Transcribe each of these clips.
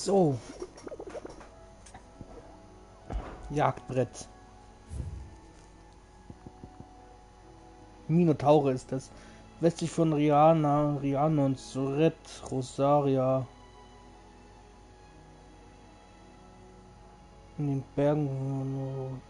So. Jagdbrett. Minotaure ist das. Westlich von Rianon, Soret, Rosaria. In den Bergen.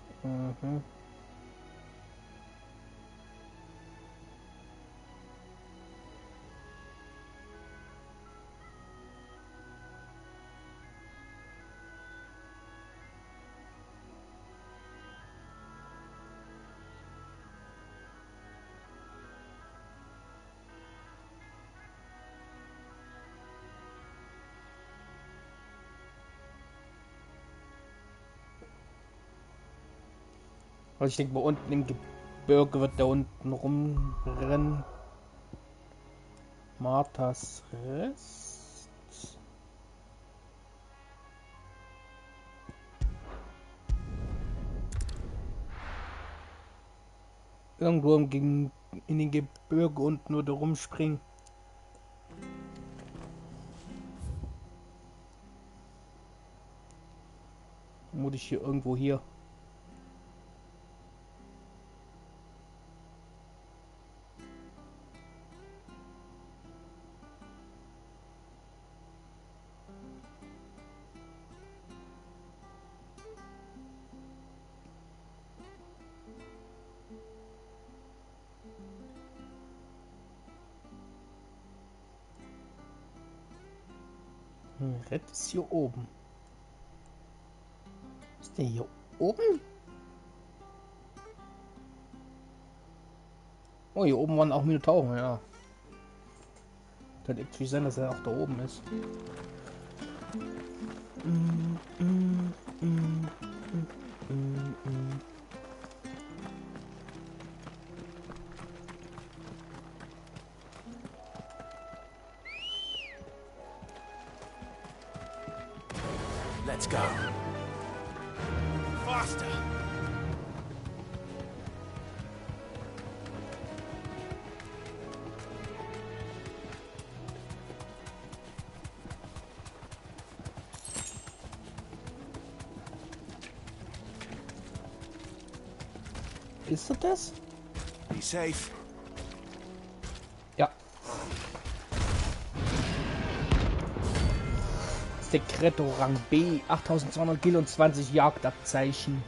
Also ich denke mal, unten im Gebirge wird da unten rumrennen. Marthas Rest. Irgendwo in den Gebirge unten oder rumspringen. Muss ich hier irgendwo hier? Red ist hier oben. Ist der hier oben? Oh, hier oben waren auch Minotauren, ja. Kann natürlich sein, dass er auch da oben ist. Let's go. Faster. Ist das? Be safe. Ja. Secreto Rang B, 8200 Kilo und 20 Jagdabzeichen.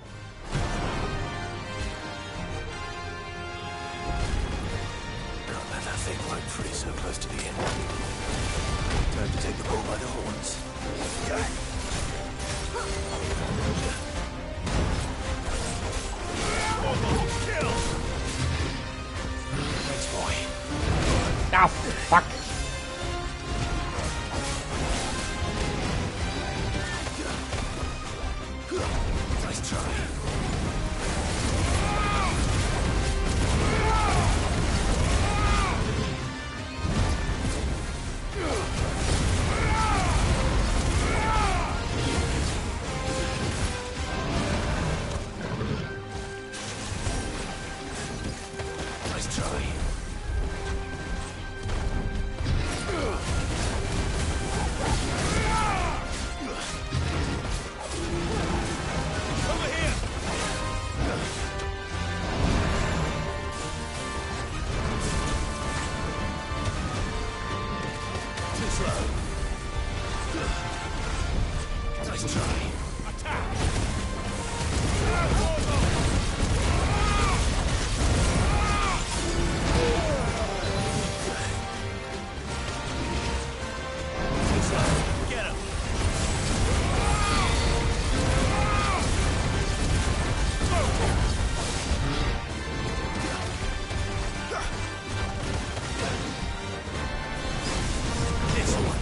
Can't let that thing run free so close to the end. Time to take the bull by the horns. Thanks, boy. Ah, fuck. Nice try. Nice try. Over here. Too slow. Nice try. Attack. Too slow. Get him. This one.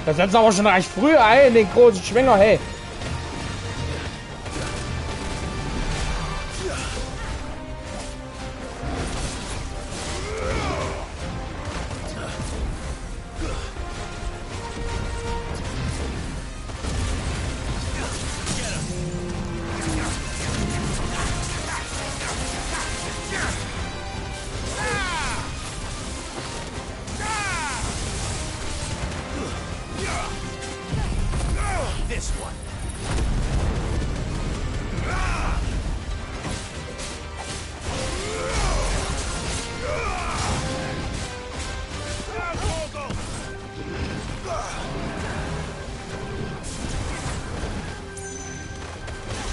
Das setzt aber schon recht früh ein, den großen Schwinger, hey. This one.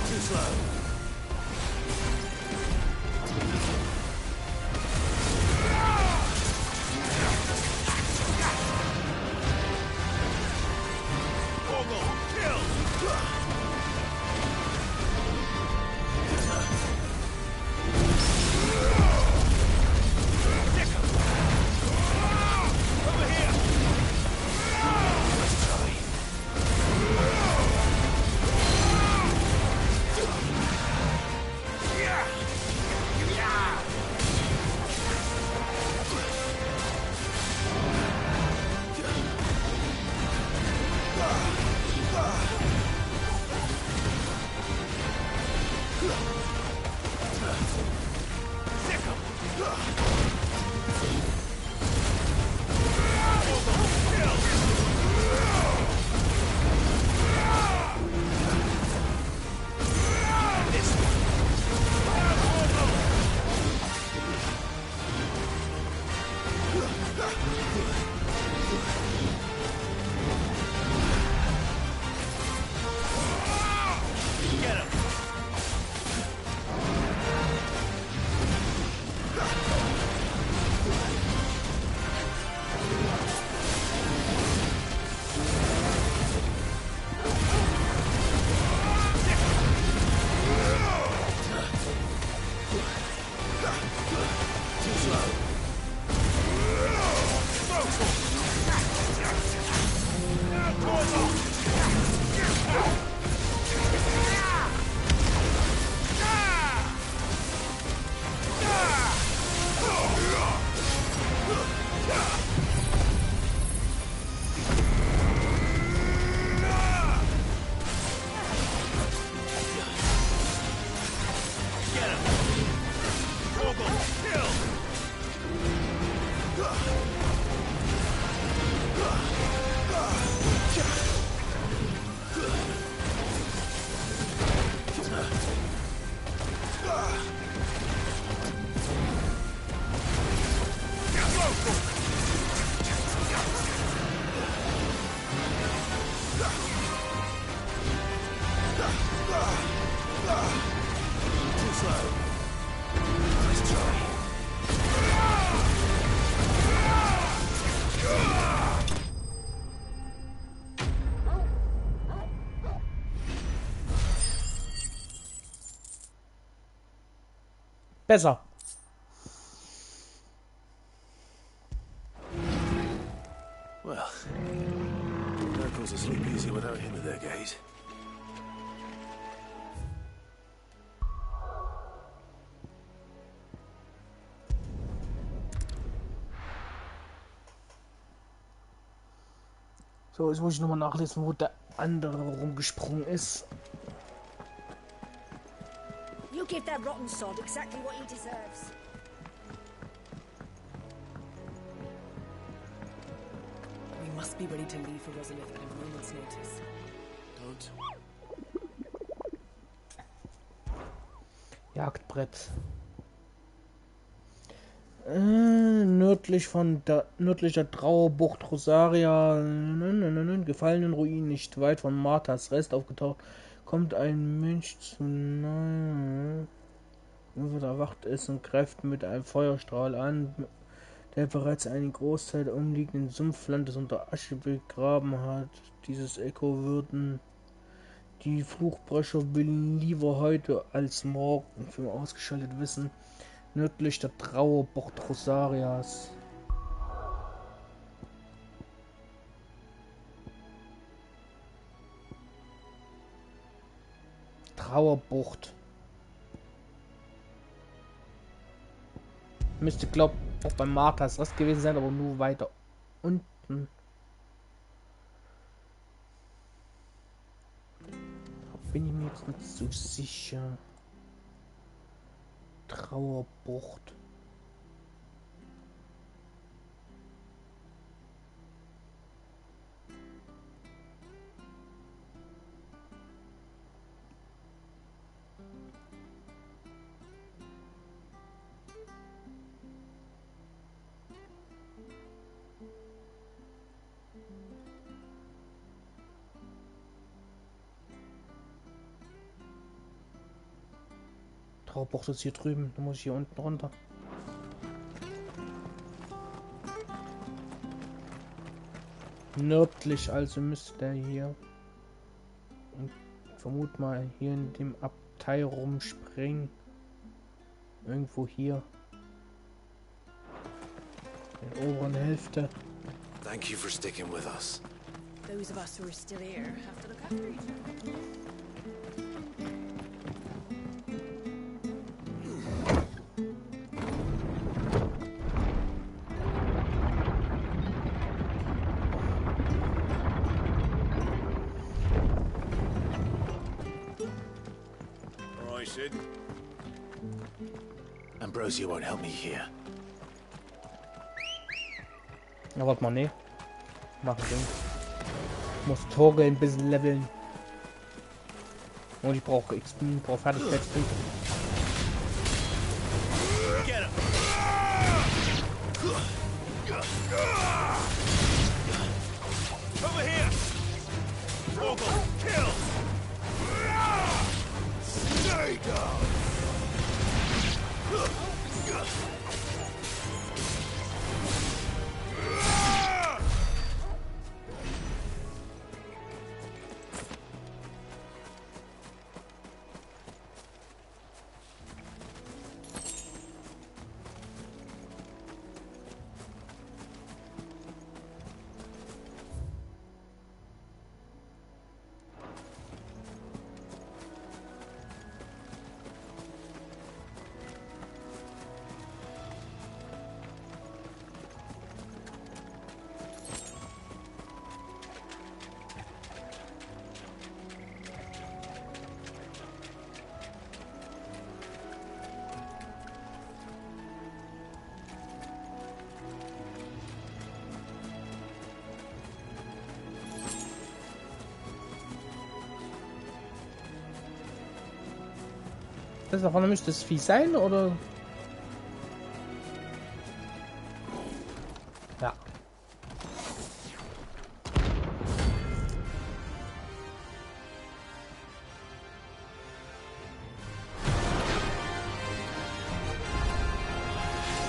Too slow. Besser. Well, miracles are sleep easy without him in their gaze. So, jetzt muss ich nochmal nachlesen, wo der andere rumgesprungen ist. You give that rotten sod exactly what he deserves. We must be ready to leave for Rosalith at a moment's notice. Don't. Jagdbrett. Nördlich der Trauerbucht Rosaria, gefallenen Ruinen nicht weit von Marthas Rest aufgetaucht, kommt ein Mensch zu nahe. Erwacht es und greift mit einem Feuerstrahl an, der bereits einen Großteil der umliegenden Sumpflandes unter Asche begraben hat. Dieses Echo würden die Fluchbrecher lieber heute als morgen für ausgeschaltet wissen. Nördlich der Trauerbucht Rosarias. Trauerbucht. Müsste, glaub auch bei Marthas Rest gewesen sein, aber nur weiter unten. Da bin ich mir jetzt nicht so sicher. Trauerbucht. Trauerbucht ist hier drüben. Da muss ich hier unten runter. Nördlich also müsste der hier. Und ich vermute mal hier in dem Abteil rumspringen. Irgendwo hier. In der oberen Hälfte. Thank you for sticking with us. Those of us who are still here have to look after each other. All right, Sid. Ambrosia won't help me here. Ja, warte mal, ne. Machen Ding. Muss Tore ein bisschen leveln. Und ich brauche XP, ich brauche Fertigkeitspunkte. Over here! Vogel, kill! Stay down! Das da vorne müsste das Vieh sein, oder? Ja.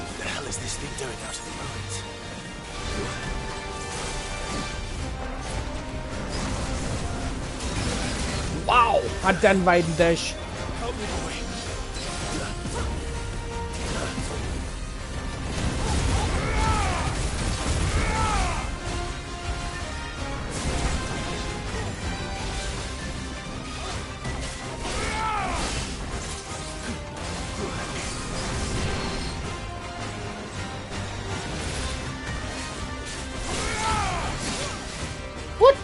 What the hell is this thing doing out of the ruins? Wow! Hat der einen weiten Dash. Help me, boy. What?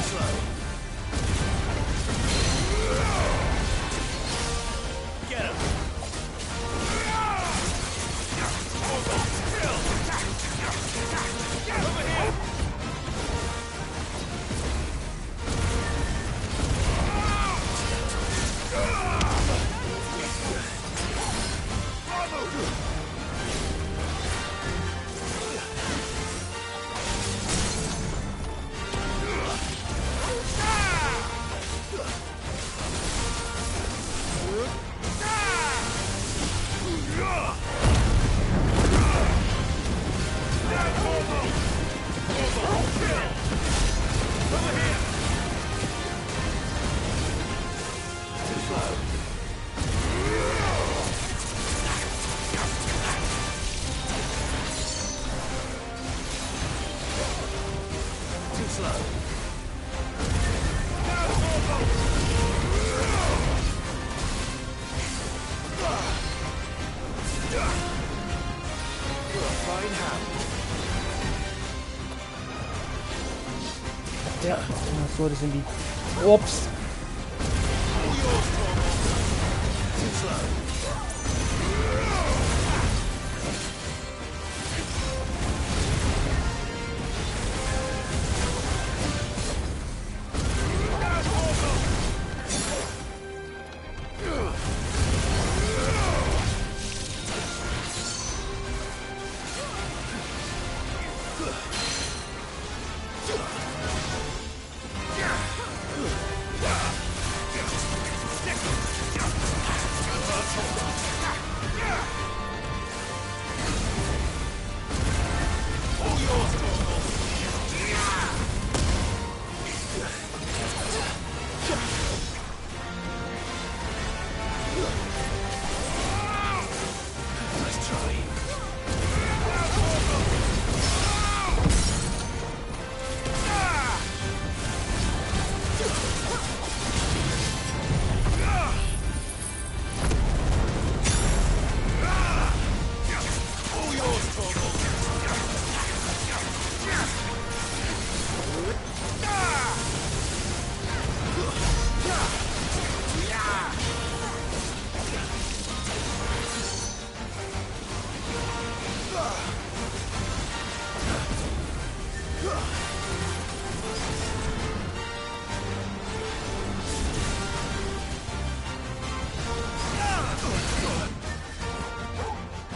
slow. Get him. Over here. Ja, so, das sind die. Ups.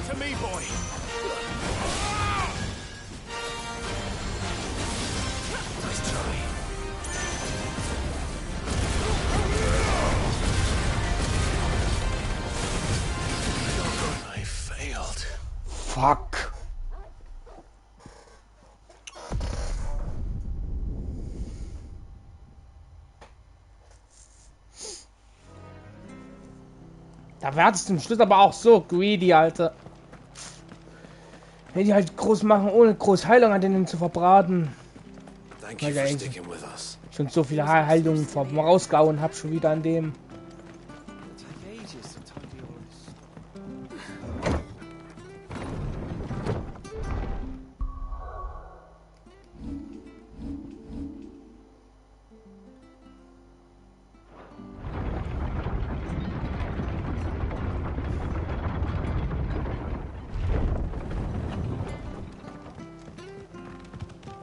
To me, boy. Nice try. I failed. Fuck. Da werdest du zum Schluss aber auch so greedy, Alter. Wenn die halt groß machen, ohne groß Heilung an denen zu verbraten. Thank you Weil for der sticking with us. schon so viele Heilungen rausgehauen hab, schon wieder an dem.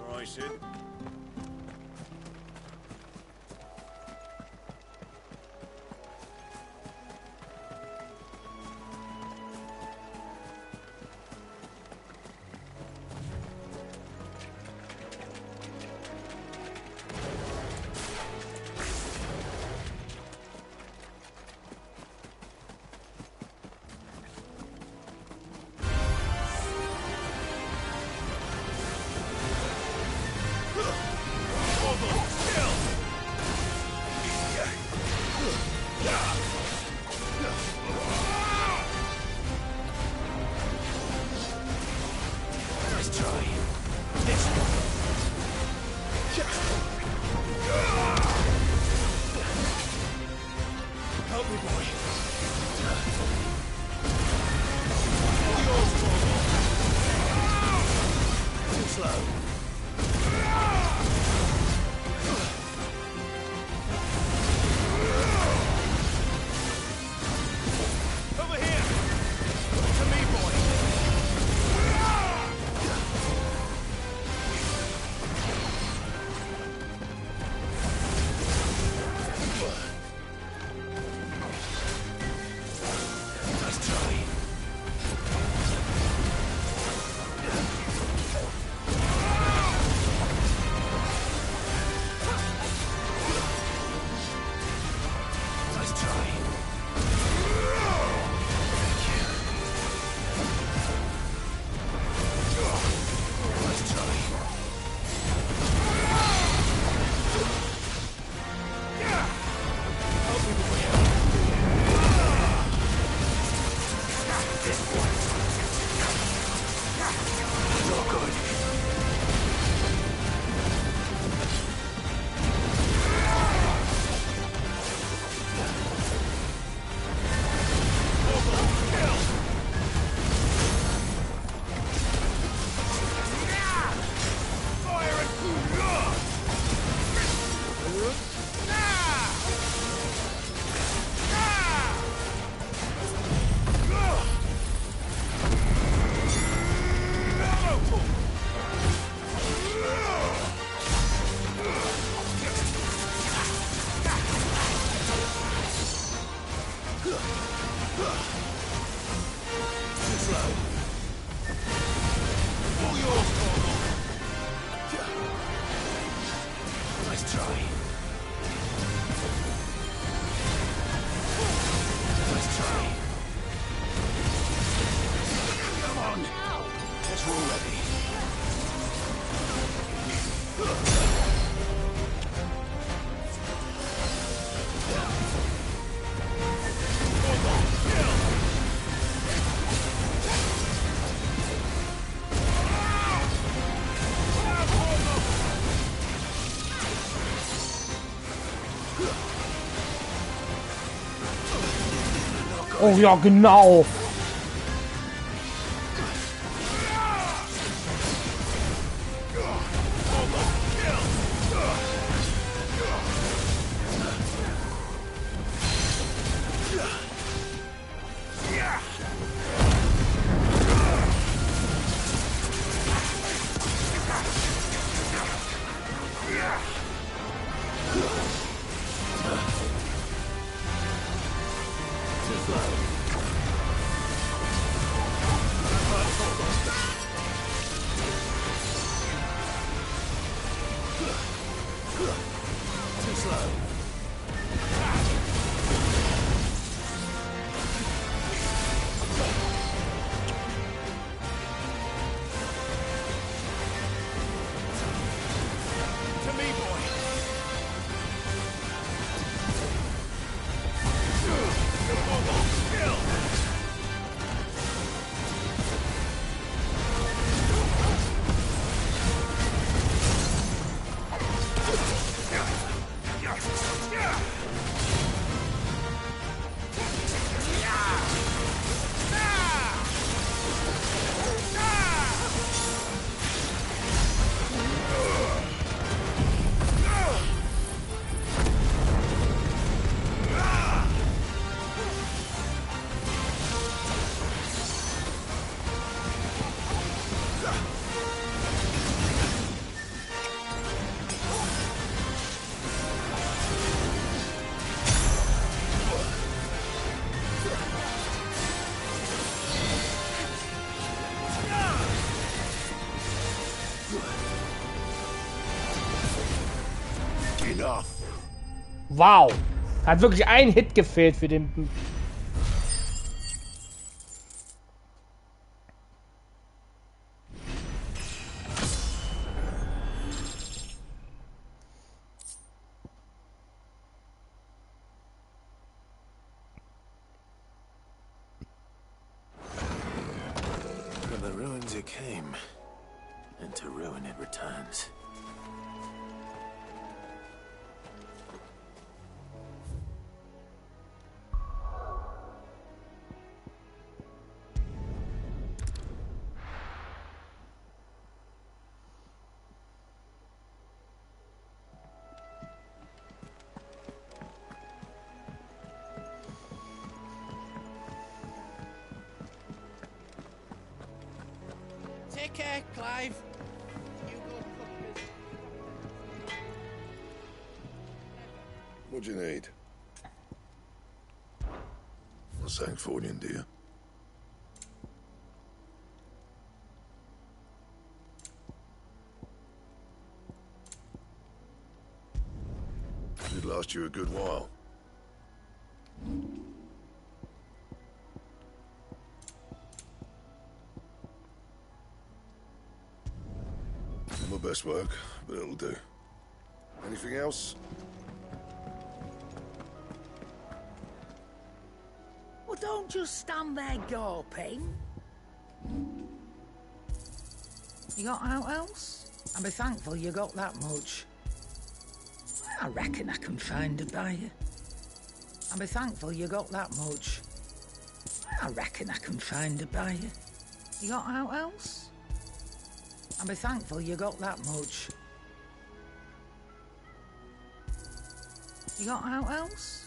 All right, Sid. already. Oh ja, genau. Enough. Wow. Hat wirklich ein Hit gefehlt für den... From the ruins it came, and to ruin it returns. Take care, Clive. You go cook. What do you need? A Sancfordian, do you? It'd last you a good while. Not my best work, but it'll do. Anything else? Well, don't just stand there gawping. You got out else? I'll be thankful you got that much. I reckon I can find a buyer. I'll be thankful you got that much. I reckon I can find a buyer. You got out else? I'll be thankful you got that much. You got out else?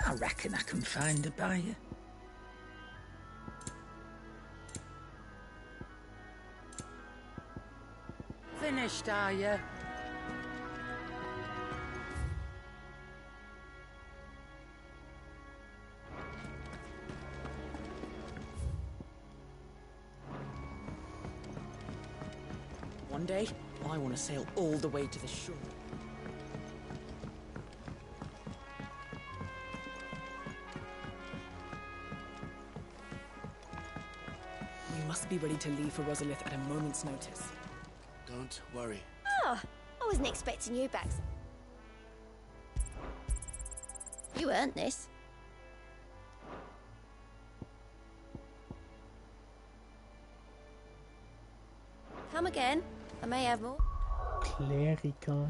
I reckon I can find a buyer. Finished, are you? One day, I want to sail all the way to the shore. You must Be ready to leave for Rosalith at a moment's notice. Don't worry. Oh, I wasn't expecting you back. You earned this. Come again. I may have more. Kleriker.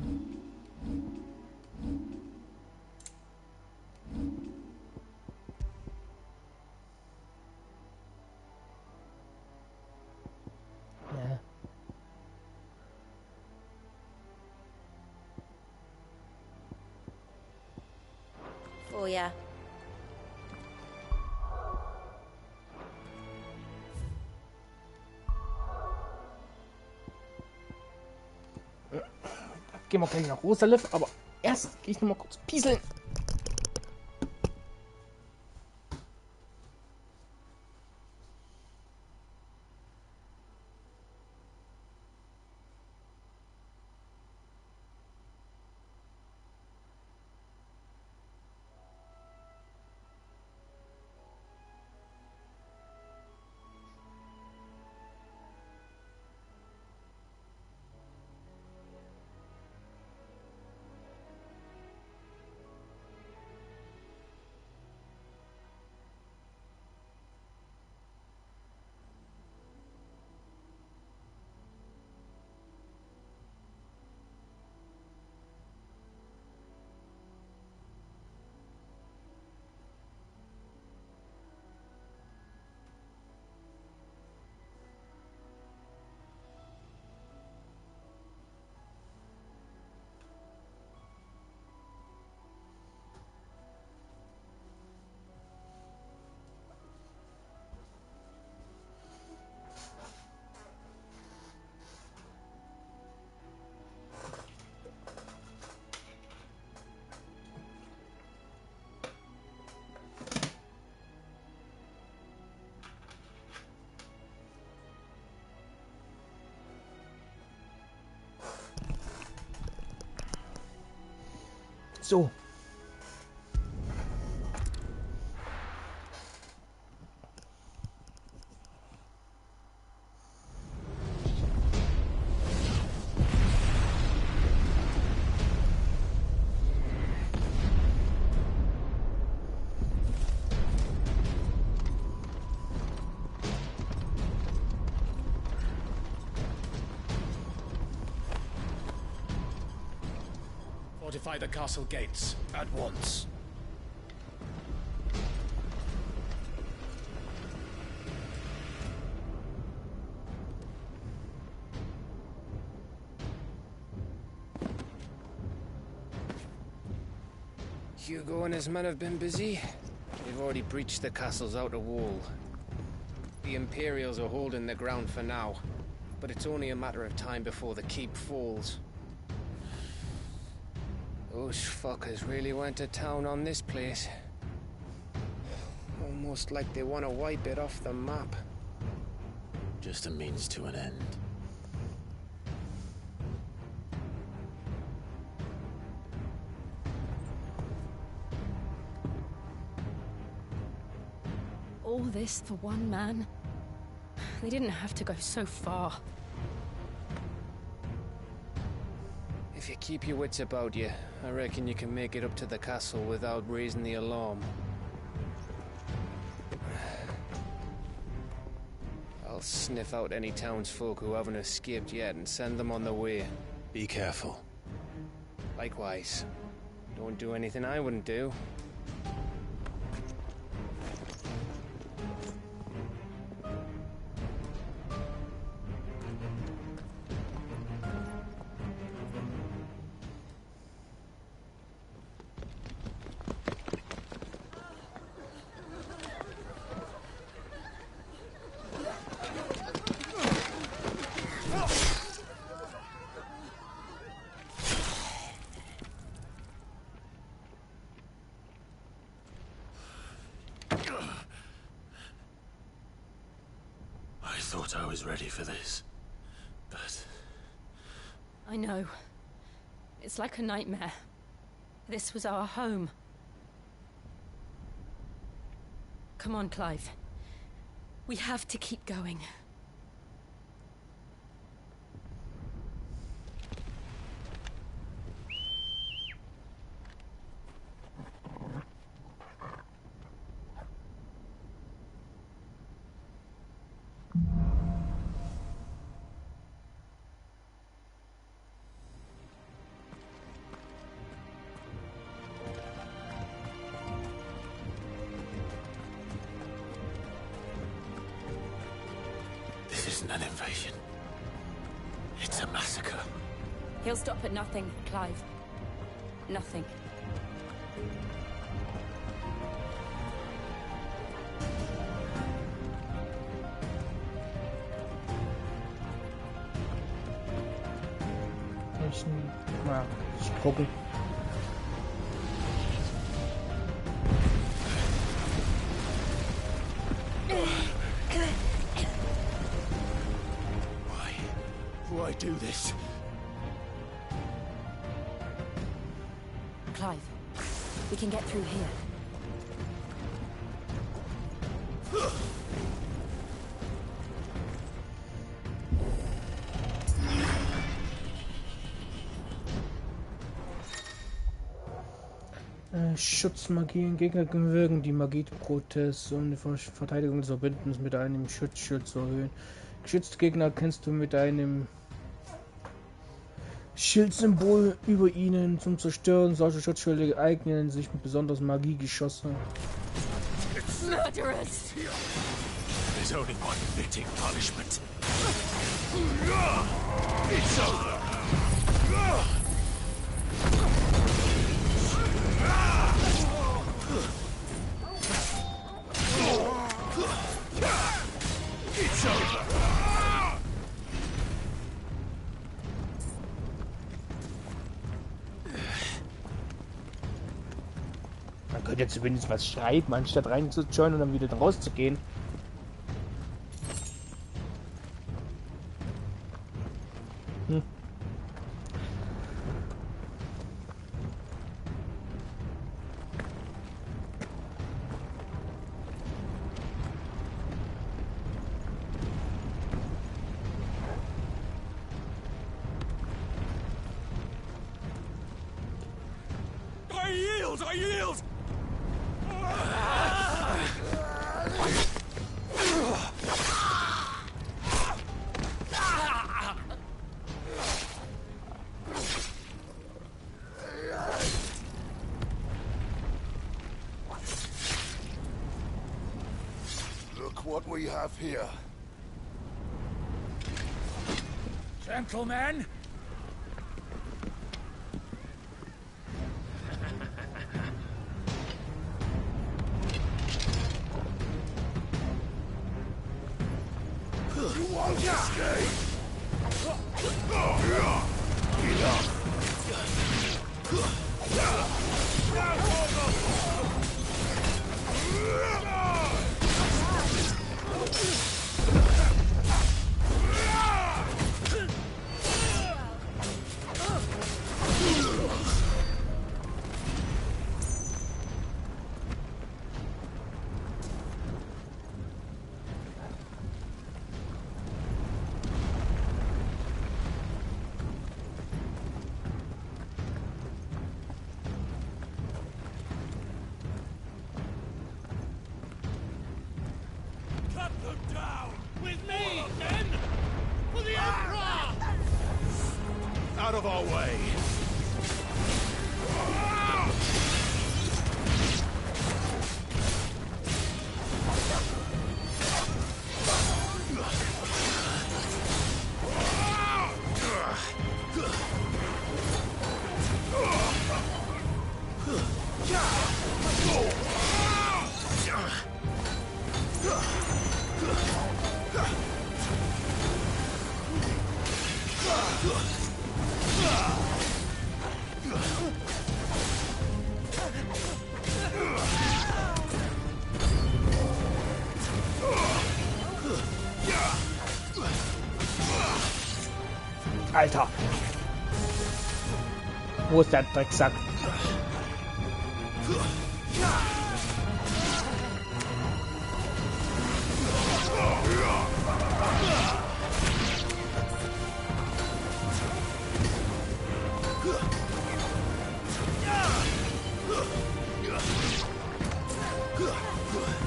Ja. For ya. Gehen wir gleich nach Rosalith, aber erst gehe ich noch mal kurz pieseln. So. Fortify the castle gates at once. Hugo and his men have been busy. They've already breached the castle's outer wall. The Imperials are holding the ground for now, but it's only a matter of time before the keep falls. Those fuckers really went to town on this place. Almost like they want to wipe it off the map. Just a means to an end. All this for one man? They didn't have to go so far. If you keep your wits about you, I reckon you can make it up to the castle without raising the alarm. I'll sniff out any townsfolk who haven't escaped yet and send them on their way. Be careful. Likewise. Don't do anything I wouldn't do. I thought I was ready for this, but... I know. It's like a nightmare. This was our home. Come on, Clive. We have to keep going. isn't an invasion. It's a massacre. He'll stop at nothing, Clive. Nothing. Ich gucke. Why do this? Clive, we can get through here. Schutzmagie. Gegner wirken die Magie-Protest, um die Verteidigung des Verbündens mit einem Schutzschild zu erhöhen. Geschützte Gegner kennst du mit einem Schildsymbol über ihnen zum Zerstören. Solche Schutzschilde eignen sich mit besonders Magiegeschosse. Murderers! There's only one fitting punishment. It's over. It's over. Man könnte jetzt zumindest was schreiben, anstatt reinzujoinen und dann wieder rauszugehen. I yield! I yield! Look what we have here. Gentlemen! You won't escape! Cut them down! With me, men! For the Emperor! Out of our way! Alter! Wo ist der Drecksack?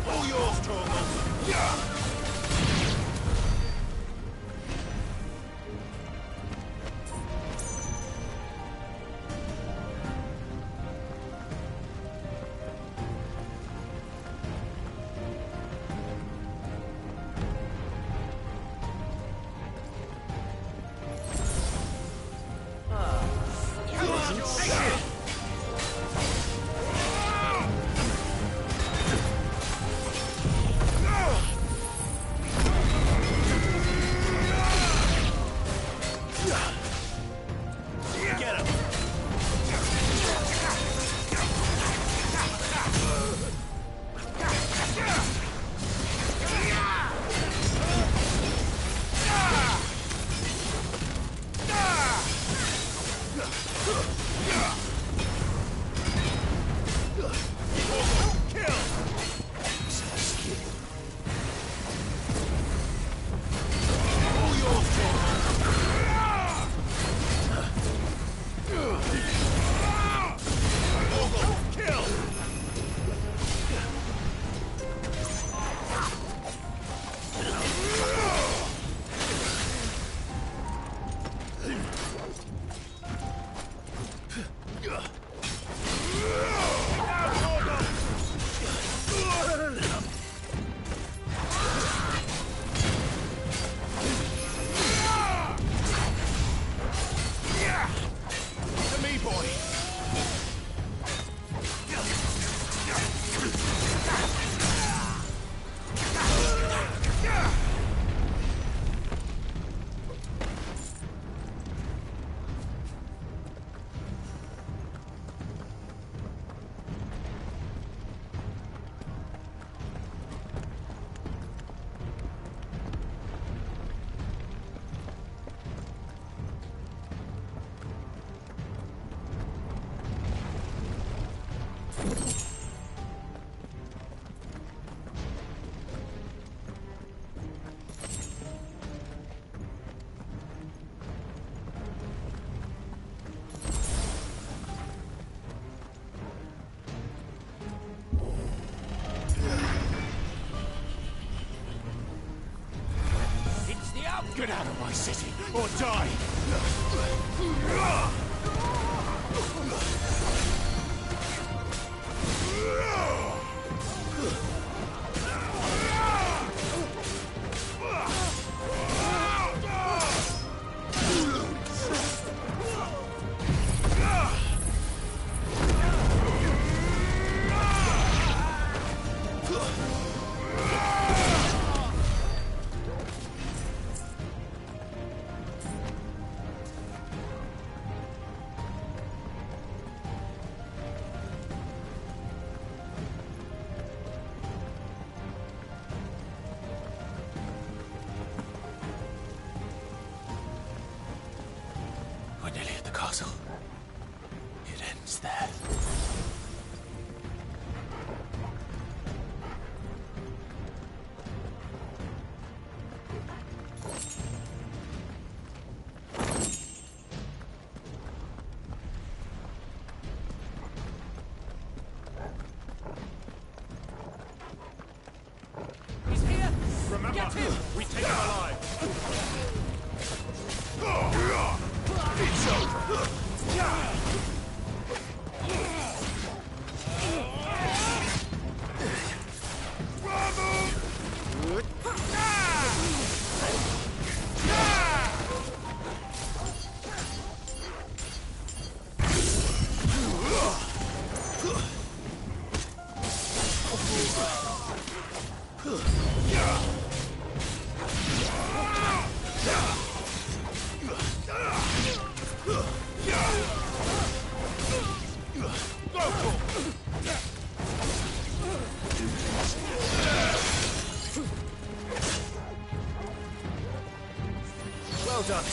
All yours, Torgal! Get out of my city, or die! We're nearly at the castle. It ends there. He's here! Remember, get him! We take him alive! It's over! Well done,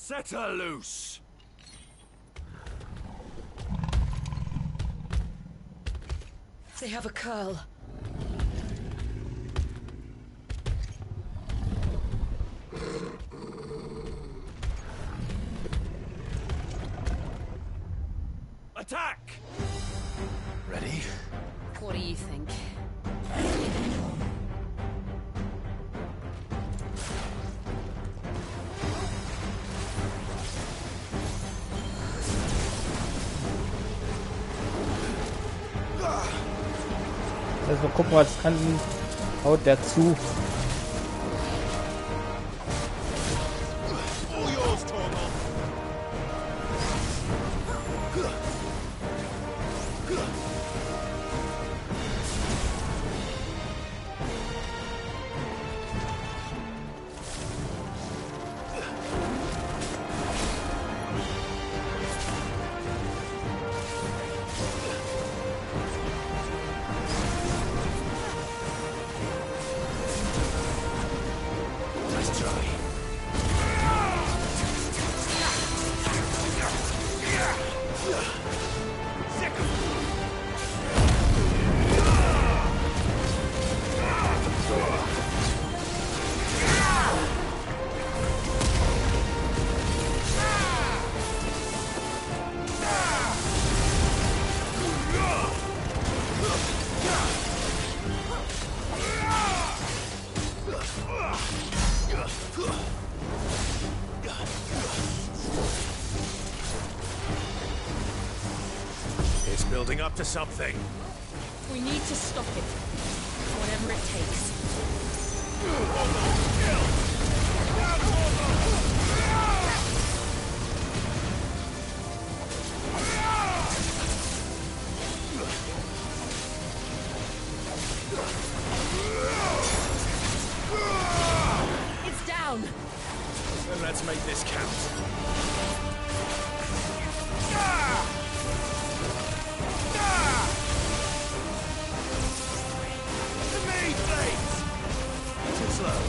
Set her loose! They have a curl. Attack! Ready? What do you think? Also guck mal, das kann haut der zu. All yours, Torgal! It's building up to something. We need to stop it. Whatever it takes. It's down. Then let's make this count. Too slow.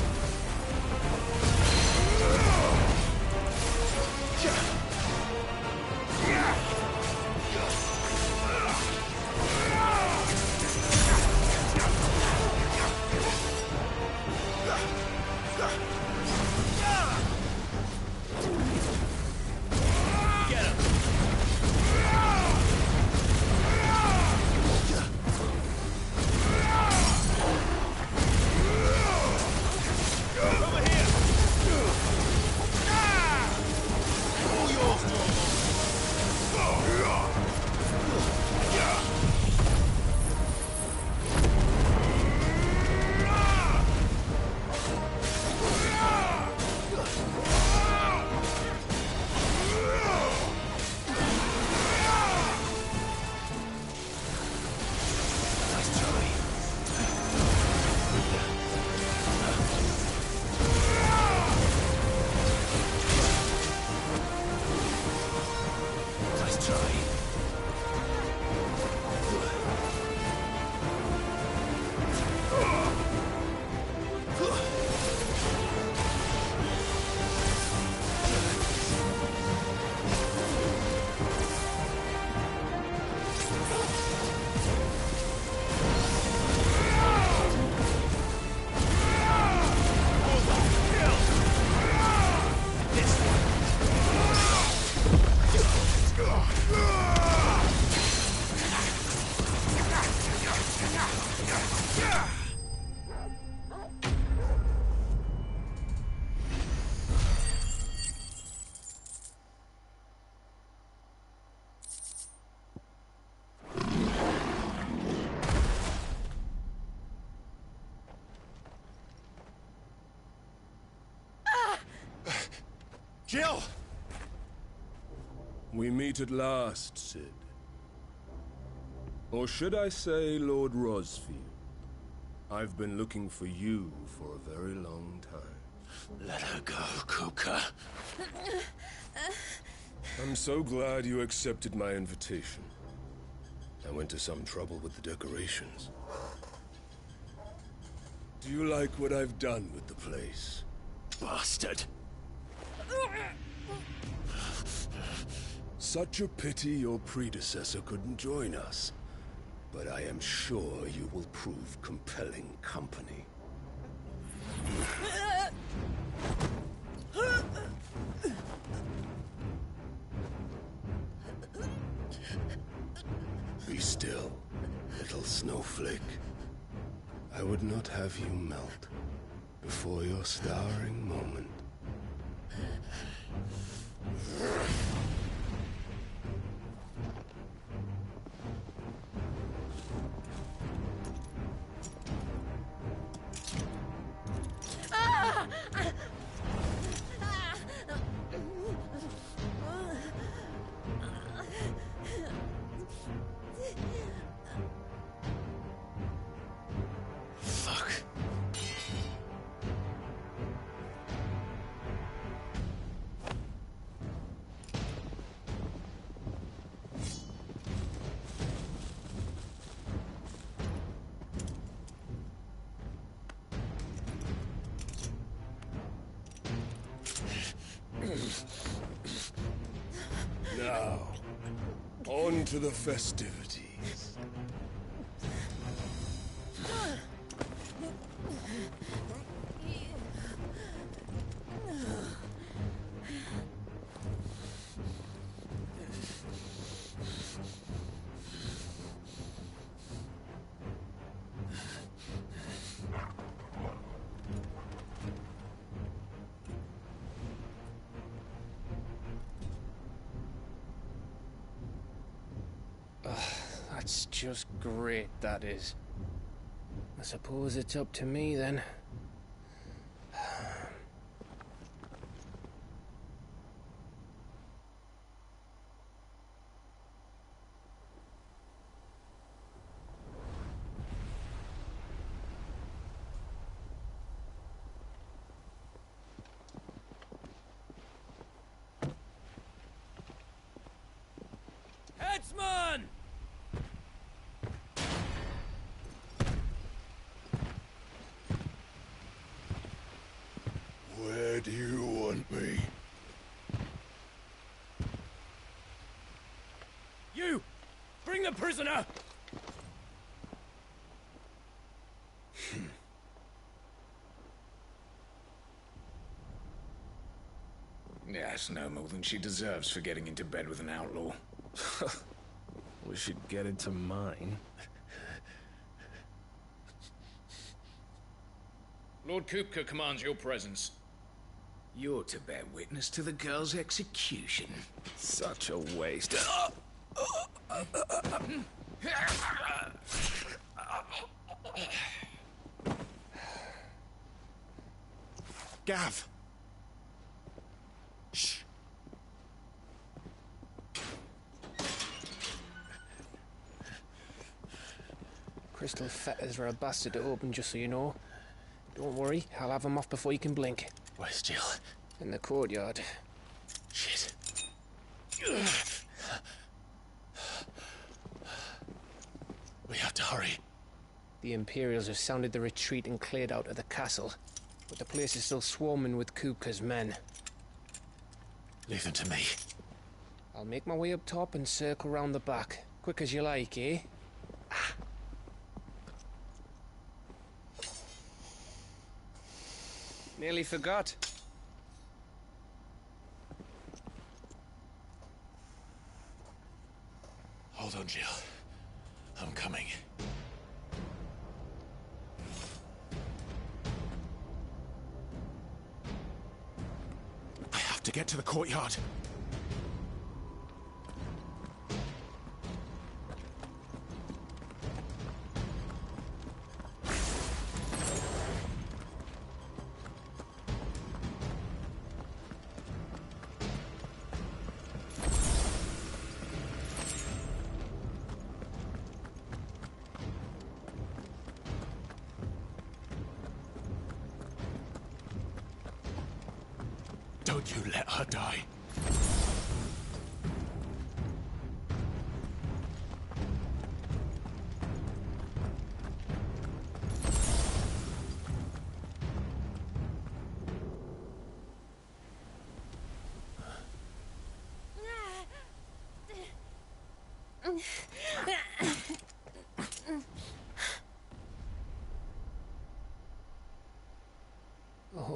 Jill! We meet at last, Sid. Or should I say Lord Rosfield? I've been looking for you for a very long time. Let her go, Kuka. I'm so glad you accepted my invitation. I went to some trouble with the decorations. Do you like what I've done with the place? Bastard. Such a pity your predecessor couldn't join us. but I am sure you will prove compelling company. Be still, little snowflake. I would not have you melt before your starring moment. Fuck. Now, on to the festivities. That's just great, that is. I suppose it's up to me then. Headsman! Where do you want me? You! Bring the prisoner! Yes, no more than she deserves for getting into bed with an outlaw. We should get into mine. Lord Kupka commands your presence. You're to bear witness to the girl's execution. Such a waste. Gav! Shh. Crystal fetters are a bastard to open, just so you know. Don't worry, I'll have him off before you can blink. Where's Jill? In the courtyard. Shit. We have to hurry. The Imperials have sounded the retreat and cleared out of the castle, but the place is still swarming with Kupka's men. Leave them to me. I'll make my way up top and circle round the back. Quick as you like, eh? Nearly forgot. Hold on, Jill. I'm coming. I have to get to the courtyard. Don't you let her die.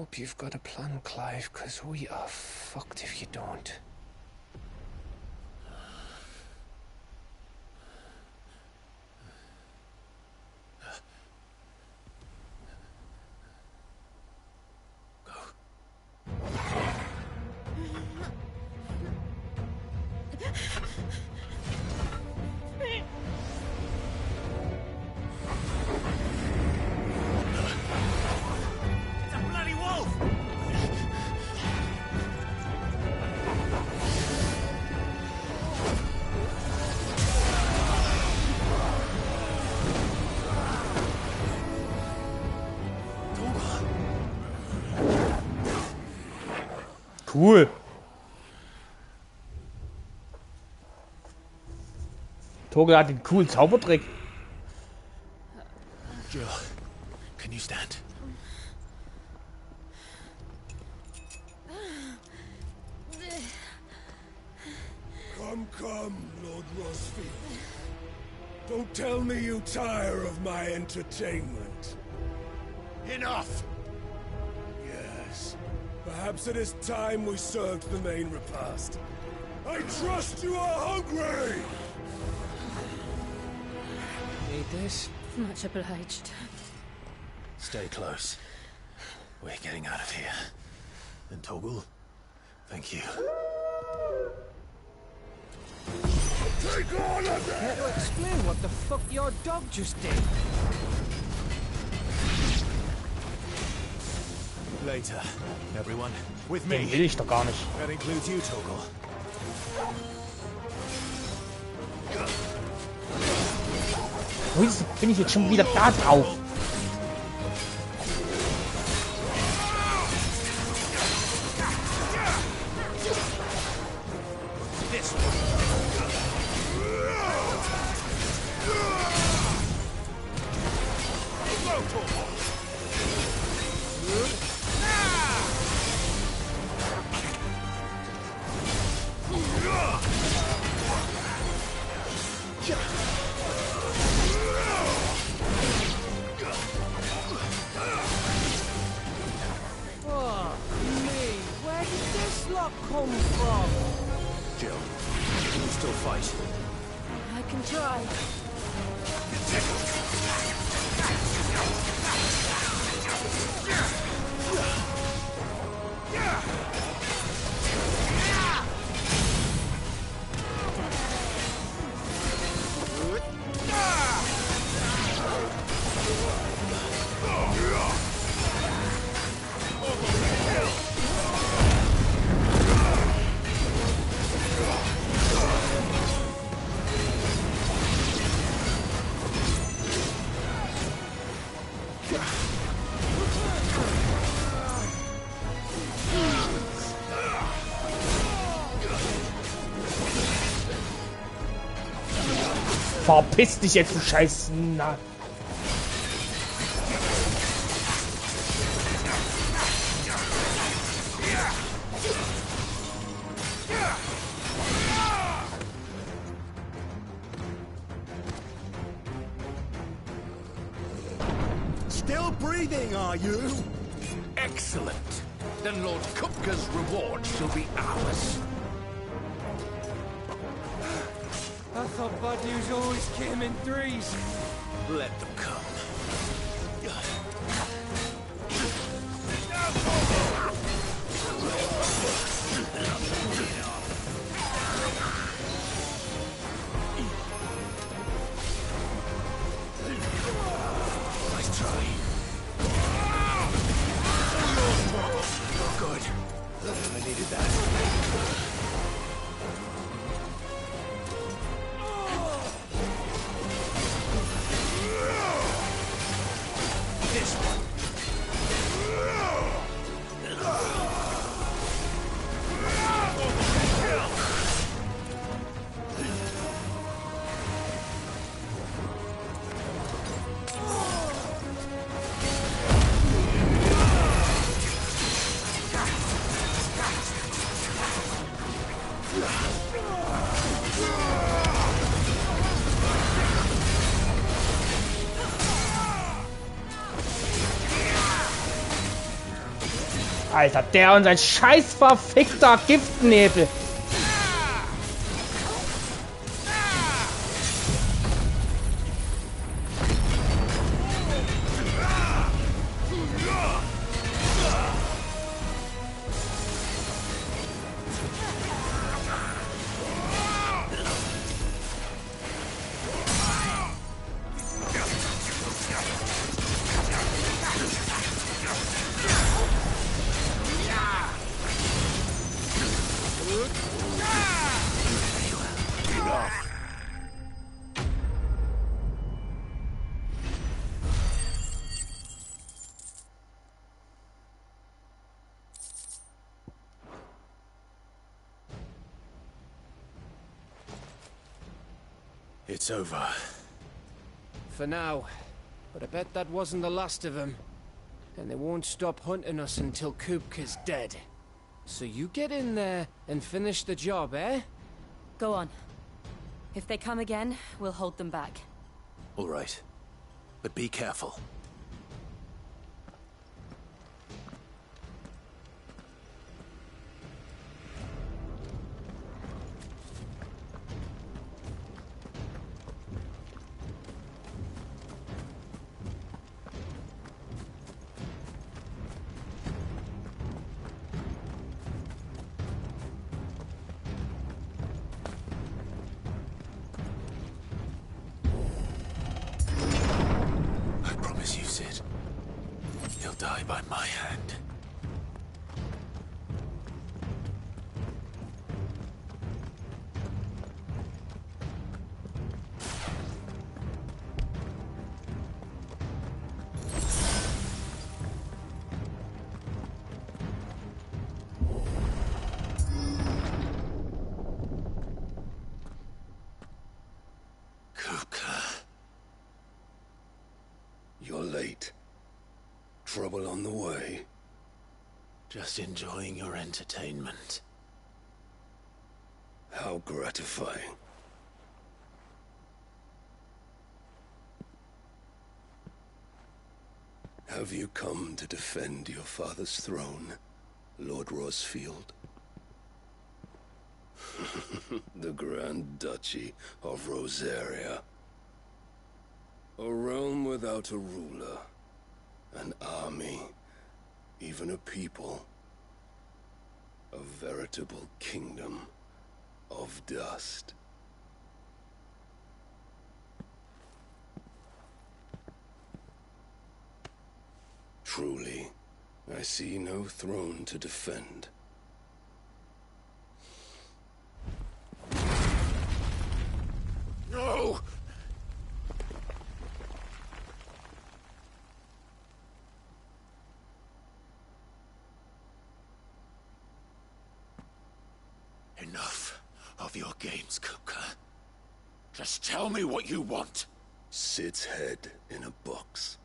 hope you've got a plan, Clive, because we are fucked if you don't. Cool. Torgel hat den coolen Zaubertrick. Jill, can you stand? Come, Lord Rosfield. Don't tell me you tire of my entertainment. Enough! Yes. Perhaps it is time we served the main repast. I trust you are hungry! Need this? Much obliged. Stay close. We're getting out of here. And Torgel, thank you. Take all of them! Care to explain what the fuck your dog just did? Later, everyone. With Den me. will ich doch gar nicht. That includes you, Torgel. Wieso bin ich jetzt schon wieder da drauf? Jill, can you still fight? I can try. Verpiss dich jetzt, du Scheiß. Na. Still breathing, are you? Excellent. Then Lord Kupka's reward shall be ours. I thought bad news always came in threes. Let them come. Nice try. Good. I needed that. This one. Alter, der und sein scheiß verfickter Giftnebel. It's over. For now. But I bet that wasn't the last of them. And they won't stop hunting us until Kupka's dead. So you get in there and finish the job, eh? Go on. If they come again, we'll hold them back. All right. But be careful. I promise you, Sid. He'll die by my hand. Kupka. You're late. Trouble on the way. Just enjoying your entertainment. How gratifying. Have you come to defend your father's throne, Lord Rosfield? The Grand Duchy of Rosaria. A realm without a ruler. An army. Even a people. A veritable kingdom of dust. Truly, I see no throne to defend. No! Enough of your games, Kupka. Just tell me what you want. Sid's head in a box.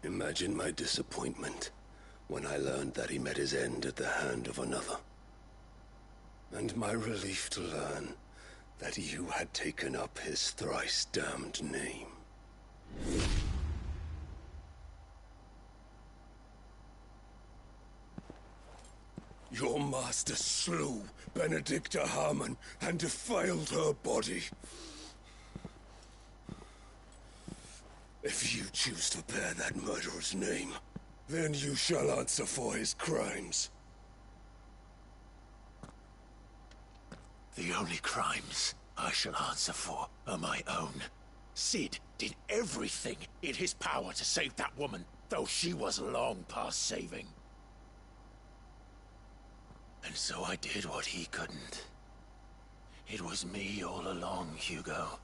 Imagine my disappointment when I learned that he met his end at the hand of another. And my relief to learn that you had taken up his thrice-damned name. Your master slew Benedicta Harmon and defiled her body. If you choose to bear that murderer's name, then you shall answer for his crimes. The only crimes I shall answer for are my own. Sid did everything in his power to save that woman, though she was long past saving. And so I did what he couldn't. It was me all along, Hugo.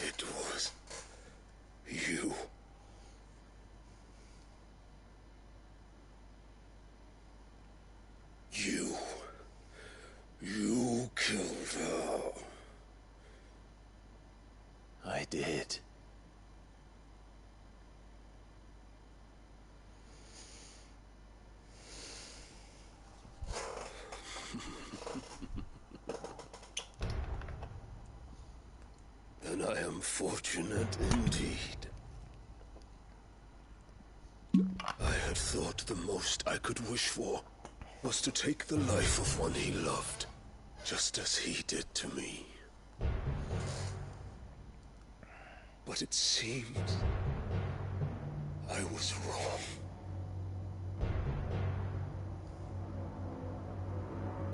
It was you. You killed her. I did. Then I am fortunate indeed. thought the most I could wish for was to take the life of one he loved, just as he did to me. But it seems I was wrong.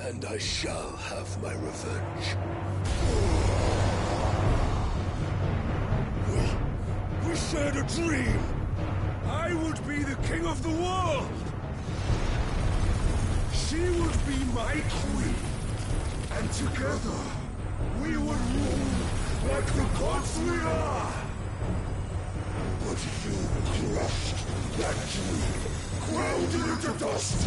And I shall have my revenge. We shared a dream. I would be the king of the world. She would be my queen. And together, we would rule like the gods we are. But you crushed that dream, ground it into dust.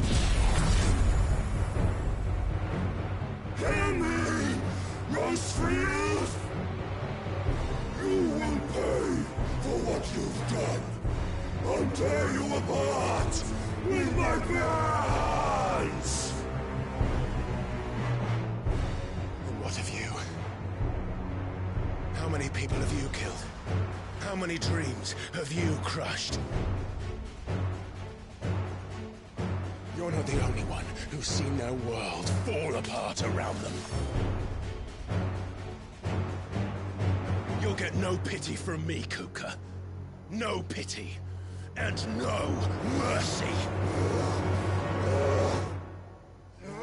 Hear me, Ffxvi! You will pay for what you've done. I'll tear you apart with my hands! And what of you? How many people have you killed? How many dreams have you crushed? You're not the only one who's seen their world fall apart around them. You'll get no pity from me, Kuka. No pity. And no mercy.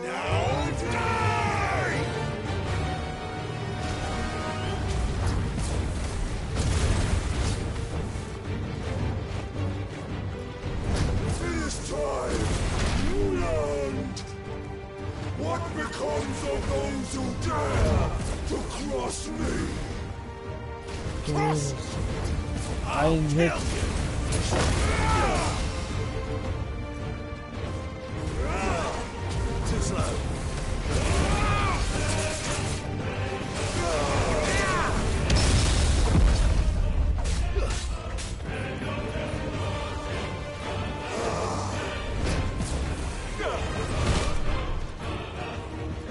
Now die! This time, you learned what becomes of those who dare to cross me. Ein Hit. Too slow.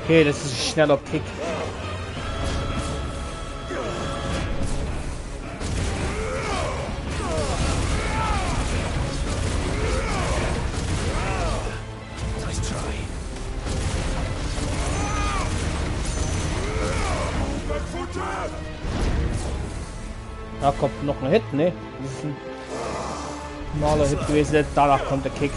Okay, das ist ein schneller Kick. Da kommt noch ein Hit, ne? Das ist ein normaler Hit gewesen, danach kommt der Kick.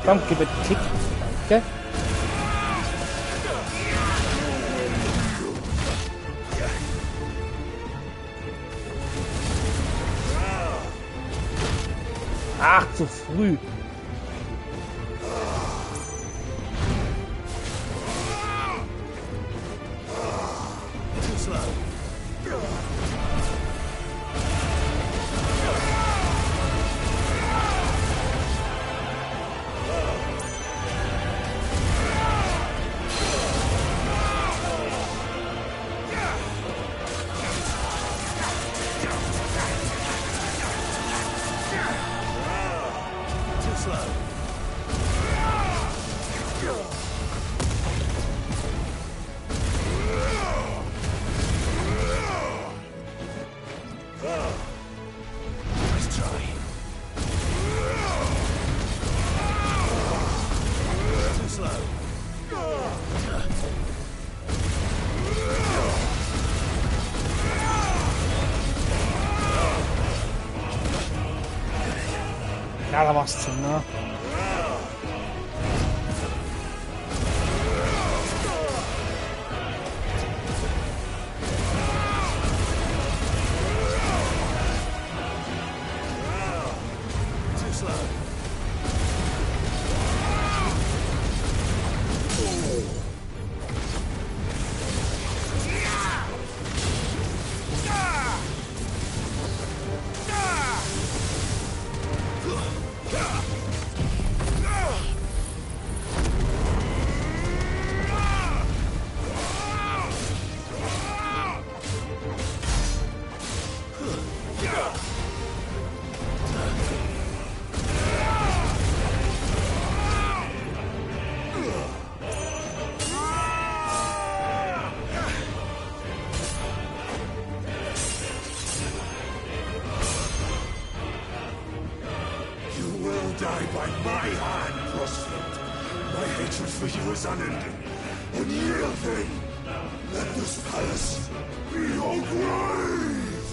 Komm, gib mir den Kick. Danke. Ach, zu früh. Ja, da war's zu, ne? and CrossFit. My hatred for you is unending. A real thing. Let this palace be your grave!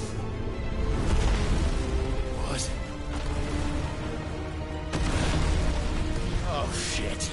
What? Oh, shit.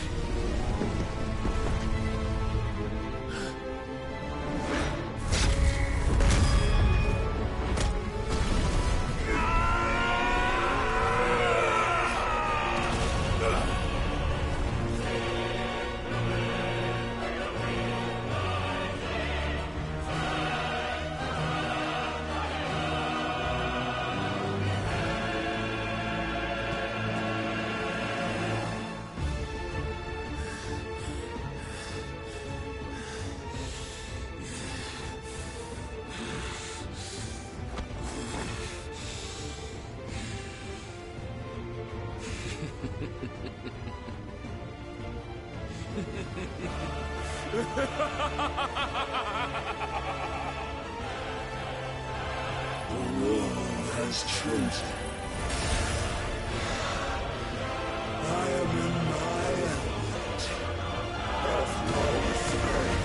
The world has chosen. I am in my element. Of no threat.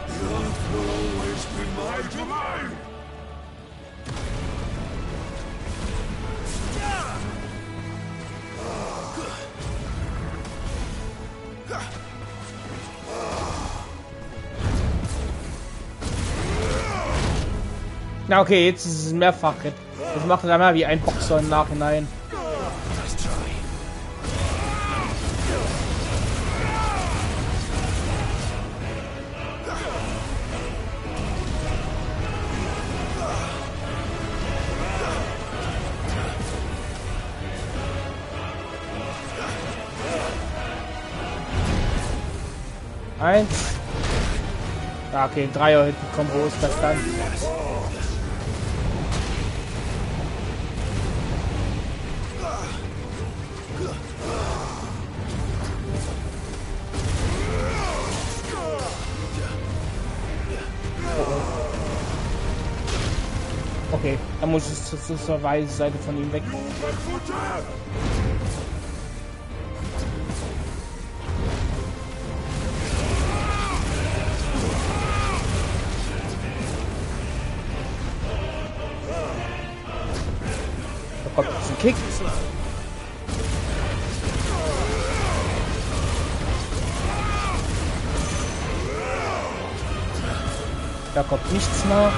The earth will always be my domain! Na okay, jetzt ist es ein Mehrfach-Hit. Das macht er mal wie ein Boxer im Nachhinein. Eins. Ja, okay, Dreier-Hit-Kombo ist das dann. Okay, dann muss ich zur weißen Seite von ihm weg. Da kommt jetzt ein Kick. Da kommt nichts mehr.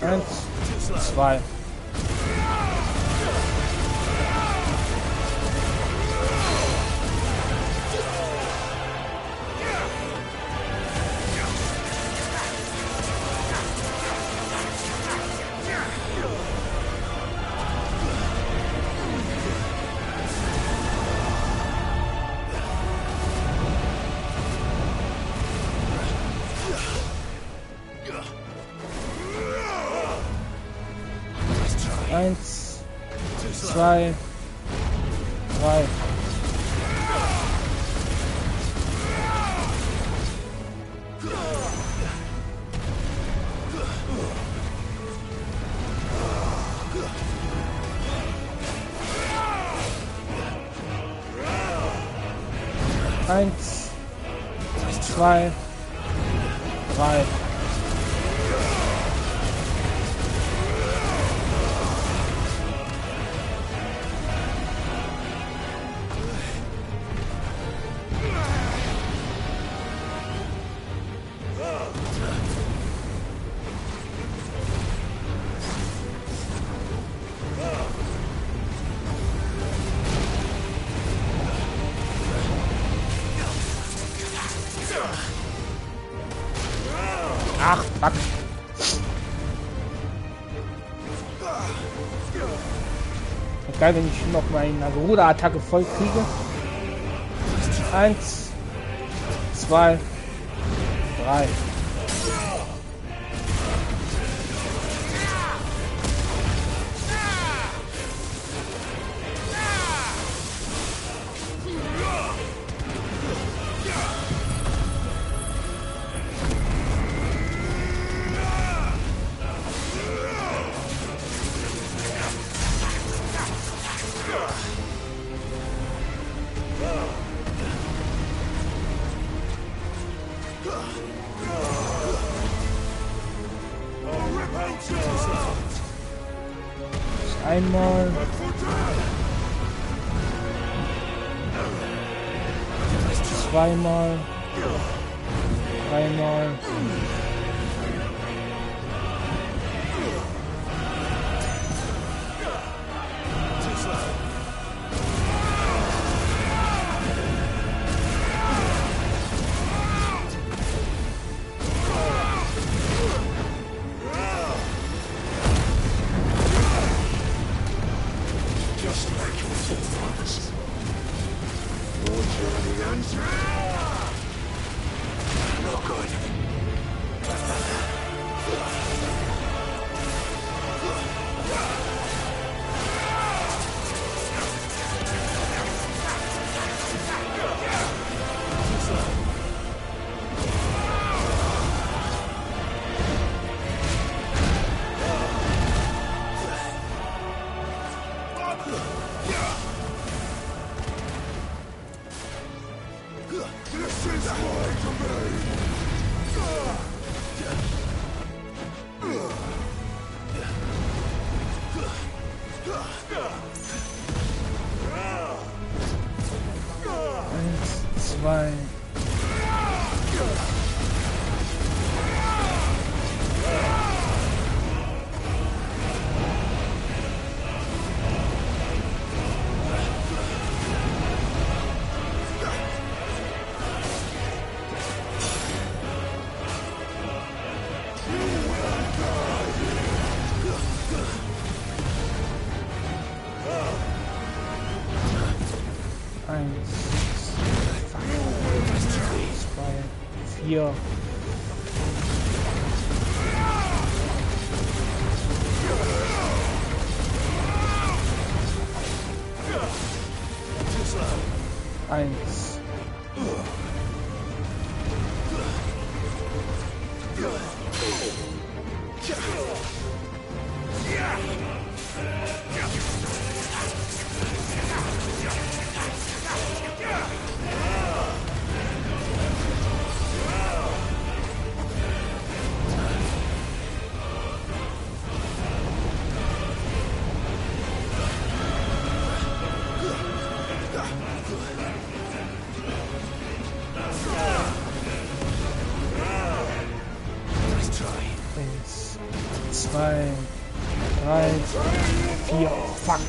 Eins, zwei. Eins, zwei, drei. Eins, zwei, drei. Ach, fuck. Geil, wenn ich noch meine Garuda-Attacke voll kriege. 1, 2, 3. Einmal. Zweimal. Dreimal. Zwei. Eins, zwei, vier. Eins. Eins, zwei, drei, vier. Fuck.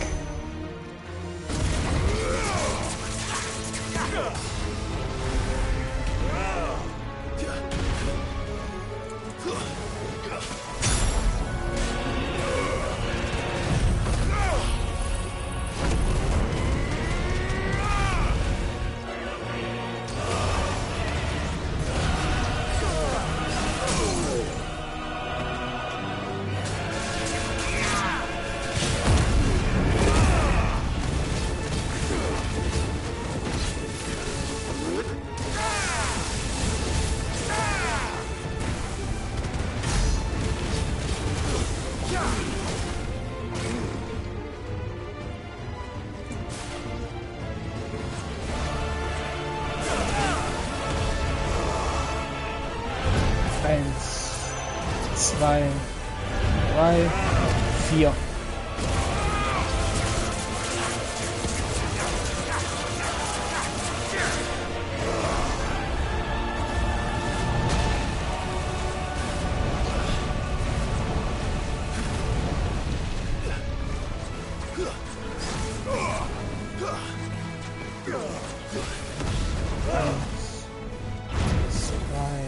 Eins, zwei, drei, vier. Eins, zwei,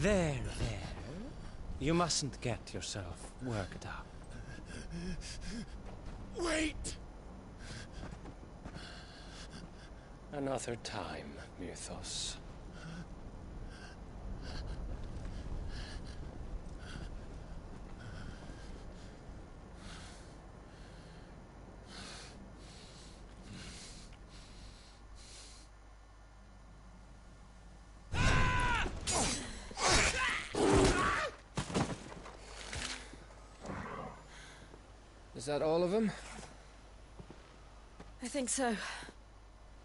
There. You mustn't get yourself worked up. Wait! Another time, Mythos. Is that all of them? I think so.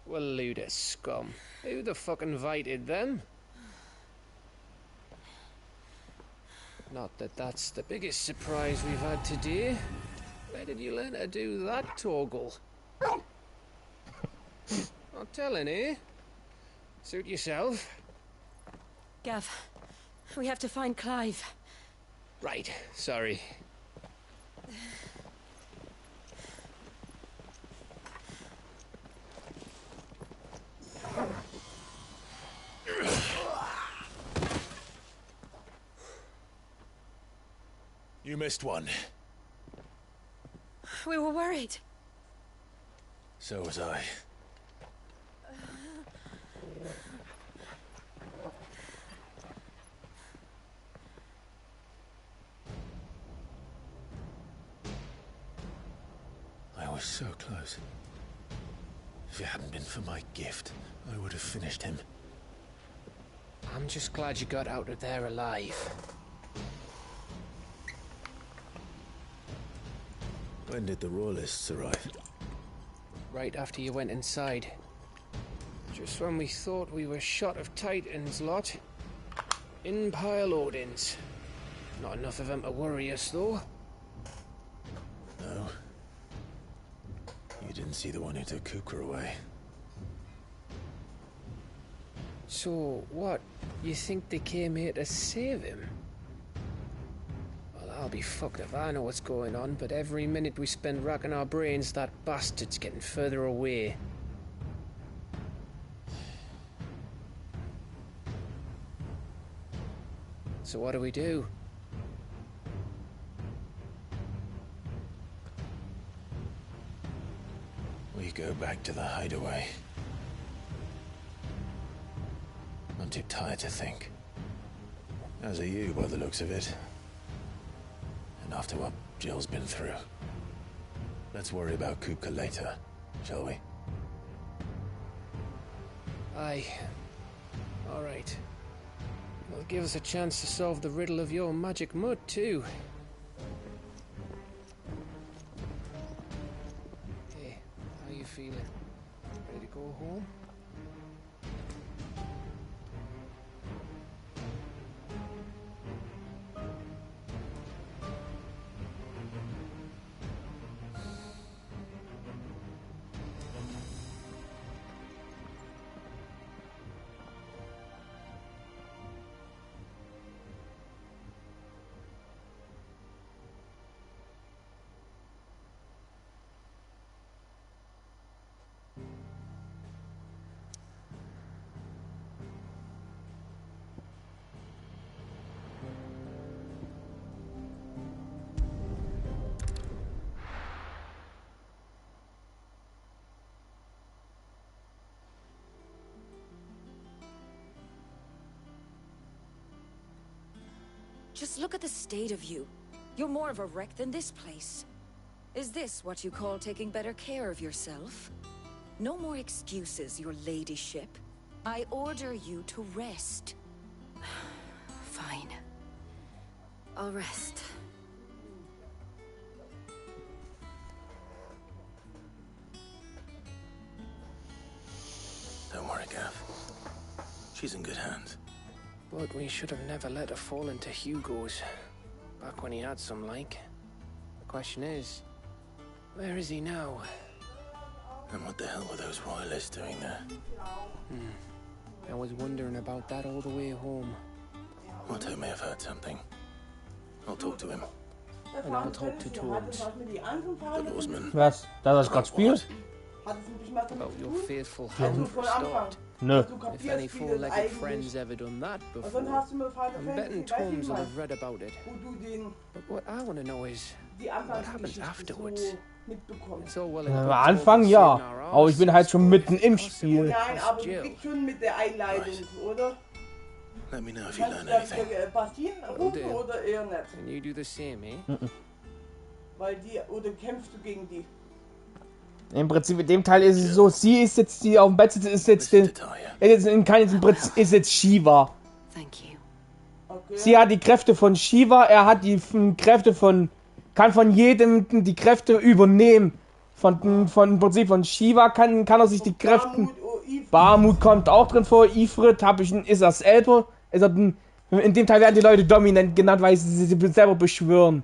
Well, load of scum. Who the fuck invited them? Not that that's the biggest surprise we've had today. Where did you learn to do that, Torgal? Not telling, eh? Suit yourself. Gav, we have to find Clive. Right, sorry. You missed one. We were worried. So was I. I was so close. If it hadn't been for my gift, I would have finished him. I'm just glad you got out of there alive. When did the Royalists arrive? Right after you went inside. Just when we thought we were shot of Titans, lot. In pile Odins. Not enough of them to worry us, though. No. You didn't see the one who took Kukra away. So, what? You think they came here to save him? Well, I'll be fucked if I know what's going on, but every minute we spend racking our brains, that bastard's getting further away. So what do we do? We go back to the hideaway. I'm too tired to think. As are you, by the looks of it. And after what Jill's been through. Let's worry about Kupka later, shall we? Aye. All right. It'll give us a chance to solve the riddle of your magic mud, too. Hey, how you feeling? Ready to go home? Just look at the state of you. You're more of a wreck than this place. Is this what you call taking better care of yourself? No more excuses, your ladyship. I order you to rest. Fine. I'll rest. Don't worry, Gav. She's in good hands. But we should have never let her fall into Hugo's. Back when he had some like. The question is, where is he now? And what the hell were those royalists doing there? I was wondering about that all the way home. Otto may have heard something. I'll talk to him. And I'll talk to Torms. The lawsman. Was? Da das gerade spielt? About your faithful hound for a start. Nö. If any four-legged friends ever done that before, I'm betting Tomes will have read about it. But what I want to know is, what happens afterwards? It's all well and Am good Anfang talking ja, saving our aber ich bin halt arses, schon but if mitten it im costs him what Spiel. it costs Jill. Let me know if you learn anything. Will do. And you do the same, eh? Im Prinzip in dem Teil ist es so, sie ist jetzt die auf dem Bett sitzt, ist jetzt ist jetzt Shiva. Sie hat die Kräfte von Shiva, er hat die Kräfte kann von jedem die Kräfte übernehmen. Von im Prinzip von Shiva kann er sich die Kräfte. Bahamut kommt auch drin vor, Ifrit ist er selber. In dem Teil werden die Leute dominant genannt, weil sie selber beschwören.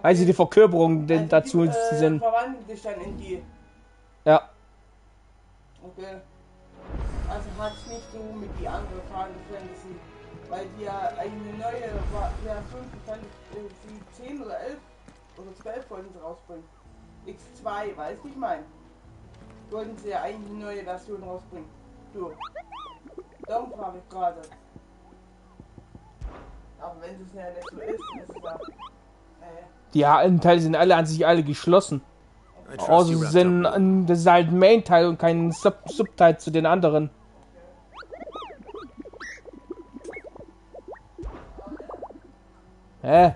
Weil sie die Verkörperung dazu sind. Ja. Okay. Also hat es nicht so mit die anderen Final Fantasy, weil die ja eine neue Version von Fantasy 10 oder 11 oder 12 wollten sie rausbringen. X2, weißt du, ich meine? Wollten sie ja eigentlich eine neue Version rausbringen. So. Darum frage ich gerade. Aber wenn es ja nicht so ist, ist es ja. Die Teile sind alle geschlossen. Also das ist halt ein Main-Teil und kein Subteil zu den anderen. Hä?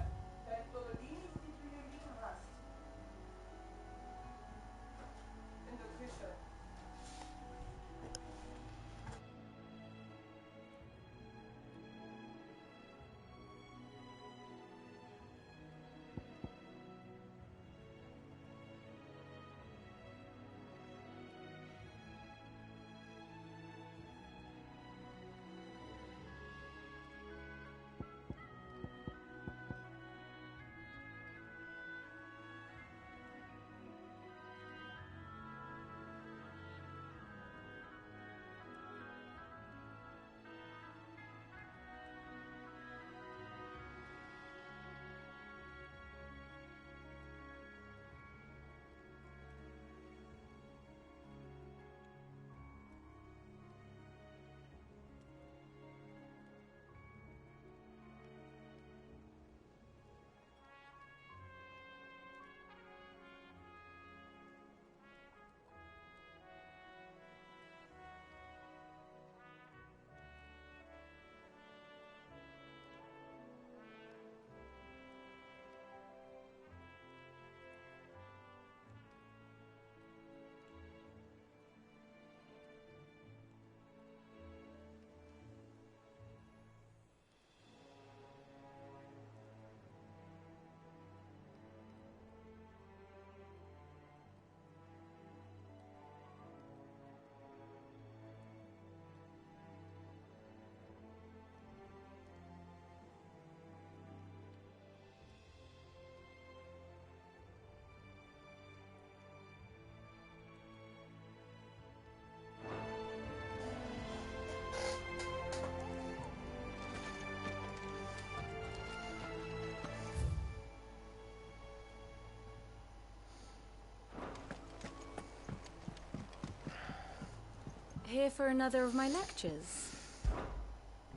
Here for another of my lectures.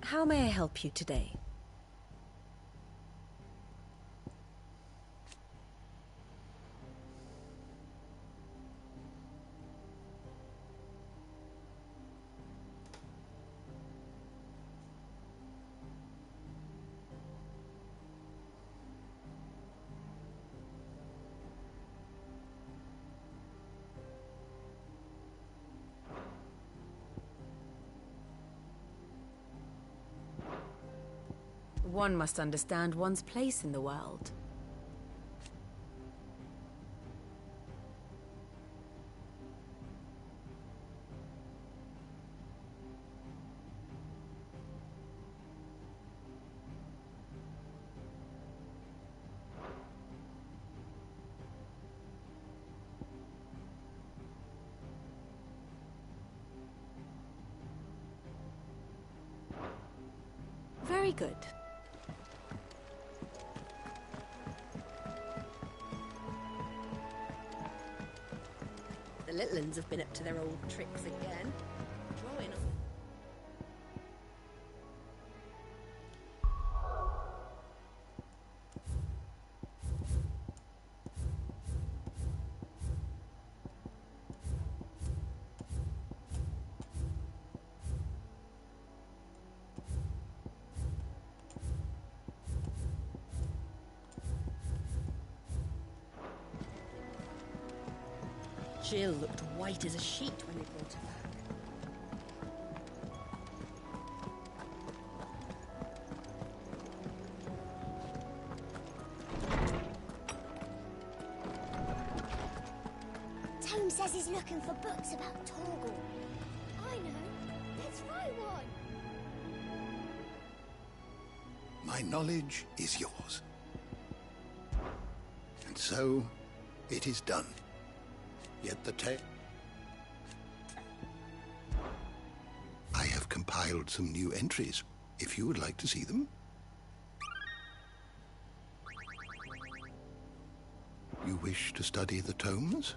How may I help you today? One must understand one's place in the world. Very good. The little ones have been up to their old tricks again. Drawing on. Jill looked white as a sheet when they brought her back. Tone says he's looking for books about Torgal. I know. Let's write one. My knowledge is yours. And so, it is done. Yet the tale... I have compiled some new entries, if you would like to see them. You wish to study the tomes?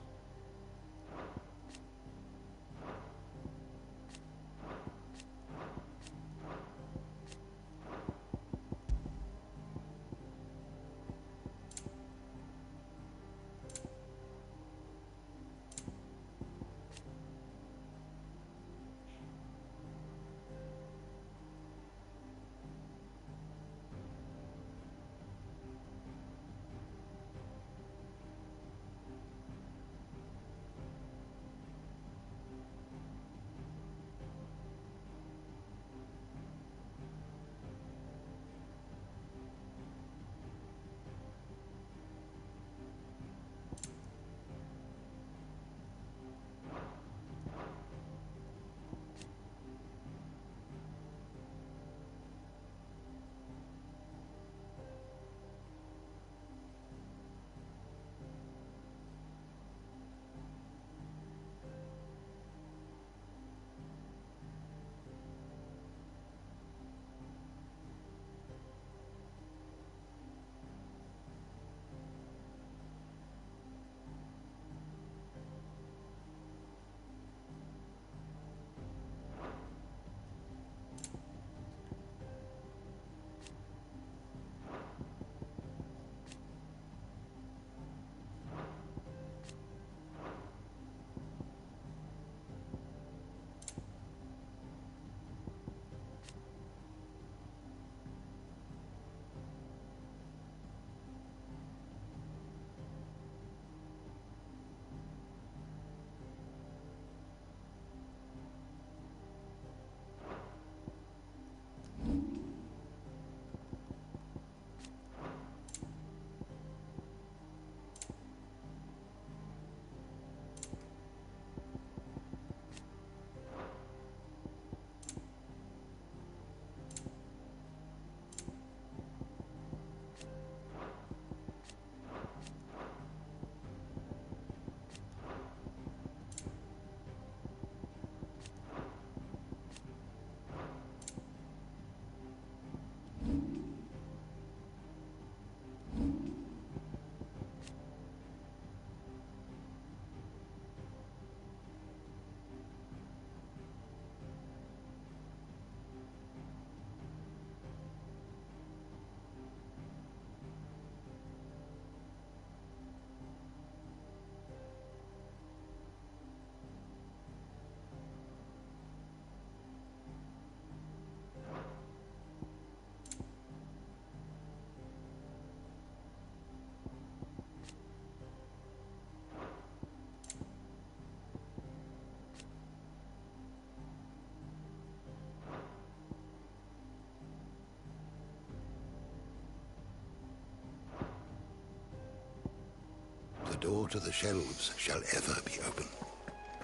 The door to the shelves shall ever be open.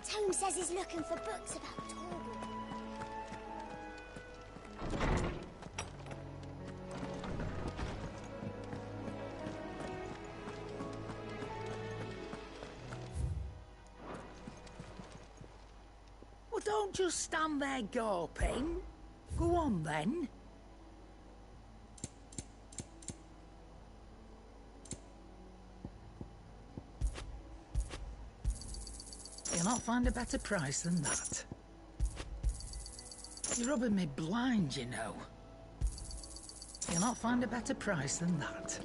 Tone says he's looking for books about Torgal. Well, don't just stand there gawping. Go on, then. You'll not find a better price than that. You're rubbing me blind, you know. You'll not find a better price than that.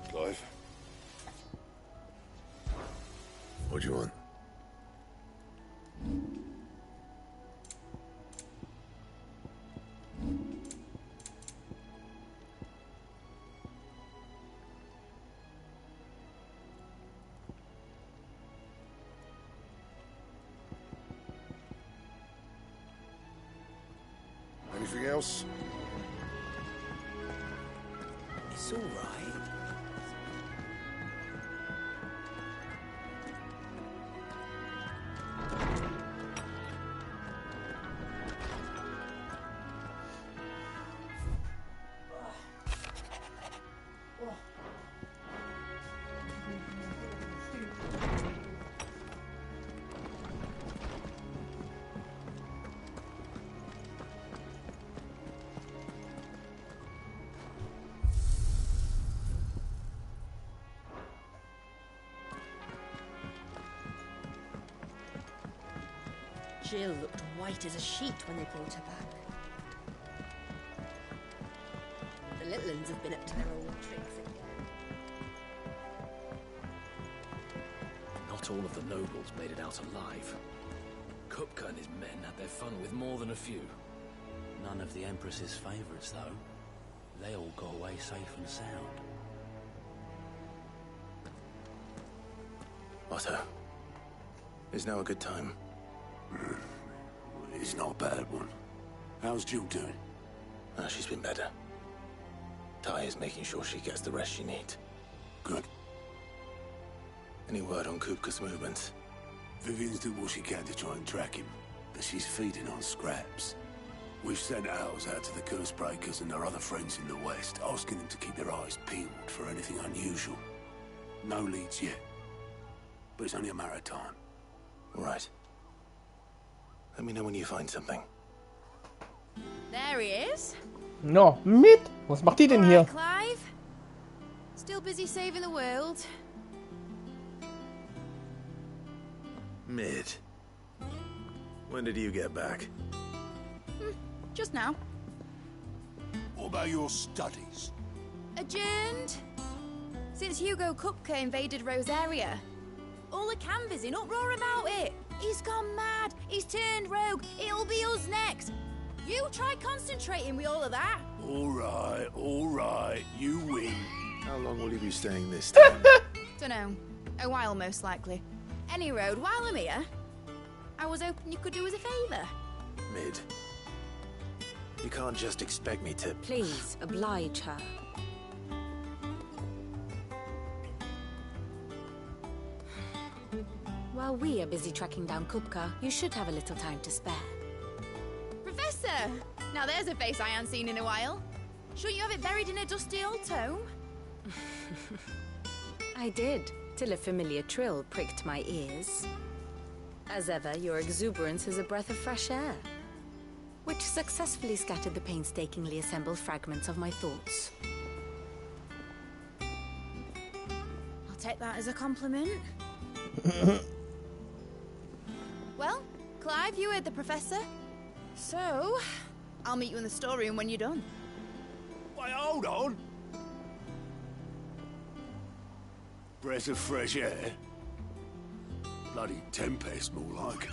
Clive? What do you want? house. It's all right. Jill looked white as a sheet when they brought her back. The little ones have been up to their old tricks again. Not all of the nobles made it out alive. Kupka and his men had their fun with more than a few. None of the Empress's favourites, though. They all got away safe and sound. Otto, is now a good time? It's not a bad one. How's Jill doing? Oh, she's been better. Ty is making sure she gets the rest she needs. Good. Any word on Kupka's movements? Vivian's doing what she can to try and track him, but she's feeding on scraps. We've sent ours out to the Cursebreakers and their other friends in the west, asking them to keep their eyes peeled for anything unusual. No leads yet, but it's only a matter of time. Right. Let me know when you find something. There he is. No, mit? Was macht die denn hier? Clive? Still busy saving the world? Mid. When did you get back? Just now. What about your studies? Adjourned. Since Hugo Kupka invaded Rosaria. All the canvass in uproar about it. He's gone mad. He's turned rogue. It'll be us next. You try concentrating with all of that. All right. You win. How long will you be staying this time? Dunno. A while, most likely. Any road, while I'm here, I was hoping you could do us a favour. Mid. You can't just expect me to... Please, oblige her. While we are busy tracking down Kupka, you should have a little time to spare. Professor! Now there's a face I haven't seen in a while. Shouldn't you have it buried in a dusty old tome? I did, till a familiar trill pricked my ears. As ever, your exuberance is a breath of fresh air, which successfully scattered the painstakingly assembled fragments of my thoughts. I'll take that as a compliment. Well, Clive, you heard the Professor. So, I'll meet you in the storeroom when you're done. Wait, hold on. Breath of fresh air. Bloody tempest, more like.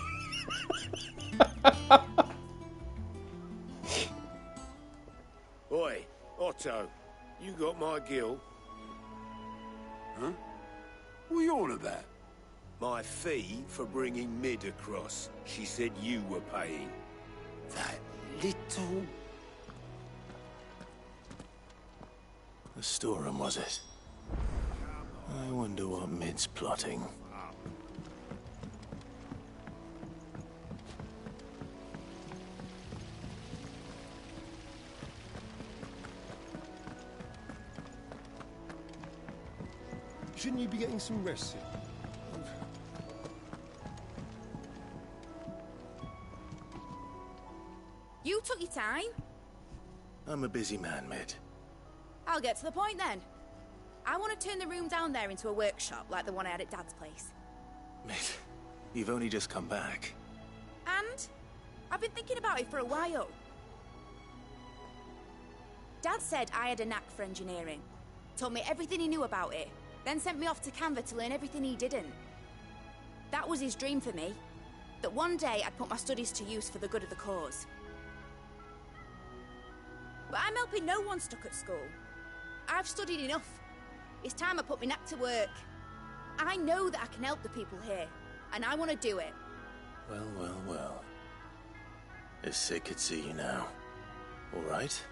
Oi, Otto, you got my gill? Huh? What are you on about? My fee for bringing Mid across. She said you were paying. That little... The storeroom, was it? I wonder what Mid's plotting. Shouldn't you be getting some rest soon? You took your time. I'm a busy man, Mid. I'll get to the point then. I want to turn the room down there into a workshop like the one I had at Dad's place. Mid, you've only just come back. And I've been thinking about it for a while. Dad said I had a knack for engineering. Told me everything he knew about it. Then sent me off to Canva to learn everything he didn't. That was his dream for me. That one day I'd put my studies to use for the good of the cause. But I'm helping no one stuck at school. I've studied enough. It's time I put my knack to work. I know that I can help the people here, and I want to do it. Well. If Sid could see you now. All right.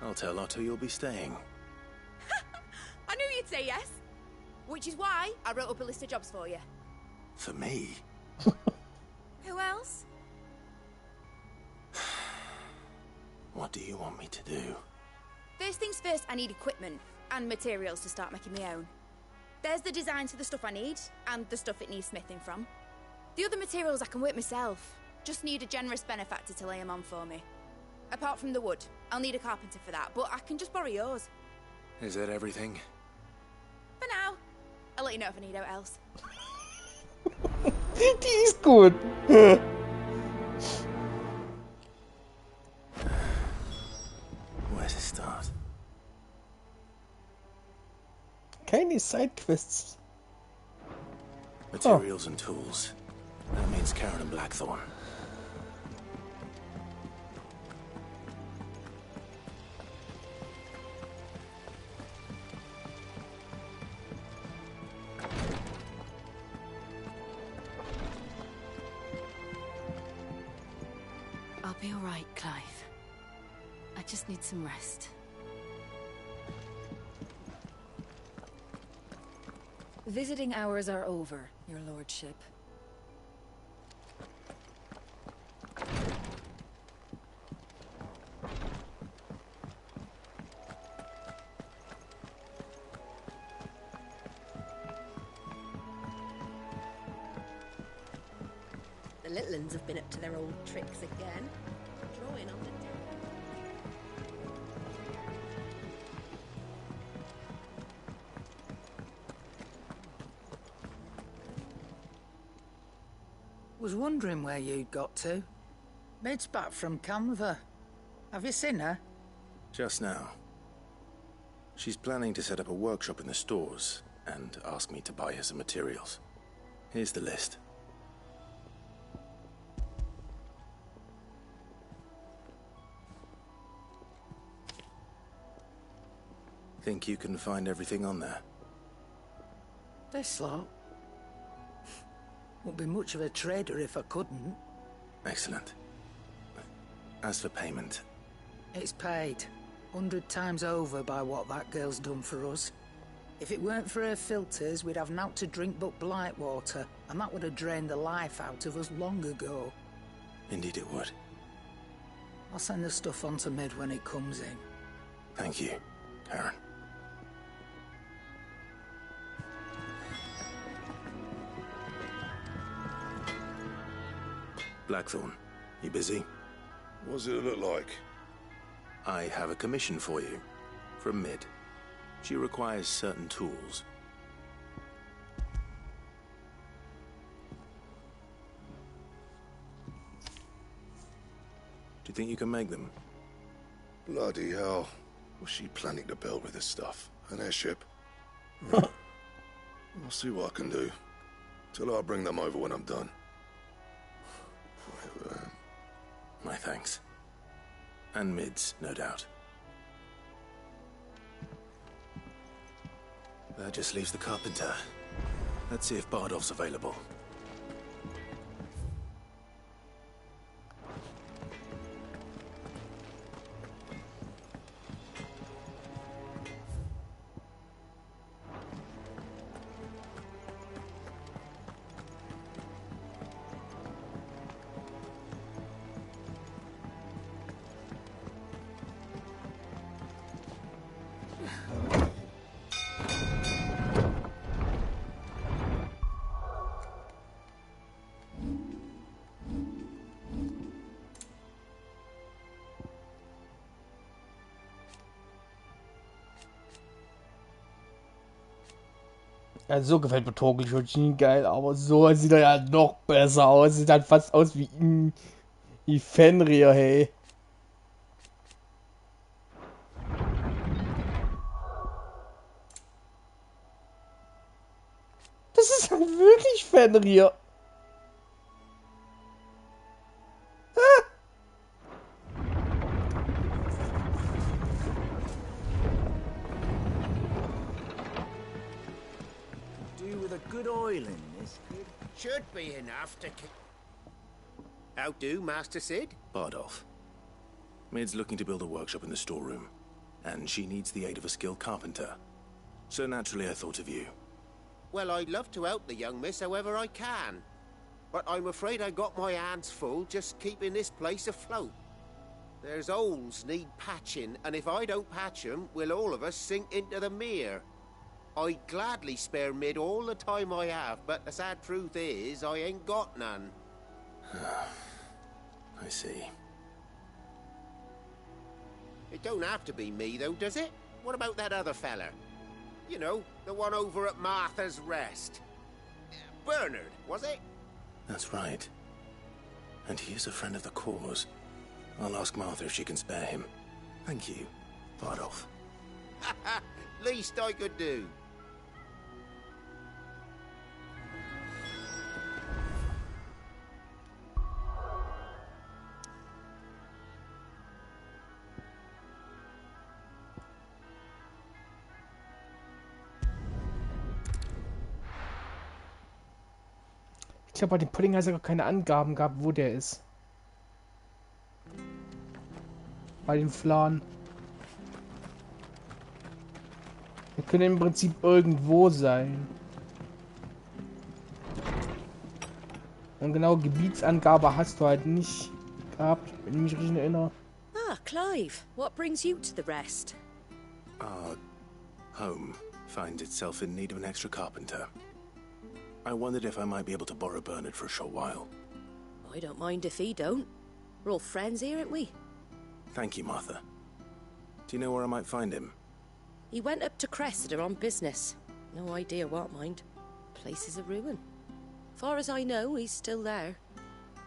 I'll tell Otto you'll be staying. I knew you'd say yes. Which is why I wrote up a list of jobs for you. For me? Who else? What do you want me to do? First things first, I need equipment and materials to start making my own. There's the designs for the stuff I need, and the stuff it needs smithing from. The other materials I can work myself. Just need a generous benefactor to lay them on for me. Apart from the wood, I'll need a carpenter for that, but I can just borrow yours. Is that everything? For now. I'll let you know if I need out else. Die ist gut. Where to start? Keine Sidequests. Materials and tools. That means Karen and Blackthorn. I'll be all right, Clive. I just need some rest. Visiting hours are over, your lordship. The little uns have been up to their old tricks again. Drawing on the deck. Was wondering where you'd got to. Mid's back from Canva. Have you seen her? Just now. She's planning to set up a workshop in the stores and ask me to buy her some materials. Here's the list. Think you can find everything on there? This lot. Wouldn't be much of a trader if I couldn't. Excellent. As for payment... It's paid. 100 times over by what that girl's done for us. If it weren't for her filters, we'd have naught to drink but blight water, and that would have drained the life out of us long ago. Indeed it would. I'll send the stuff on to Mid when it comes in. Thank you, Karen. Blackthorn, you busy? What does it look like? I have a commission for you. From Mid. She requires certain tools. Do you think you can make them? Bloody hell. What's she planning to build with this stuff? An airship? I'll see what I can do. Tell her I'll bring them over when I'm done. My thanks. And Mid's, no doubt. That just leaves the carpenter. Let's see if Bardolph's available. Ja, so gefällt mir Torkel schon geil, aber so sieht er ja noch besser aus. Sieht halt fast aus wie Fenrir, hey. Das ist halt wirklich Fenrir. Good oil in this, kid. Should be enough to... How do, Master Sid? Bardolph. Mid's looking to build a workshop in the storeroom, and she needs the aid of a skilled carpenter. So naturally I thought of you. Well, I'd love to help the young miss however I can. But I'm afraid I got my hands full just keeping this place afloat. There's holes need patching, and if I don't patch them, will all of us sink into the mere. I'd gladly spare Mid all the time I have, but the sad truth is, I ain't got none. I see. It don't have to be me, though, does it? What about that other fella? You know, the one over at Martha's Rest. Bernard, was it? That's right. And he is a friend of the cause. I'll ask Martha if she can spare him. Thank you, Bardolph. Least I could do. Ich glaube, bei dem Pudding hat es gar keine Angaben gehabt, wo der ist. Bei den Flanen. Der könnte im Prinzip irgendwo sein. Und genau Gebietsangabe hast du halt nicht gehabt, wenn ich mich richtig erinnere. Ah, Clive, what brings you to the Rest? Our home finds itself in need of an extra carpenter. I wondered if I might be able to borrow Bernard for a short while. I don't mind if he don't. We're all friends here, aren't we? Thank you, Martha. Do you know where I might find him? He went up to Cressida on business. No idea what, mind. Place is a ruin. Far as I know, he's still there.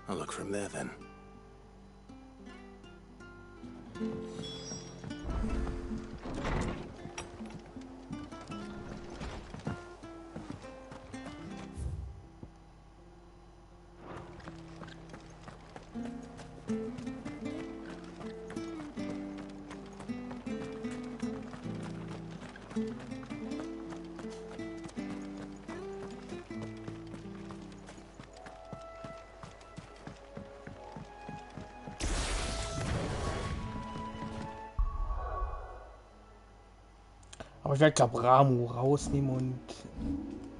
I'll look for him there, then. Aber ich werde, glaube Ramu rausnehmen und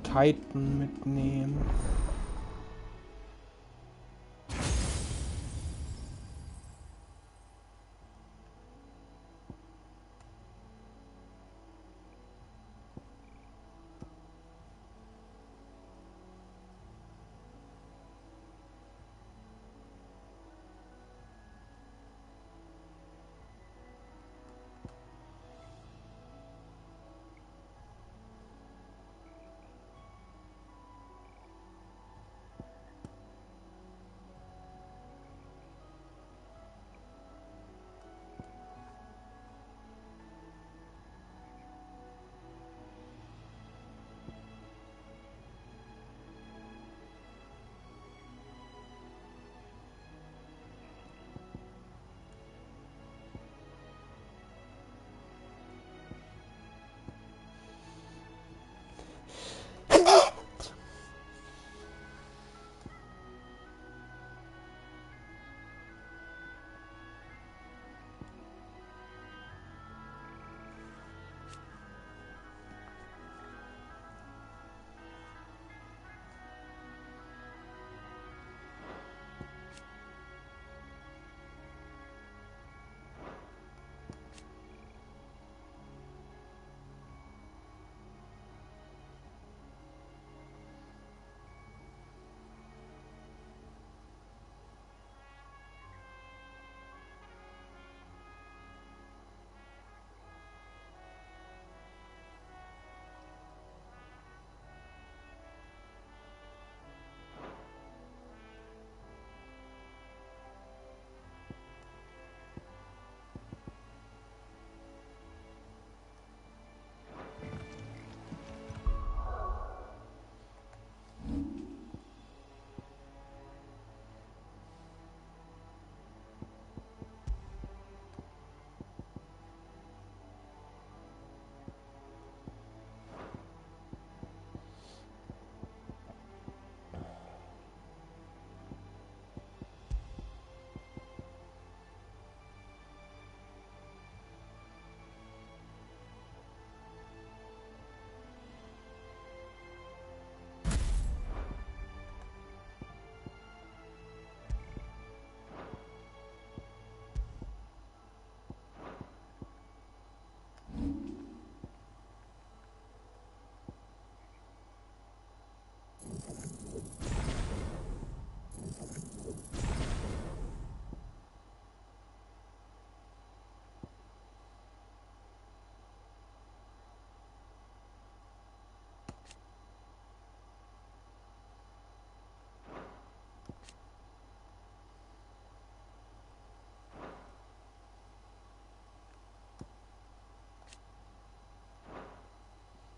Titan mitnehmen.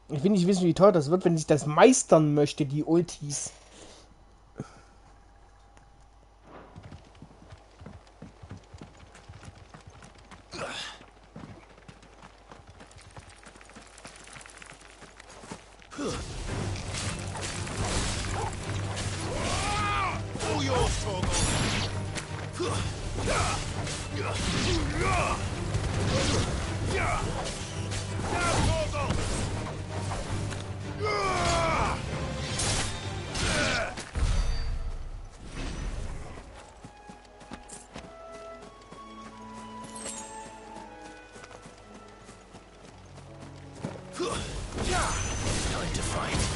Ich will nicht wissen, wie teuer das wird, wenn ich das meistern möchte, die Ultis. Time to fight.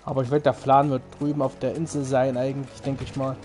Aber ich wette, der Plan wird drüben auf der Insel sein, eigentlich, denke ich mal.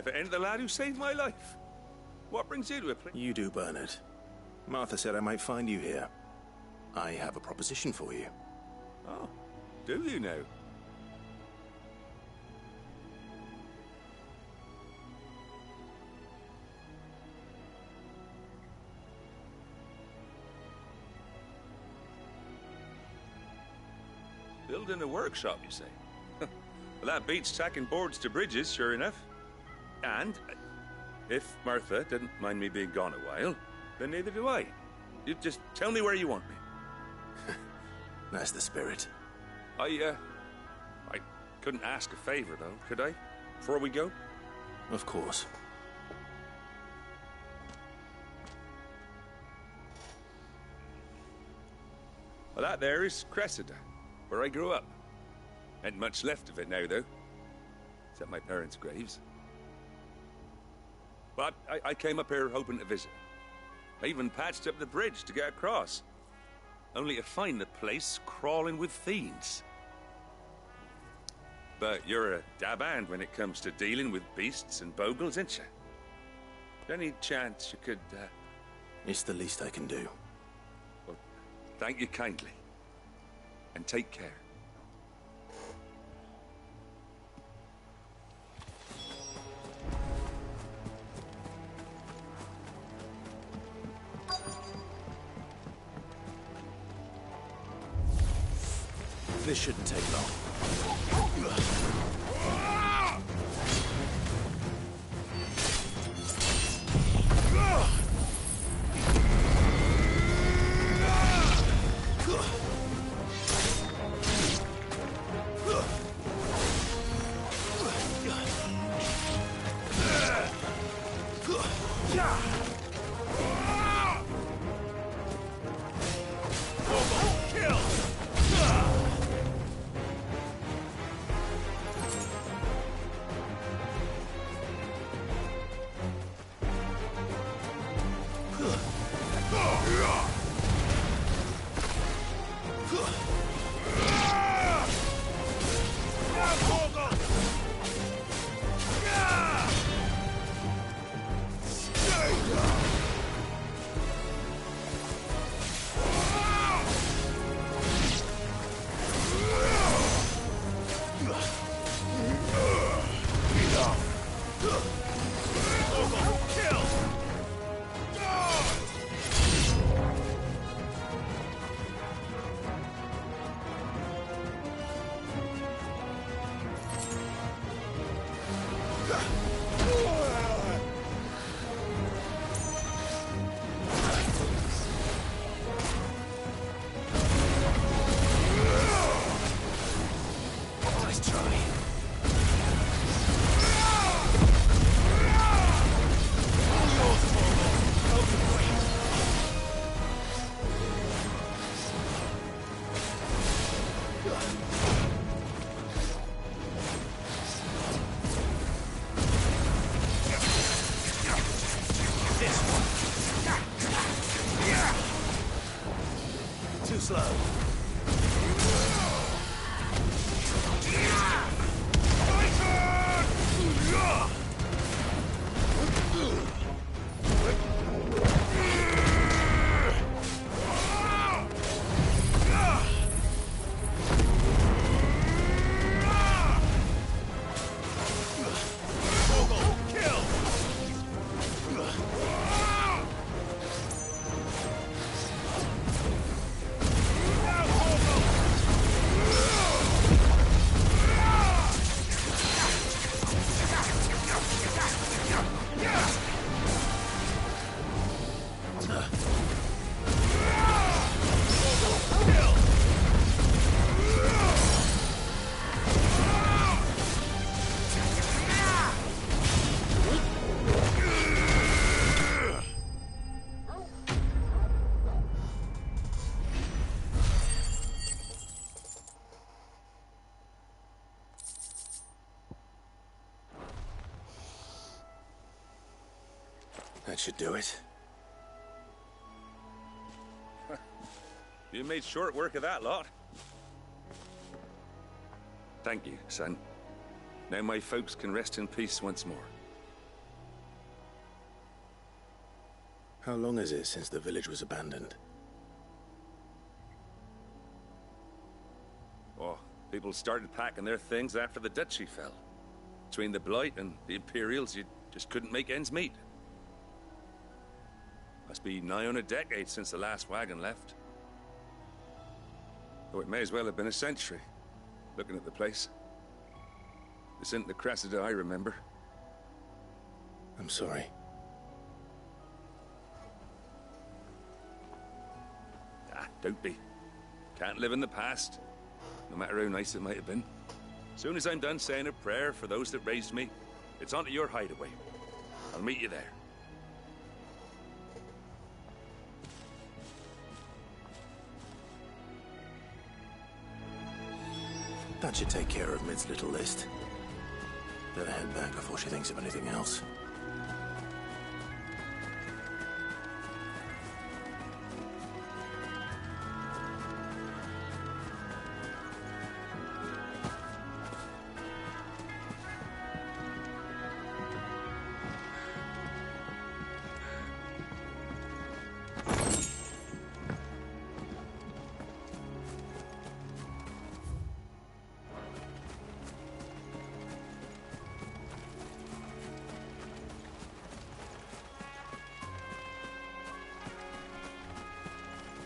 If it ain't the lad who saved my life. What brings you to a place? You do, Bernard. Martha said I might find you here. I have a proposition for you. Oh, do you now? Building a workshop, you say? Well, that beats tacking boards to bridges, sure enough. And if Martha didn't mind me being gone a while, then neither do I. You just tell me where you want me. That's the spirit. I couldn't ask a favor, though, could I? Before we go? Of course. Well, that there is Cressida, where I grew up. Ain't much left of it now, though. Except my parents' graves. But I came up here hoping to visit. I even patched up the bridge to get across. Only to find the place crawling with fiends. But you're a dab hand when it comes to dealing with beasts and bogles, ain't you? Any chance you could, It's the least I can do. Well, thank you kindly. And take care. This shouldn't take long. That should do it. You made short work of that lot. Thank you, son. Now my folks can rest in peace once more. How long is it since the village was abandoned? Oh, people started packing their things after the duchy fell. Between the Blight and the Imperials, you just couldn't make ends meet. Must be nigh on a decade since the last wagon left. Though it may as well have been a century, looking at the place. This isn't the Cressida I remember. I'm sorry. Ah, don't be. Can't live in the past, no matter how nice it might have been. Soon as I'm done saying a prayer for those that raised me, it's onto your hideaway. I'll meet you there. That should take care of Mid's little list. Better head back before she thinks of anything else.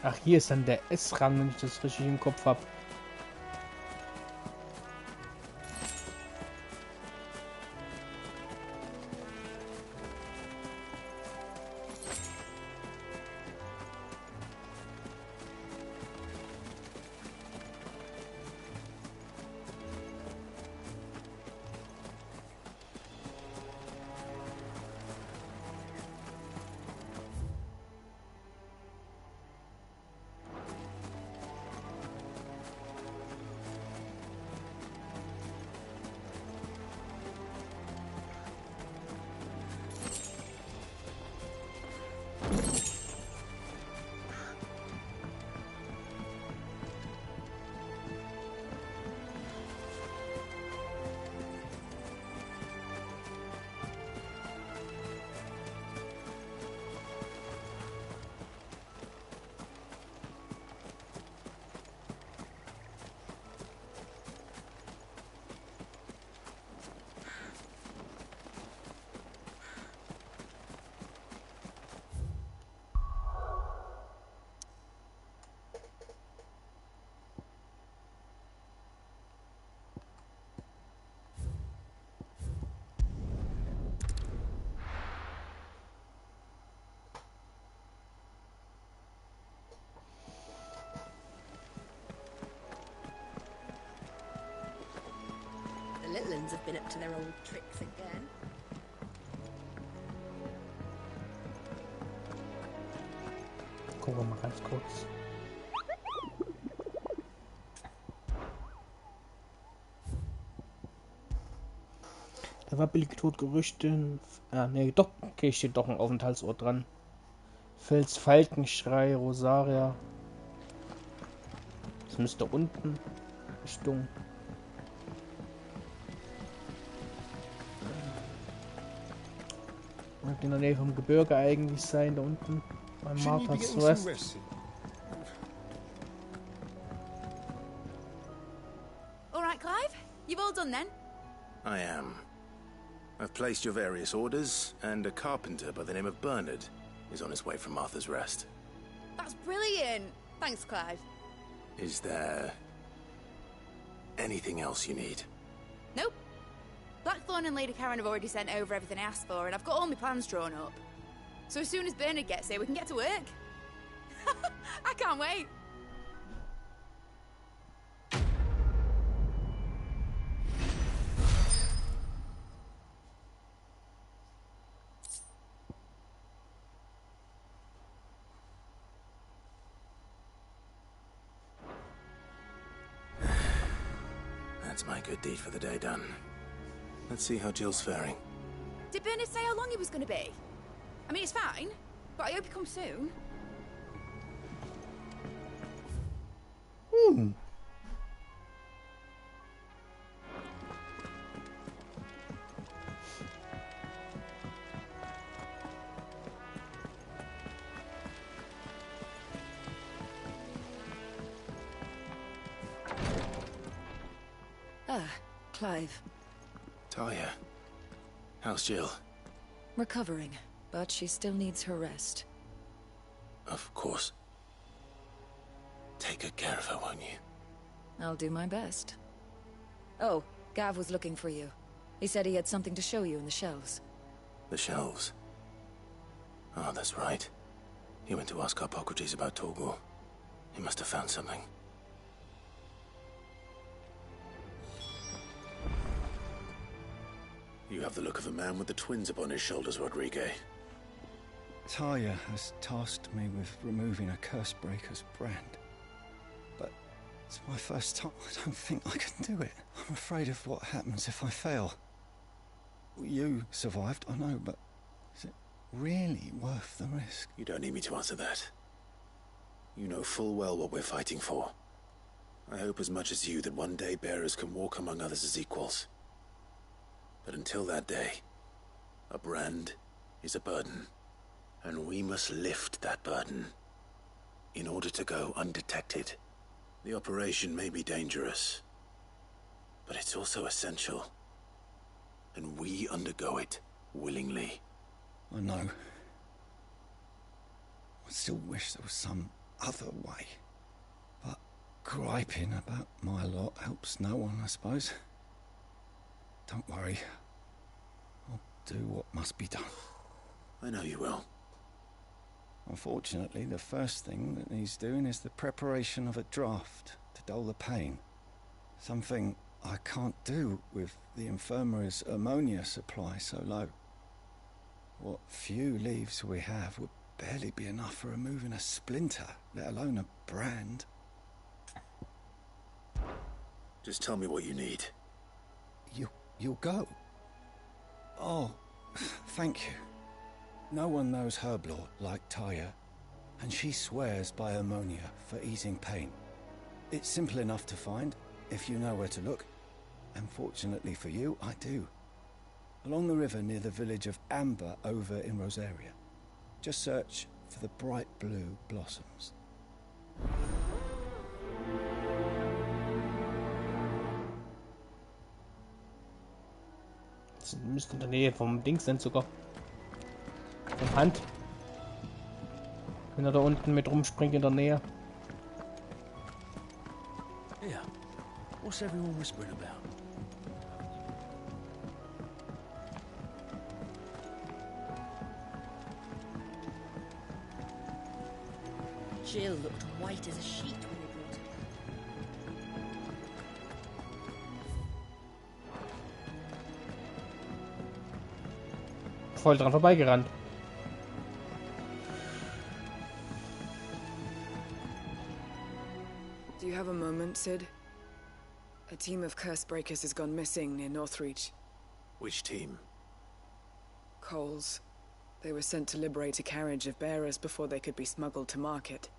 Ach, hier ist dann der S-Rang, wenn ich das richtig im Kopf habe. The little uns have been up to their old tricks again. Gucken wir mal ganz kurz. Der wappelige Tod Gerüchte. Ne, doch, okay, steht doch ein Aufenthaltsort dran. Fels Falkenschrei, Rosaria. Das müsste unten Richtung. Und in der Nähe vom Gebirge eigentlich sein, da unten. Bei Martha's Rest. Alright, Clive? You've all done then? I am. I've placed your various orders, and a carpenter by the name of Bernard is on his way from Martha's Rest. That's brilliant! Thanks, Clive. Is there anything else you need? Nope. Blackthorn and Lady Karen have already sent over everything I asked for, and I've got all my plans drawn up. So as soon as Bernard gets here, we can get to work. I can't wait. That's my good deed for the day done. Let's see how Jill's faring. Did Bernard say how long he was going to be? I mean, it's fine, but I hope he comes soon. Ah, Clive. Talia. How's Jill? Recovering, but she still needs her rest. Of course. Take good care of her, won't you? I'll do my best. Oh, Gav was looking for you. He said he had something to show you in the shelves. The shelves? Oh, that's right. He went to ask Hippocrates about Torgal. He must have found something. You have the look of a man with the twins upon his shoulders, Rodrigue. Talia has tasked me with removing a Cursebreaker's brand. But it's my first time. I don't think I can do it. I'm afraid of what happens if I fail. You survived, I know, but is it really worth the risk? You don't need me to answer that. You know full well what we're fighting for. I hope as much as you that one day bearers can walk among others as equals. But until that day, a brand is a burden. And we must lift that burden in order to go undetected. The operation may be dangerous, but it's also essential. And we undergo it willingly. I know. I still wish there was some other way. But griping about my lot helps no one, I suppose. Don't worry. I'll do what must be done. I know you will. Unfortunately, the first thing that needs doing is the preparation of a draft to dull the pain. Something I can't do with the infirmary's ammonia supply so low. What few leaves we have would barely be enough for removing a splinter, let alone a brand. Just tell me what you need. You'll go? Oh, thank you. No one knows herb lore like Taya, and she swears by ammonia for easing pain. It's simple enough to find, if you know where to look. And fortunately for you, I do. Along the river near the village of Amber over in Rosaria. Just search for the bright blue blossoms. Das müsste in der Nähe vom Dings sein sogar. Von Hand. Wenn er da unten mit rumspringt in der Nähe. Yeah. What's everyone whispering about? Jill looked white as a sheet when they brought her. Voll dran vorbeigerannt. Do you have a moment, Sid? A team of Cursebreakers has gone missing near Northreach. Which team? Coles. They were sent to liberate a carriage of bearers before they could be smuggled to market.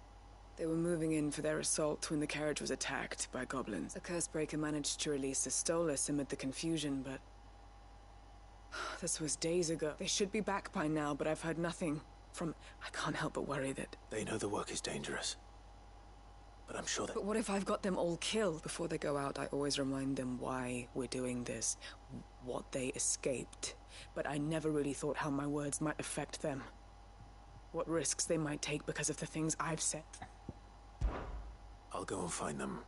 They were moving in for their assault when the carriage was attacked by goblins. A Cursebreaker managed to release a Stolas amid the confusion, but... this was days ago. They should be back by now, but I've heard nothing from... I can't help but worry that... They know the work is dangerous. But I'm sure that... But what if I've got them all killed? Before they go out, I always remind them why we're doing this. What they escaped. But I never really thought how my words might affect them. What risks they might take because of the things I've said. I'll go and find them.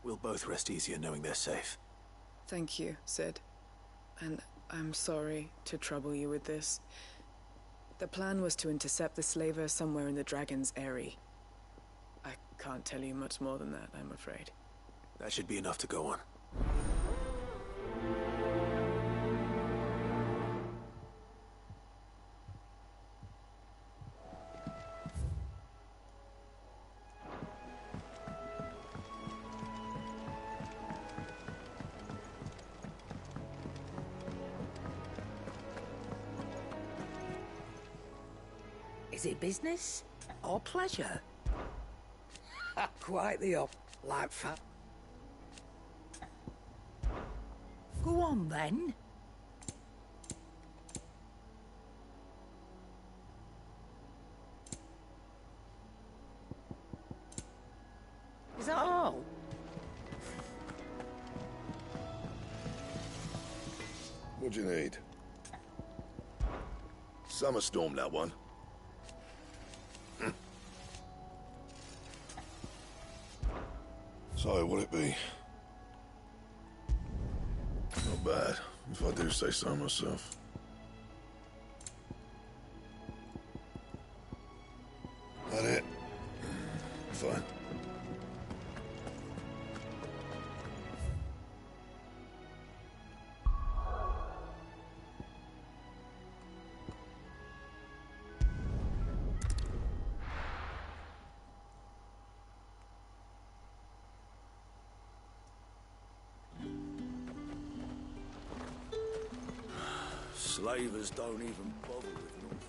We'll both rest easier knowing they're safe. Thank you, Sid. And I'm sorry to trouble you with this. The plan was to intercept the slaver somewhere in the Dragon's Eyrie. I can't tell you much more than that, I'm afraid. That should be enough to go on. Is it business or pleasure? Quite the op, like fat. Go on then. Is that all? What do you need? Summer storm, that one. So, what'll it be? Not bad, if I do say so myself. That it? Fine. Slavers don't even bother with Northridge.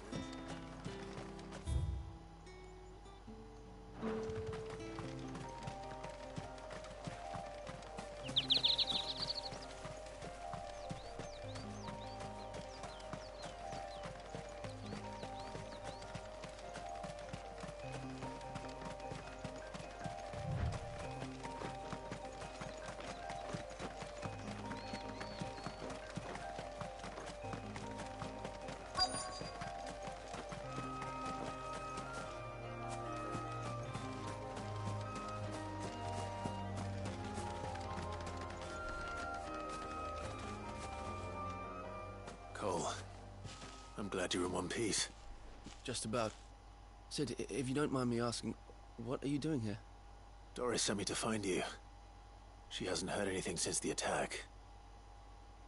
Cole, I'm glad you're in one piece. Just about. Sid, if you don't mind me asking, what are you doing here? Doris sent me to find you. She hasn't heard anything since the attack.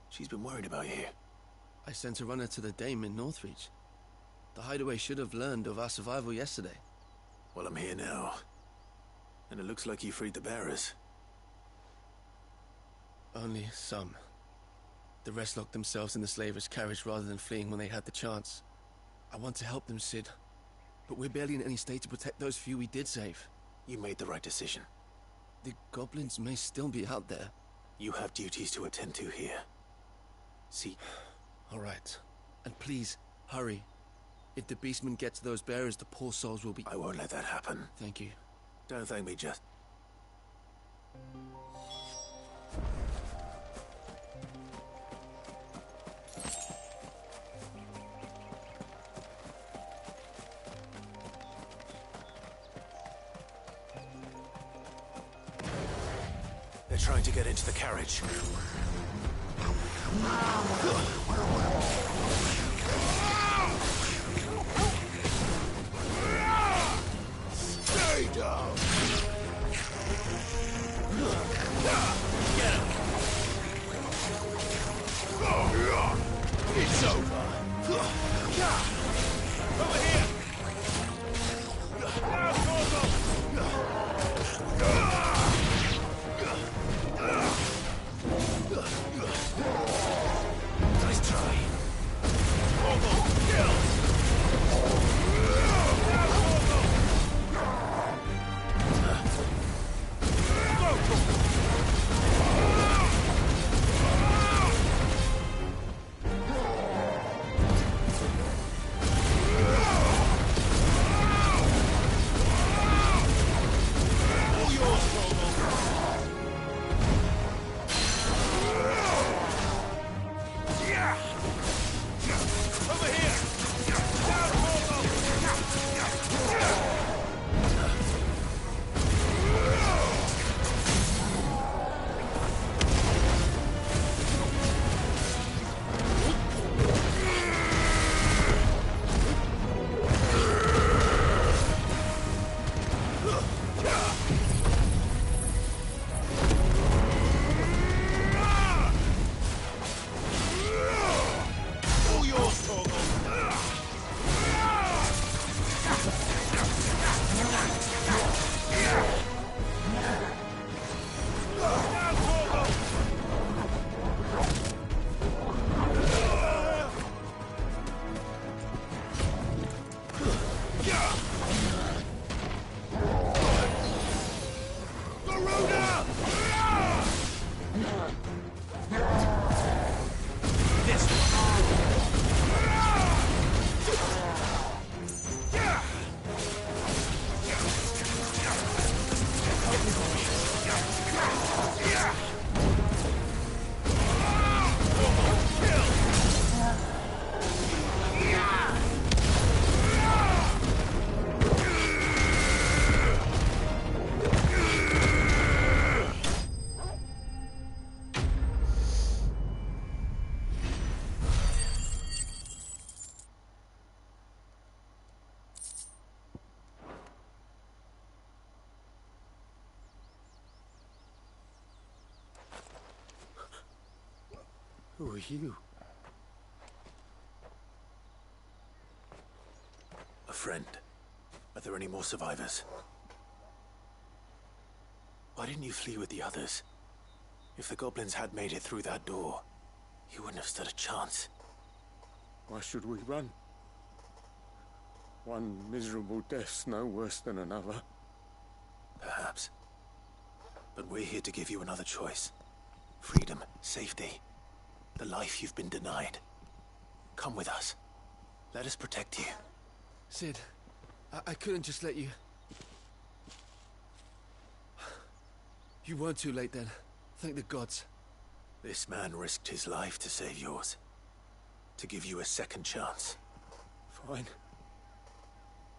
She's been worried about you. I sent a runner to the Dame in Northreach. The hideaway should have learned of our survival yesterday. Well, I'm here now. And it looks like you freed the bearers. Only some. The rest locked themselves in the slavers' carriage rather than fleeing when they had the chance. I want to help them, Sid. But we're barely in any state to protect those few we did save. You made the right decision. The goblins may still be out there. You have duties to attend to here. See? All right. And please, hurry. If the beastmen get to those bearers, the poor souls will be... I won't let that happen. Thank you. Don't thank me, just... They're trying to get into the carriage. Stay down! Get him! It's over! Over here! Nice try. Who are you? A friend. Are there any more survivors? Why didn't you flee with the others? If the goblins had made it through that door, you wouldn't have stood a chance. Why should we run? One miserable death's no worse than another. Perhaps. But we're here to give you another choice. Freedom, safety, the life you've been denied. Come with us. Let us protect you. Sid, I couldn't just let you... You weren't too late then. Thank the gods. This man risked his life to save yours. To give you a second chance. Fine.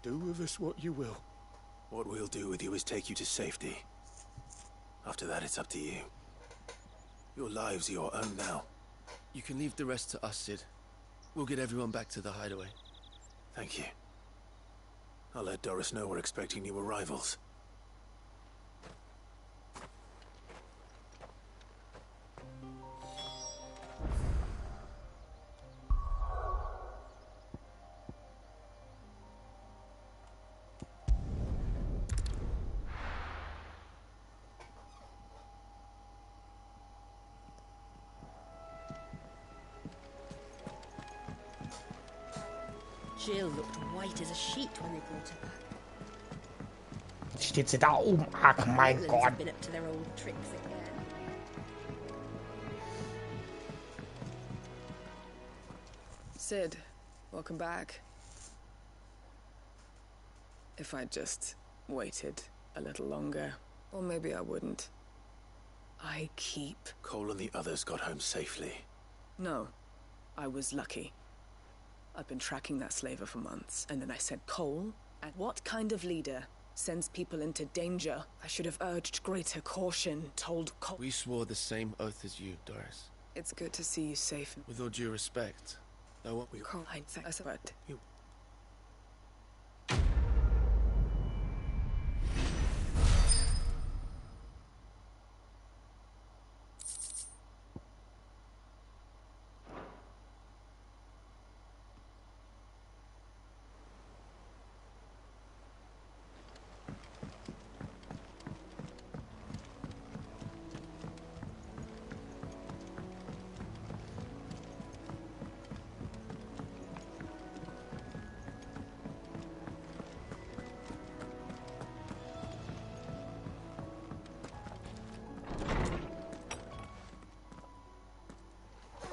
Do with us what you will. What we'll do with you is take you to safety. After that, it's up to you. Your lives are your own now. You can leave the rest to us, Sid. We'll get everyone back to the hideaway. Thank you. I'll let Doris know we're expecting new arrivals. Jill looked white as a sheet when they brought her back. Steht sie da oben? Ach mein Goblins Gott. have been up to their old tricks again. Sid, welcome back. If I just waited a little longer, or maybe I wouldn't. I keep... Cole and the others got home safely. No, I was lucky. I've been tracking that slaver for months, and then I said, Cole, and what kind of leader sends people into danger? I should have urged greater caution, told Cole... We swore the same oath as you, Doris. It's good to see you safe. With all due respect, I want we... Cole, I said... You...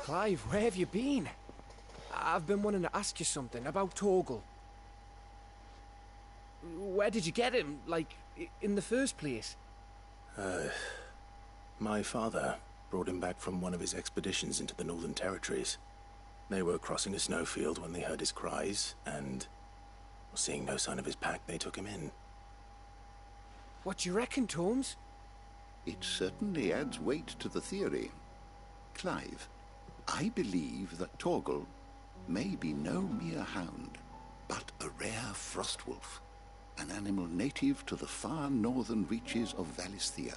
Clive, where have you been? I've been wanting to ask you something about Torgal. Where did you get him, like, in the first place? My father brought him back from one of his expeditions into the Northern Territories. They were crossing a snowfield when they heard his cries, and seeing no sign of his pack, they took him in. What do you reckon, Torms? It certainly adds weight to the theory. Clive, I believe that Torgal may be no mere hound, but a rare frostwolf, an animal native to the far northern reaches of Valisthea.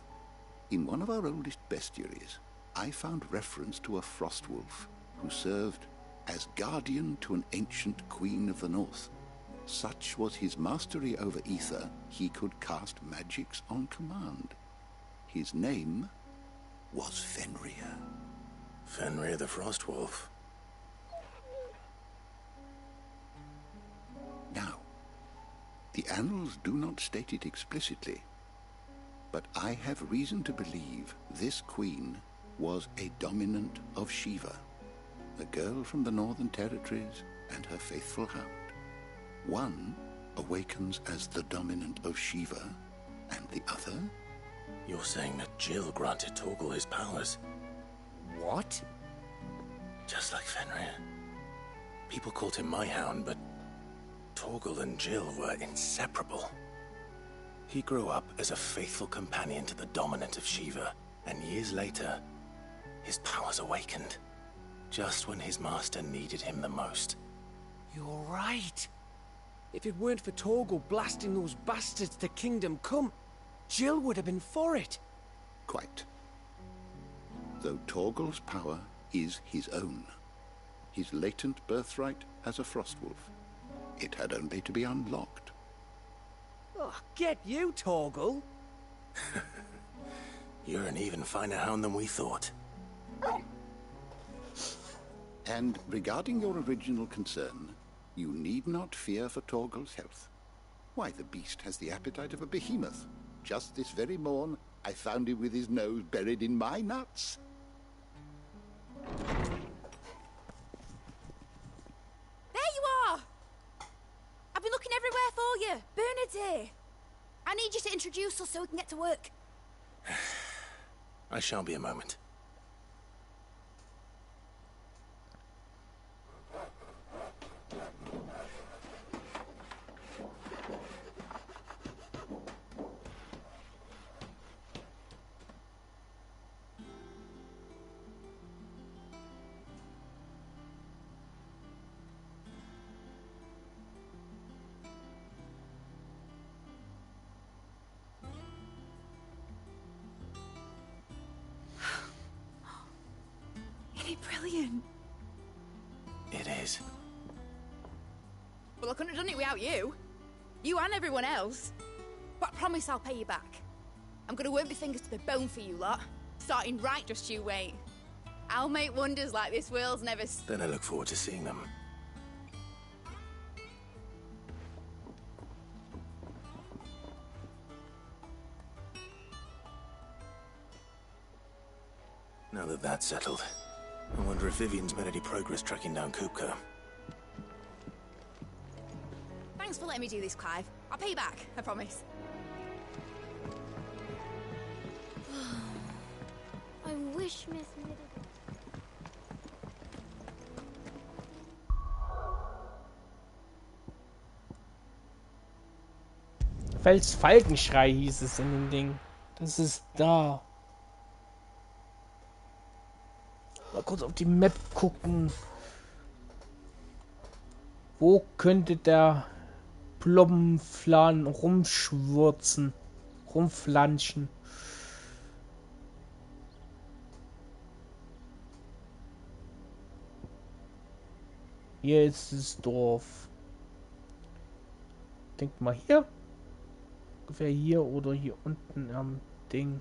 In one of our oldest bestiaries, I found reference to a frostwolf who served as guardian to an ancient queen of the north. Such was his mastery over ether, he could cast magics on command. His name was Fenrir. Fenrir the Frostwolf. Now, the annals do not state it explicitly, but I have reason to believe this queen was a dominant of Shiva, a girl from the Northern Territories and her faithful hound. One awakens as the dominant of Shiva, and the other... You're saying that Jill granted Torgal his powers? What? Just like Fenrir. People called him my hound, but Torgal and Jill were inseparable. He grew up as a faithful companion to the dominant of Shiva, and years later, his powers awakened, just when his master needed him the most. You're right. If it weren't for Torgal blasting those bastards to Kingdom Come, Jill would have been for it. Quite. Though Torgal's power is his own. His latent birthright as a Frostwolf. It had only to be unlocked. Oh, get you, Torgal! You're an even finer hound than we thought. And regarding your original concern, you need not fear for Torgal's health. Why, the beast has the appetite of a behemoth. Just this very morn, I found him with his nose buried in my nuts. There you are! I've been looking everywhere for you. Bernard's here. I need you to introduce us so we can get to work. I shan't be a moment. Brilliant. It is. Well, I couldn't have done it without you. You and everyone else. But I promise I'll pay you back. I'm gonna work my fingers to the bone for you lot. Starting right, just you wait. I'll make wonders like this world's never... Then I look forward to seeing them. Now that that's settled, I wonder if Vivian's made any progress tracking down Kupka. Thanks for letting me do this, Clive. I'll pay you back, I promise. I wish Miss Middleton... Felsfalkenschrei hieß es in dem Ding. Das ist da. Mal kurz auf die Map gucken. Wo könnte der Plombenflan rumschwurzen? Rumflanschen? Hier ist das Dorf. Denkt mal hier. Ungefähr hier oder hier unten am Ding.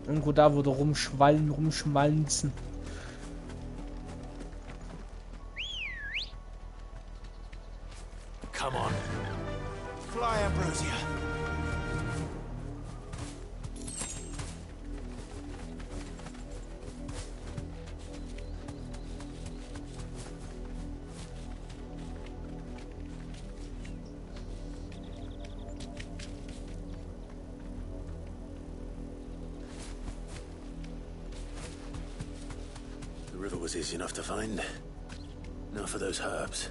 Irgendwo da würde rumschmalzen. Come on. Fly, Ambrosia. The river was easy enough to find. Now for those herbs.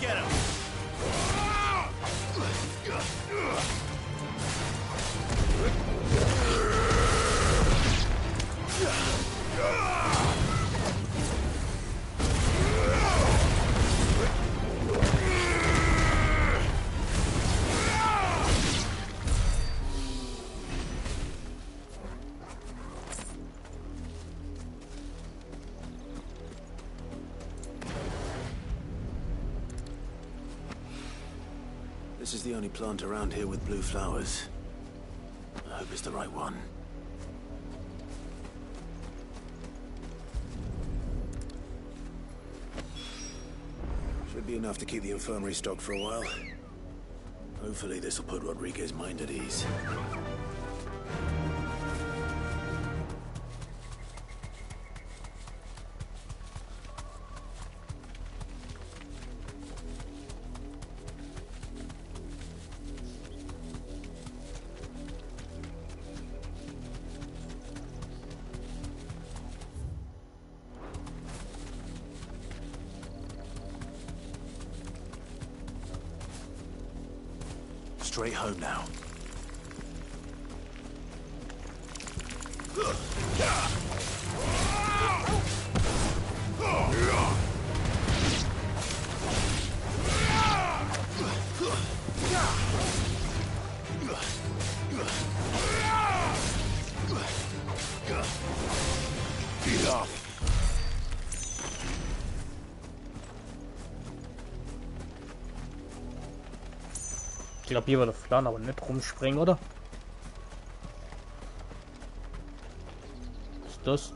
Get him! This is the only plant around here with blue flowers. I hope it's the right one. Should be enough to keep the infirmary stocked for a while. Hopefully this will put Rodriguez's mind at ease. straight home now. Ich glaube, hier wird der Flan aber nicht rumspringen, oder? Was ist das?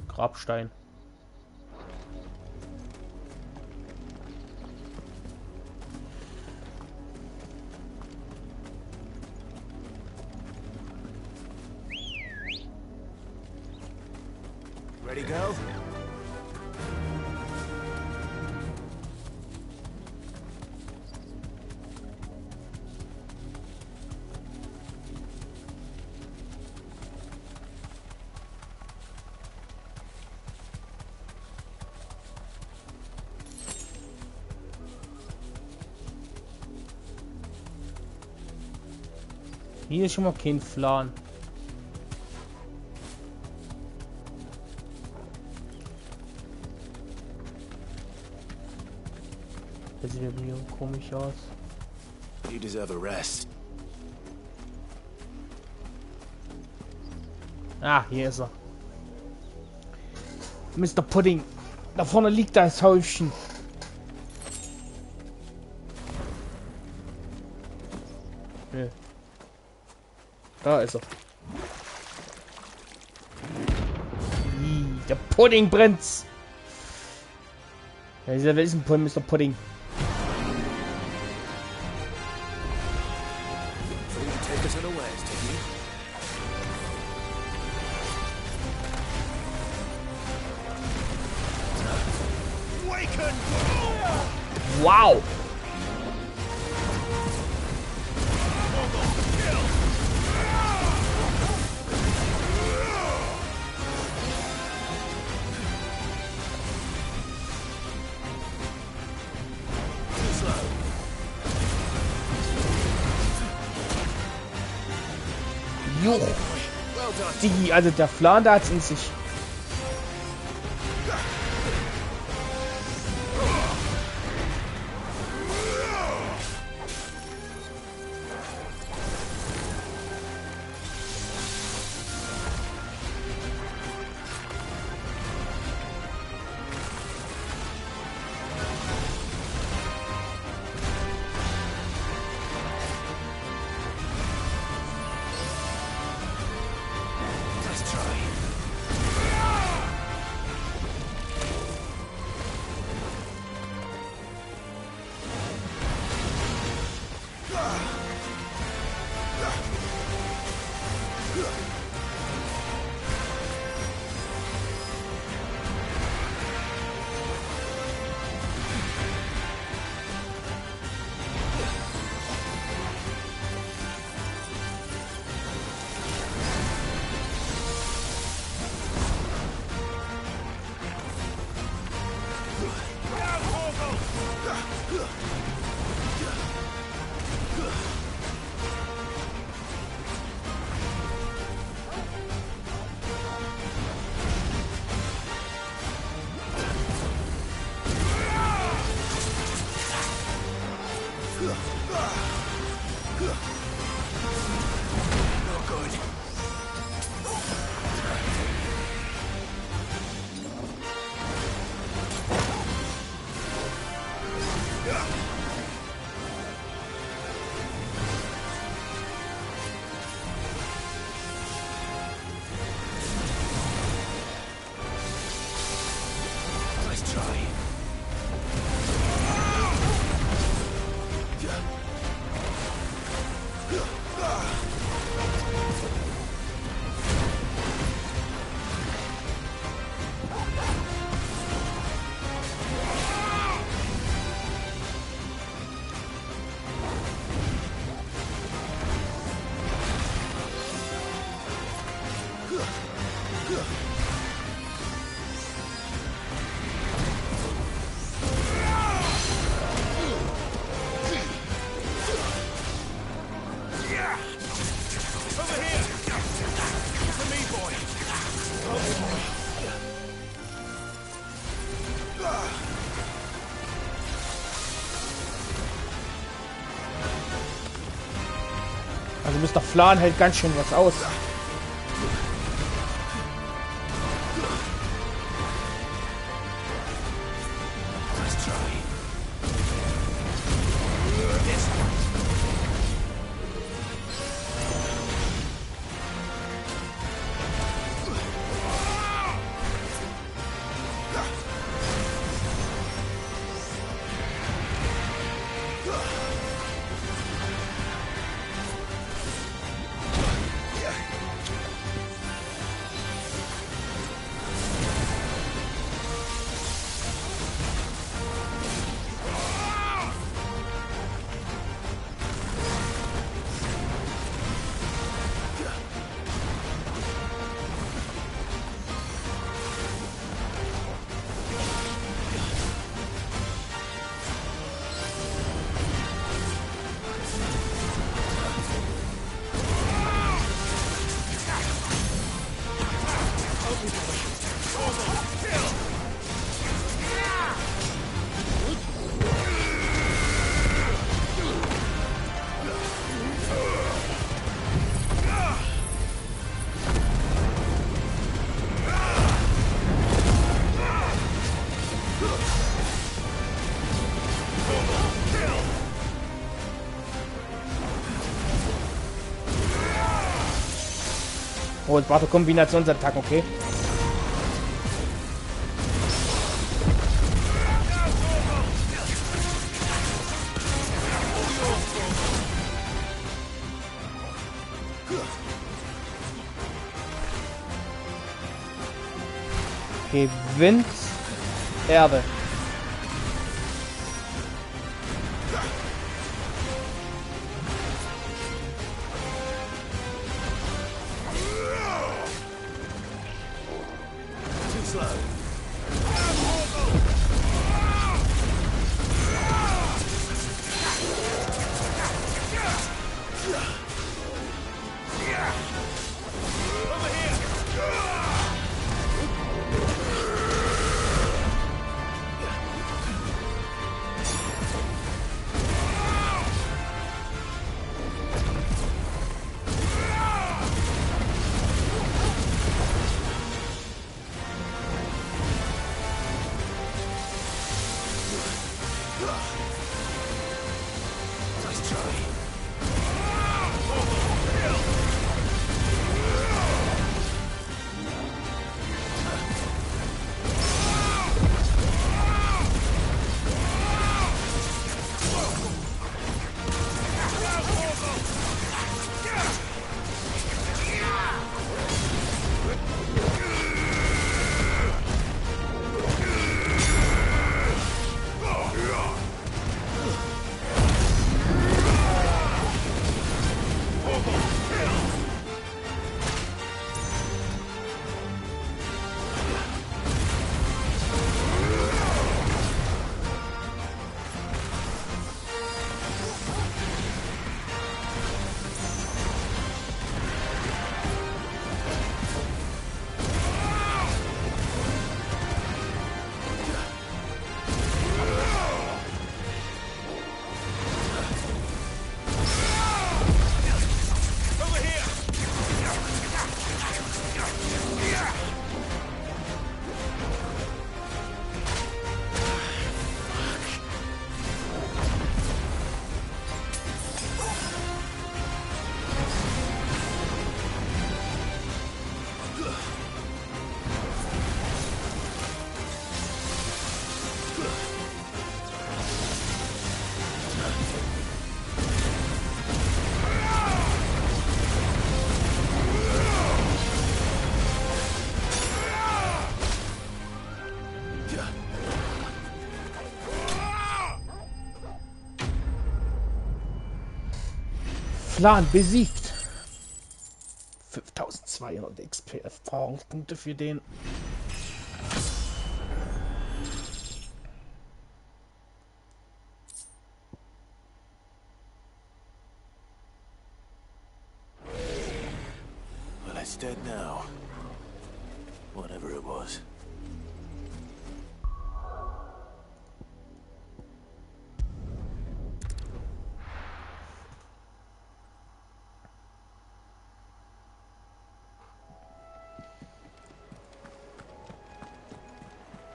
Grabstein. Ready, girl? Hier ist schon mal kein Flan. Das sieht irgendwie komisch aus. You deserve a rest. Ah, hier ist er. Mr. Pudding. Da vorne liegt das Häufchen. Nö. Da ist er. Der Pudding brennt's. Ja, wer ist ein Mr. Pudding? Take us unawares, didn't you? Waken! Wow! Jo. Digi, also der Flan, da hat's in sich. Mr. Flan hält ganz schön was aus. Oh, jetzt warte Kombinationsattacken, okay. Okay, Wind, Erde. Plan besiegt. 5200 XP Erfahrungspunkte für den. Well, it's dead now. Whatever it was.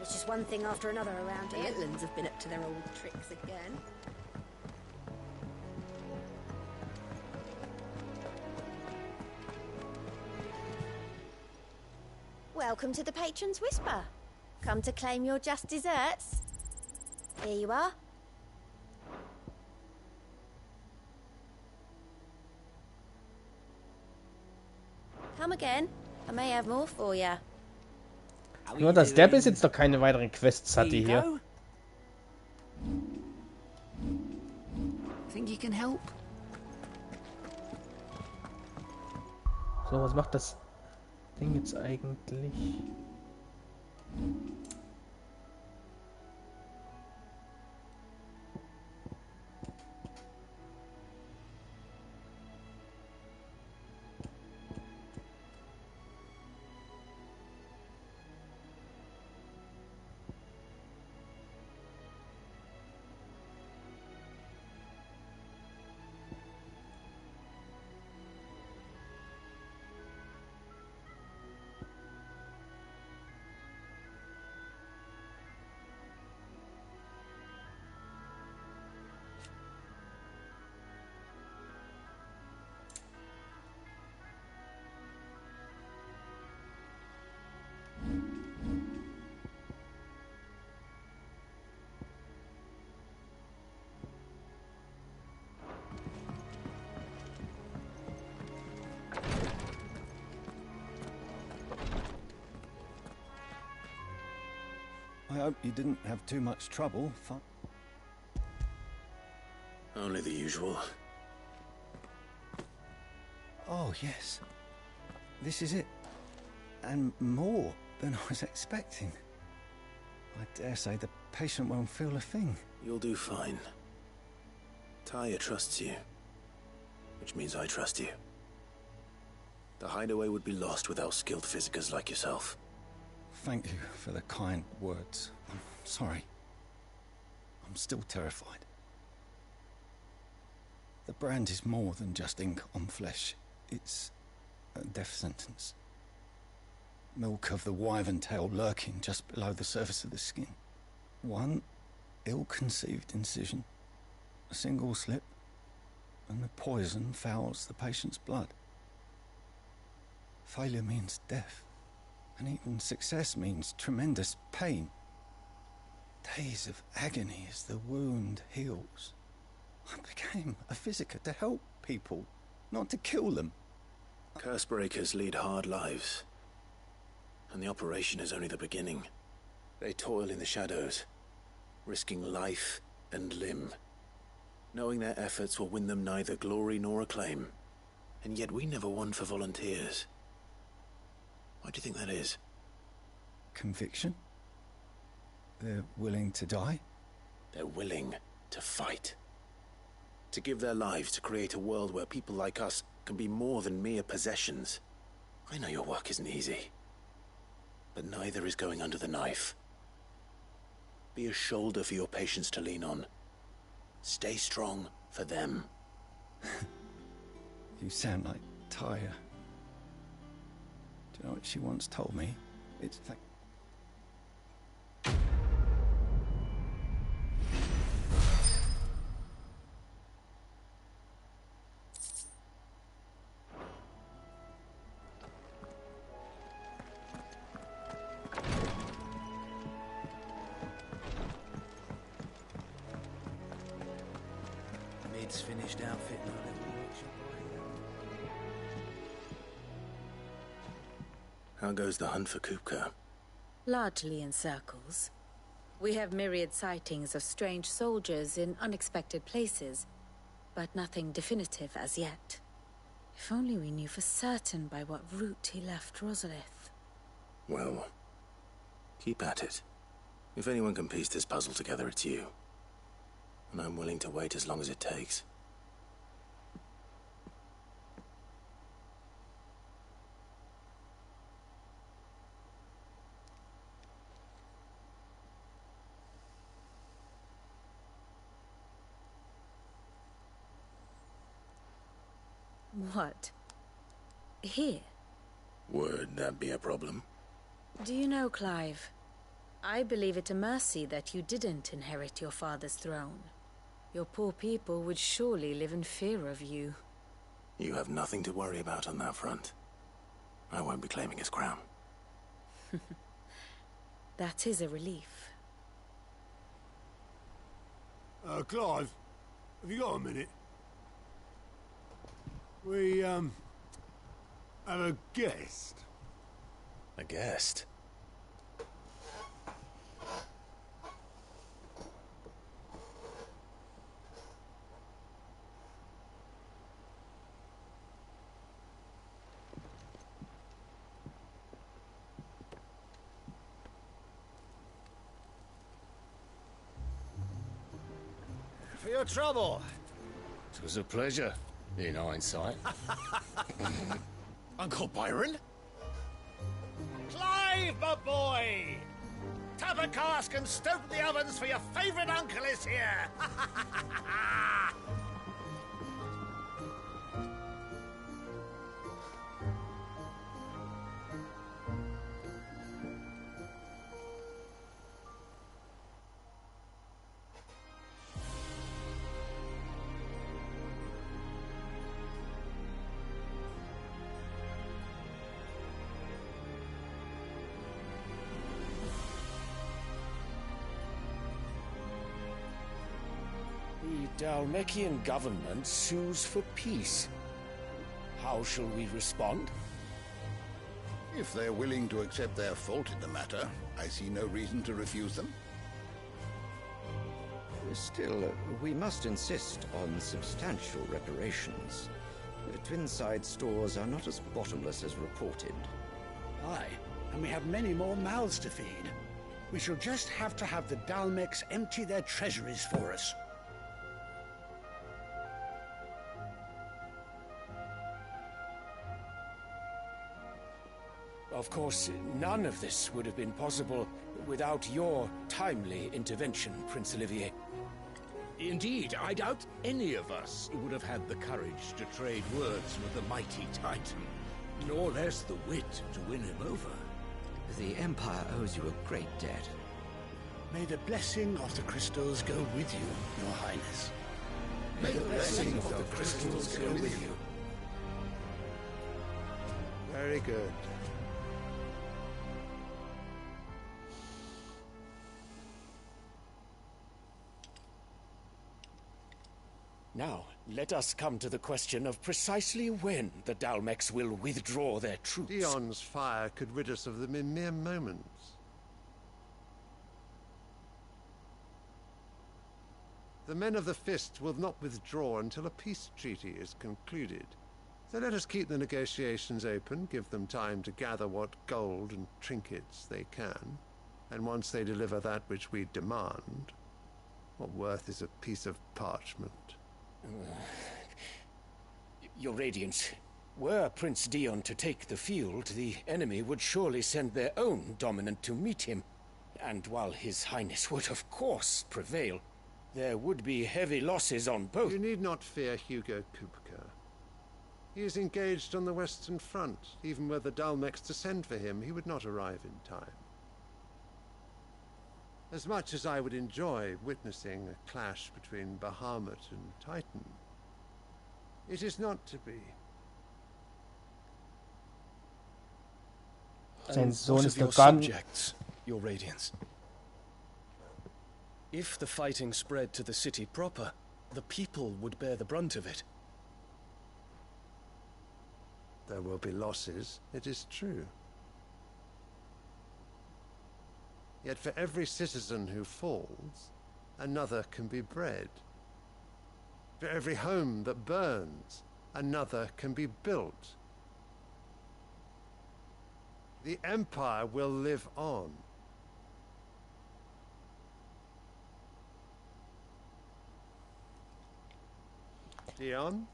It's just one thing after another around The here. Itlands have been up to their old tricks again. Welcome to the Patron's Whisper. Come to claim your just desserts? Here you are. Come again. I may have more for you. Nur, dass der bis jetzt noch keine weiteren Quests hatte hier. Think you can help? So, was macht das Ding jetzt eigentlich? I hope you didn't have too much trouble. Only the usual. Oh, yes. This is it. And more than I was expecting. I dare say the patient won't feel a thing. You'll do fine. Taya trusts you. Which means I trust you. The hideaway would be lost without skilled physicers like yourself. Thank you for the kind words. I'm sorry. I'm still terrified. The brand is more than just ink on flesh. It's a death sentence. Milk of the wyvern tail lurking just below the surface of the skin. One ill-conceived incision, a single slip, and the poison fouls the patient's blood. Failure means death. And even success means tremendous pain. Days of agony as the wound heals. I became a physiker to help people, not to kill them. Curse breakers lead hard lives. And the operation is only the beginning. They toil in the shadows, risking life and limb, knowing their efforts will win them neither glory nor acclaim. And yet we never won for volunteers. Why do you think that is? Conviction? They're willing to die? They're willing to fight. To give their lives to create a world where people like us can be more than mere possessions. I know your work isn't easy. But neither is going under the knife. Be a shoulder for your patients to lean on. Stay strong for them. You sound like Taya. Do you know what she once told me? It's like... Mid's finished outfitting our little workshop. How goes the hunt for Kupka? Largely in circles. We have myriad sightings of strange soldiers in unexpected places, but nothing definitive as yet. If only we knew for certain by what route he left Rosalith. Well, keep at it. If anyone can piece this puzzle together, it's you. And I'm willing to wait as long as it takes. What? Here? Would that be a problem? Do you know, Clive? I believe it a mercy that you didn't inherit your father's throne. Your poor people would surely live in fear of you. You have nothing to worry about on that front. I won't be claiming his crown. That is a relief. Clive, have you got a minute? We, have a guest. A guest? For your trouble. It was a pleasure, in hindsight. Uncle Byron? Clive, my boy! Tap a cask and stoke the ovens, for your favourite uncle is here! The Dalmekian government sues for peace. How shall we respond? If they're willing to accept their fault in the matter, I see no reason to refuse them. Still, we must insist on substantial reparations. Twinside stores are not as bottomless as reported. Aye, and we have many more mouths to feed. We shall just have to have the Dalmecs empty their treasuries for us. Of course, none of this would have been possible without your timely intervention, Prince Olivier. Indeed, I doubt any of us would have had the courage to trade words with the mighty Titan, nor less the wit to win him over. The Empire owes you a great debt. May the blessing of the crystals go with you, Your Highness. May the blessing of the crystals go with you. Very good. Now, let us come to the question of precisely when the Dalmecs will withdraw their troops. Dion's fire could rid us of them in mere moments. The men of the Fist will not withdraw until a peace treaty is concluded. So let us keep the negotiations open, give them time to gather what gold and trinkets they can, and once they deliver that which we demand, what worth is a piece of parchment? Your Radiance, were Prince Dion to take the field, the enemy would surely send their own dominant to meet him. And while His Highness would of course prevail, there would be heavy losses on both. You need not fear Hugo Kupka. He is engaged on the Western Front. Even were the Dalmecs to send for him, he would not arrive in time. As much as I would enjoy witnessing a clash between Bahamut and Titan, it is not to be. Sein Sohn What ist of your doch gar nicht. subjects, Your Radiance? If the fighting spread to the city proper, the people would bear the brunt of it. There will be losses, it is true. Yet for every citizen who falls, another can be bred. For every home that burns, another can be built. The Empire will live on. Dion?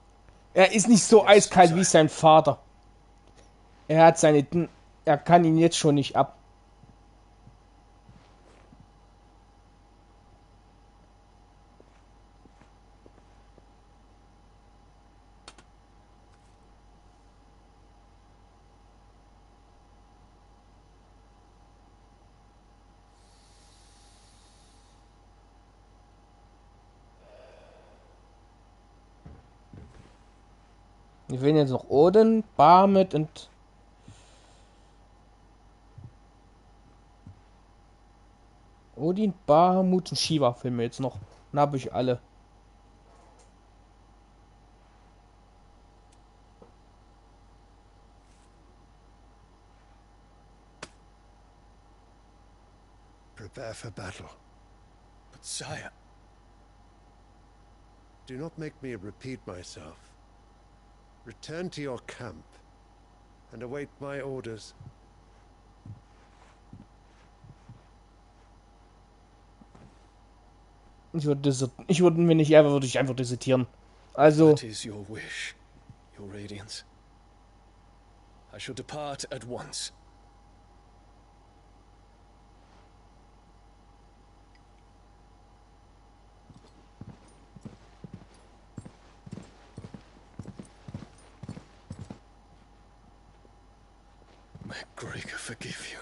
Er ist nicht so eiskalt wie sein Vater. Er kann ihn jetzt schon nicht ab. Wir wählen jetzt noch Odin, Bahamut und... Odin, Bahamut und Shiva fehlen mir jetzt noch. Dann habe ich alle. Prepare for battle. But sire... Do not make me repeat myself. Return to your camp and await my orders. Ich würde mir nicht ärgern, würde ich einfach desertieren. Also... That is your wish, your radiance. I shall depart at once. May Gregor forgive you.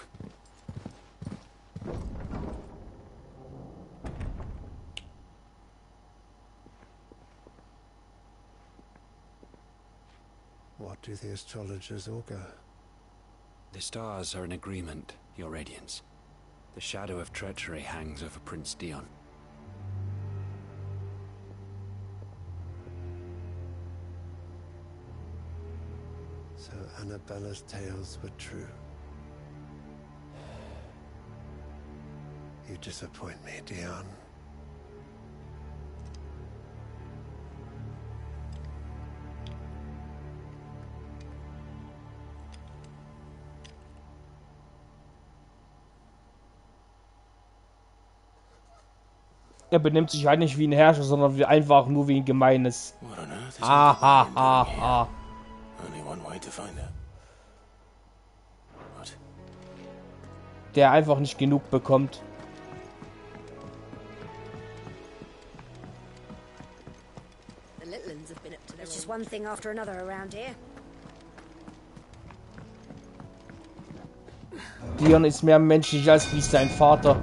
What do the astrologers augur? The stars are in agreement, Your Radiance. The shadow of treachery hangs over Prince Dion. So Annabella's tales were true. You disappoint me, Dion. Er benimmt sich halt nicht wie ein Herrscher, sondern wie einfach nur wie ein gemeines. Ha. Der einfach nicht genug bekommt. There's just one thing after another around here. Dion ist mehr menschlich als wie sein Vater.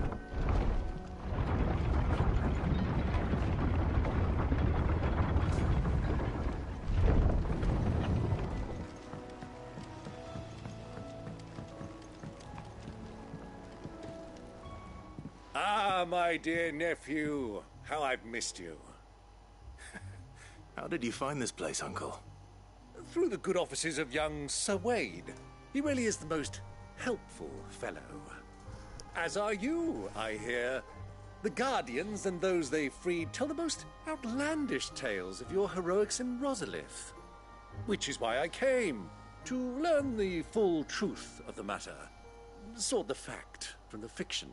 Ah, my dear nephew. How I've missed you. How did you find this place, Uncle? Through the good offices of young Sir Wade. He really is the most helpful fellow. As are you, I hear. The Guardians and those they freed tell the most outlandish tales of your heroics in Rosalith. Which is why I came, to learn the full truth of the matter. Sort the fact from the fiction,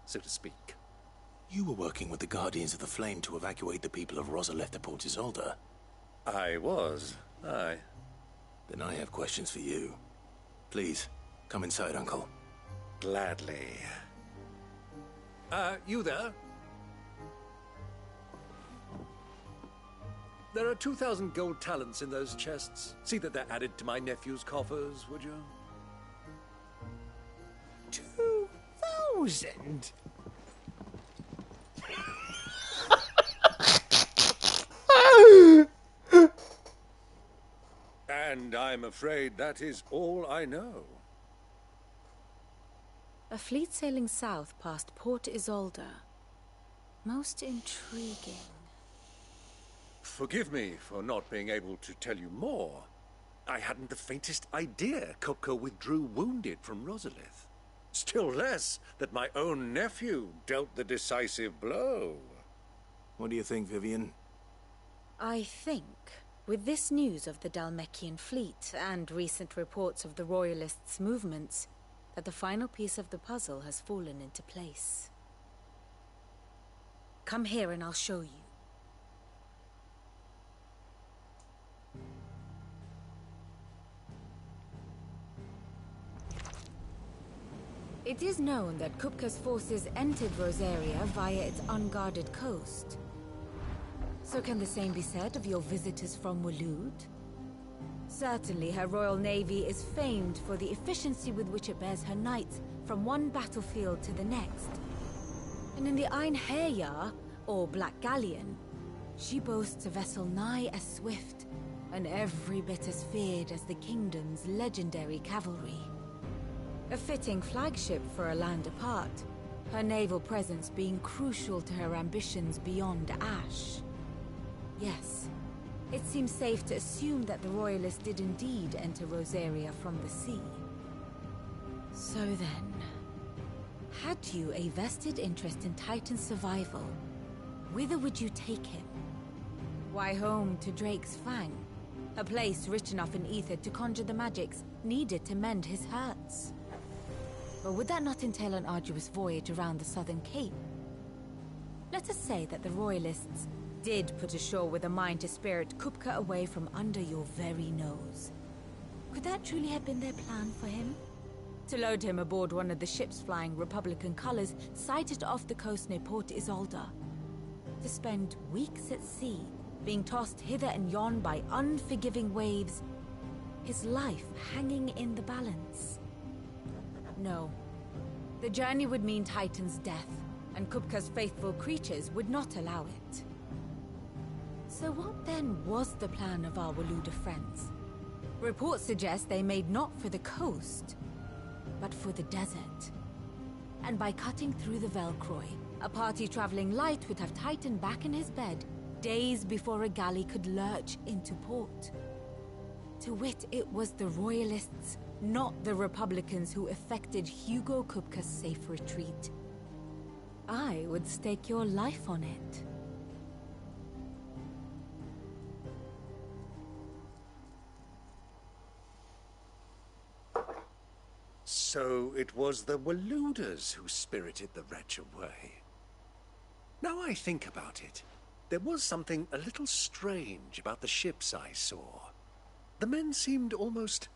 so to speak. You were working with the Guardians of the Flame to evacuate the people of Rosalith to Port Isolde. I was, aye. Then I have questions for you. Please, come inside, Uncle. Gladly. You there? There are 2,000 gold talents in those chests. See that they're added to my nephew's coffers, would you? 2,000? And I'm afraid that is all I know. A fleet sailing south past Port Isolde. Most intriguing. Forgive me for not being able to tell you more. I hadn't the faintest idea Kupka withdrew wounded from Rosalith. Still less that my own nephew dealt the decisive blow. What do you think, Vivian? I think, with this news of the Dhalmekian fleet and recent reports of the Royalists' movements, that the final piece of the puzzle has fallen into place. Come here and I'll show you. It is known that Kupka's forces entered Rosaria via its unguarded coast. So can the same be said of your visitors from Waloed? Certainly her Royal Navy is famed for the efficiency with which it bears her knights from one battlefield to the next. And in the Einherjar, or Black Galleon, she boasts a vessel nigh as swift, and every bit as feared as the kingdom's legendary cavalry. A fitting flagship for a land apart, her naval presence being crucial to her ambitions beyond Ash. Yes, it seems safe to assume that the Royalists did indeed enter Rosaria from the sea. So then, had you a vested interest in Titan's survival, whither would you take him? Why, home to Drake's Fang, a place rich enough in ether to conjure the magics needed to mend his hurts. But would that not entail an arduous voyage around the southern cape? Let us say that the Royalists did put ashore with a mind to spirit Kupka away from under your very nose. Could that truly have been their plan for him? To load him aboard one of the ships flying Republican colors sighted off the coast near Port Isolde? To spend weeks at sea, being tossed hither and yon by unforgiving waves, his life hanging in the balance? No. The journey would mean Titan's death, and Kupka's faithful creatures would not allow it. So what then was the plan of our Waluda friends? Reports suggest they made not for the coast, but for the desert. And by cutting through the Velcroy, a party traveling light would have Titan back in his bed days before a galley could lurch into port. To wit, it was the Royalists, not the Republicans, who effected Hugo Kupka's safe retreat. I would stake your life on it. So it was the Waludas who spirited the wretch away. Now I think about it, there was something a little strange about the ships I saw. The men seemed almost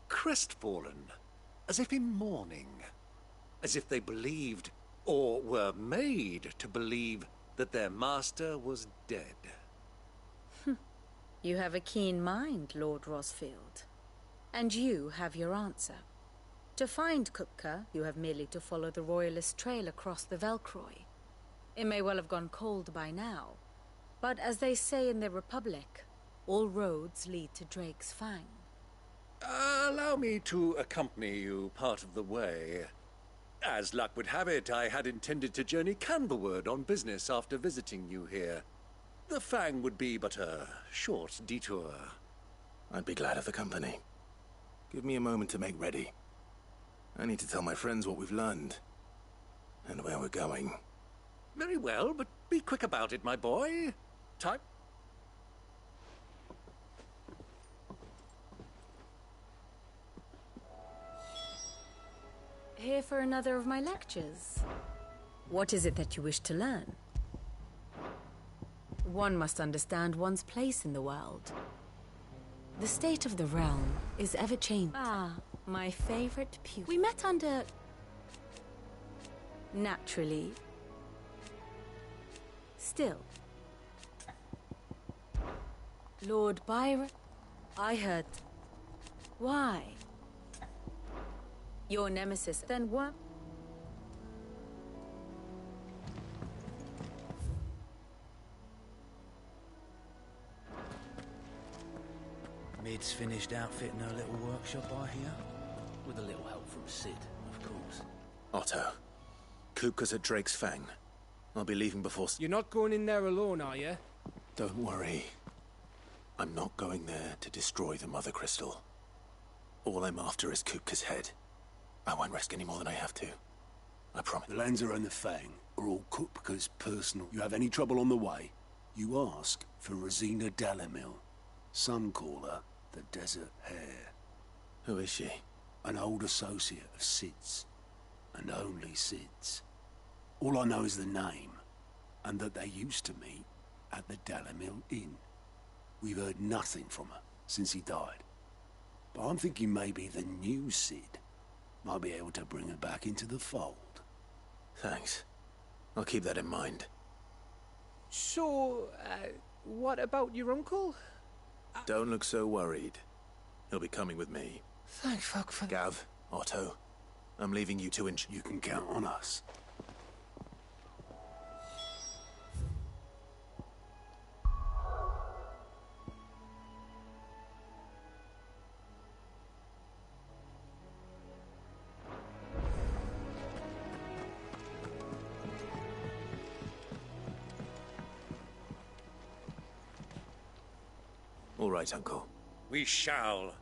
crestfallen, as if in mourning, as if they believed, or were made to believe, that their master was dead. You have a keen mind, Lord Rosfield. And you have your answer. To find Kupka, you have merely to follow the Royalist trail across the Velcroy. It may well have gone cold by now, but as they say in the Republic, all roads lead to Drake's Fang. Allow me to accompany you part of the way. As luck would have it, I had intended to journey Candlewood on business after visiting you here. The Fang would be but a short detour. I'd be glad of the company. Give me a moment to make ready. I need to tell my friends what we've learned, and where we're going. Very well, but be quick about it, my boy. Time. Here for another of my lectures. What is it that you wish to learn? One must understand one's place in the world. The state of the realm is ever-changing. Ah, my favorite pupil. We met under... Naturally. Still. Lord Byron... I heard... Why? Your nemesis, then what? Mid's finished outfitting her little workshop, I hear. With a little help from Sid, of course. Otto, Kupka's at Drake's Fang. I'll be leaving before... You're not going in there alone, are you? Don't worry. I'm not going there to destroy the Mother Crystal. All I'm after is Kupka's head. I won't risk any more than I have to. I promise. The Lanza and the Fang are all Kupka's personal. You have any trouble on the way, you ask for Rosina Dalamil. Some call her the Desert Hare. Who is she? An old associate of Sid's. And only Sid's. All I know is the name, and that they used to meet at the Dalamil Inn. We've heard nothing from her since he died. But I'm thinking maybe the new Sid might be able to bring her back into the fold. Thanks. I'll keep that in mind. So, what about your uncle? Don't look so worried. He'll be coming with me. Thank fuck for... Gav, Otto, I'm leaving you to You can count on us. All right, Uncle. We shall.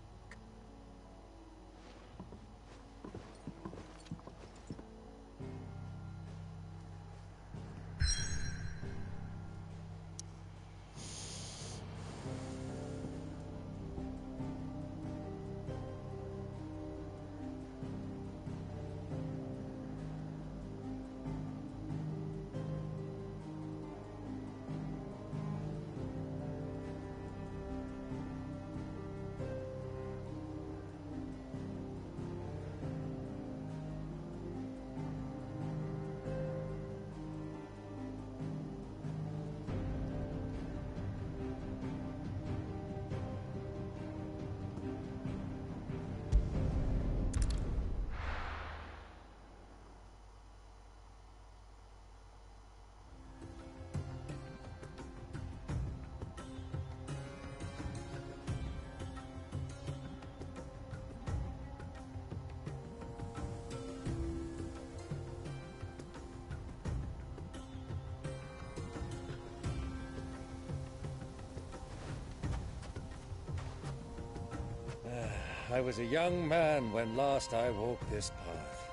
I was a young man when last I walked this path.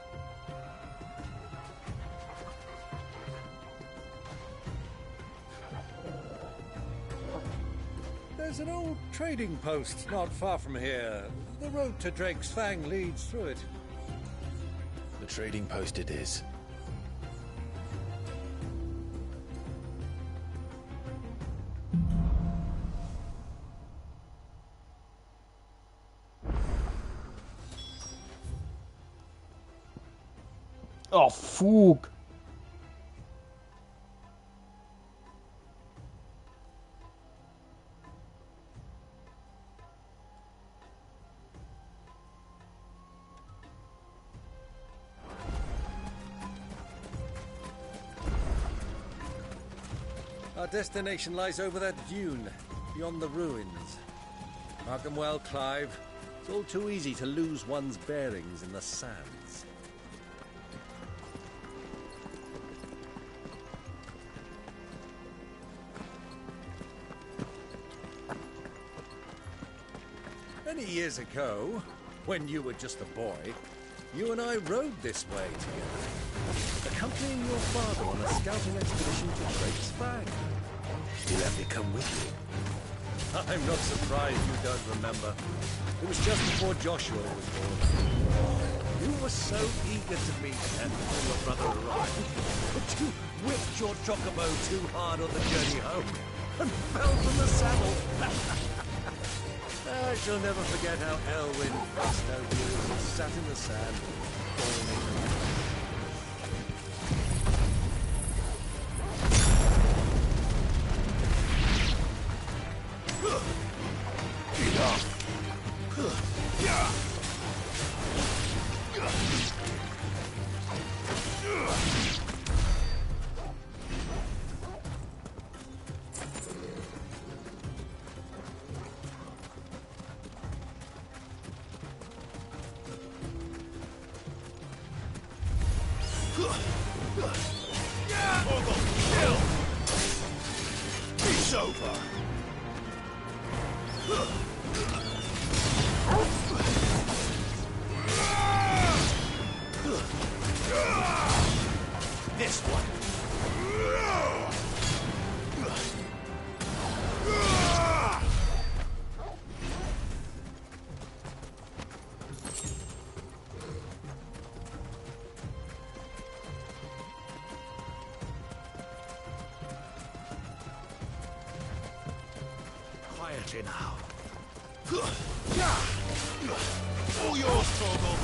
There's an old trading post not far from here. The road to Drake's Fang leads through it. The trading post it is. Oh, Fug. Our destination lies over that dune, beyond the ruins. Mark 'em well, Clive. It's all too easy to lose one's bearings in the sands. Many years ago, when you were just a boy, you and I rode this way together, accompanying your father on a scouting expedition to Drake's Fang. He let me come with you. I'm not surprised you don't remember. It was just before Joshua was born. You were so eager to meet him when your brother arrived, but you whipped your chocobo too hard on the journey home and fell from the saddle. I shall never forget how Elwyn fussed over you as he sat in the sand, bawling. It's over. This one. Quiet now. All yours, Torgal.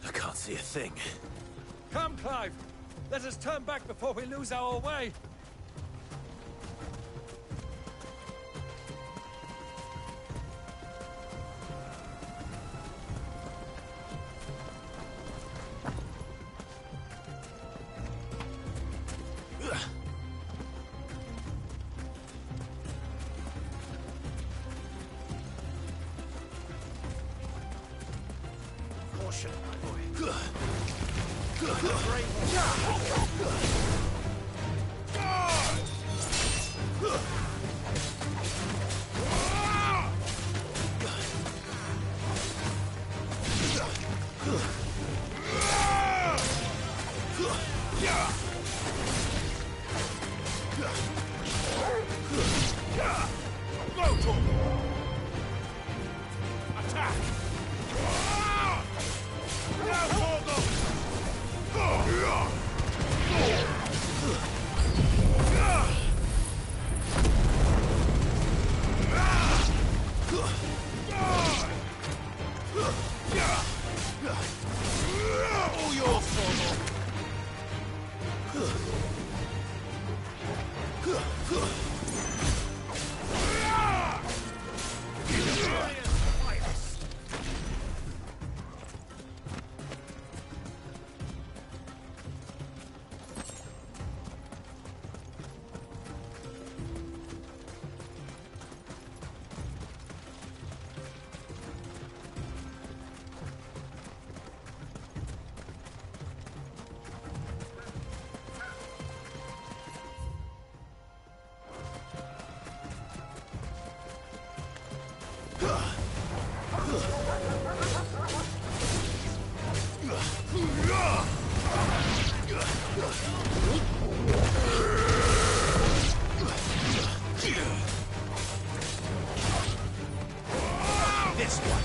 I can't see a thing. Come, Clive! Let us turn back before we lose our way! Caution, my boy. Attack! All your fault. This one.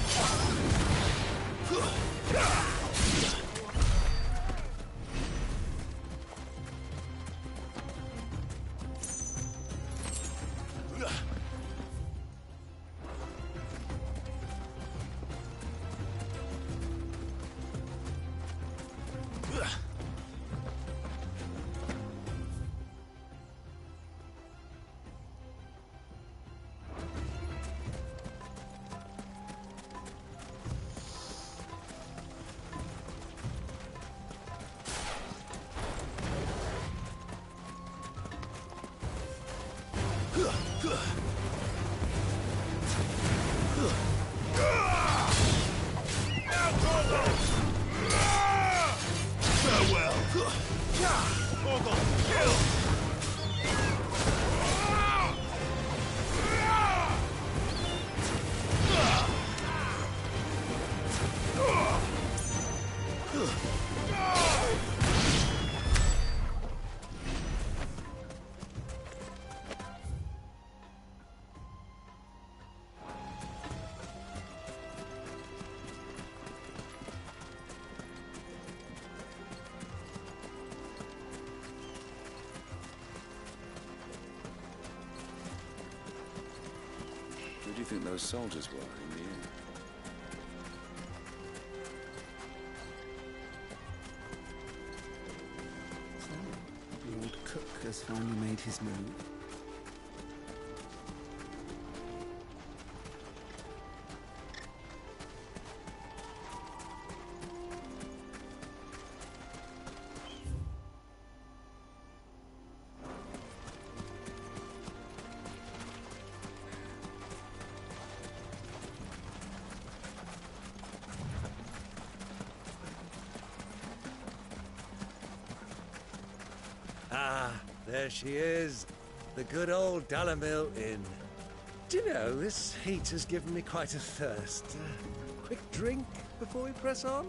Farewell. Torgal, kill! Who do you think those soldiers were in the end? So, the old cook has finally made his move. Ah, there she is. The good old Dalamil Inn. Do you know, this heat has given me quite a thirst. Quick drink before we press on?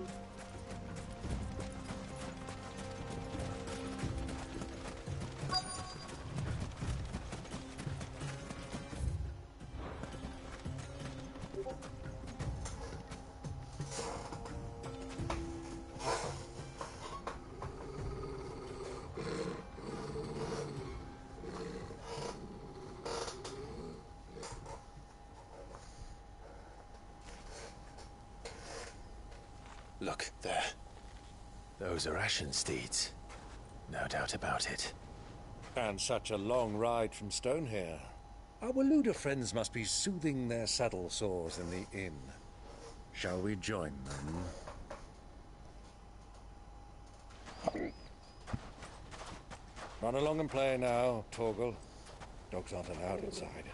Look, there. Those are Ashen steeds. No doubt about it. And such a long ride from Stonehair. Our Waluda friends must be soothing their saddle sores in the inn. Shall we join them? Run along and play now, Torgal. Dogs aren't allowed inside.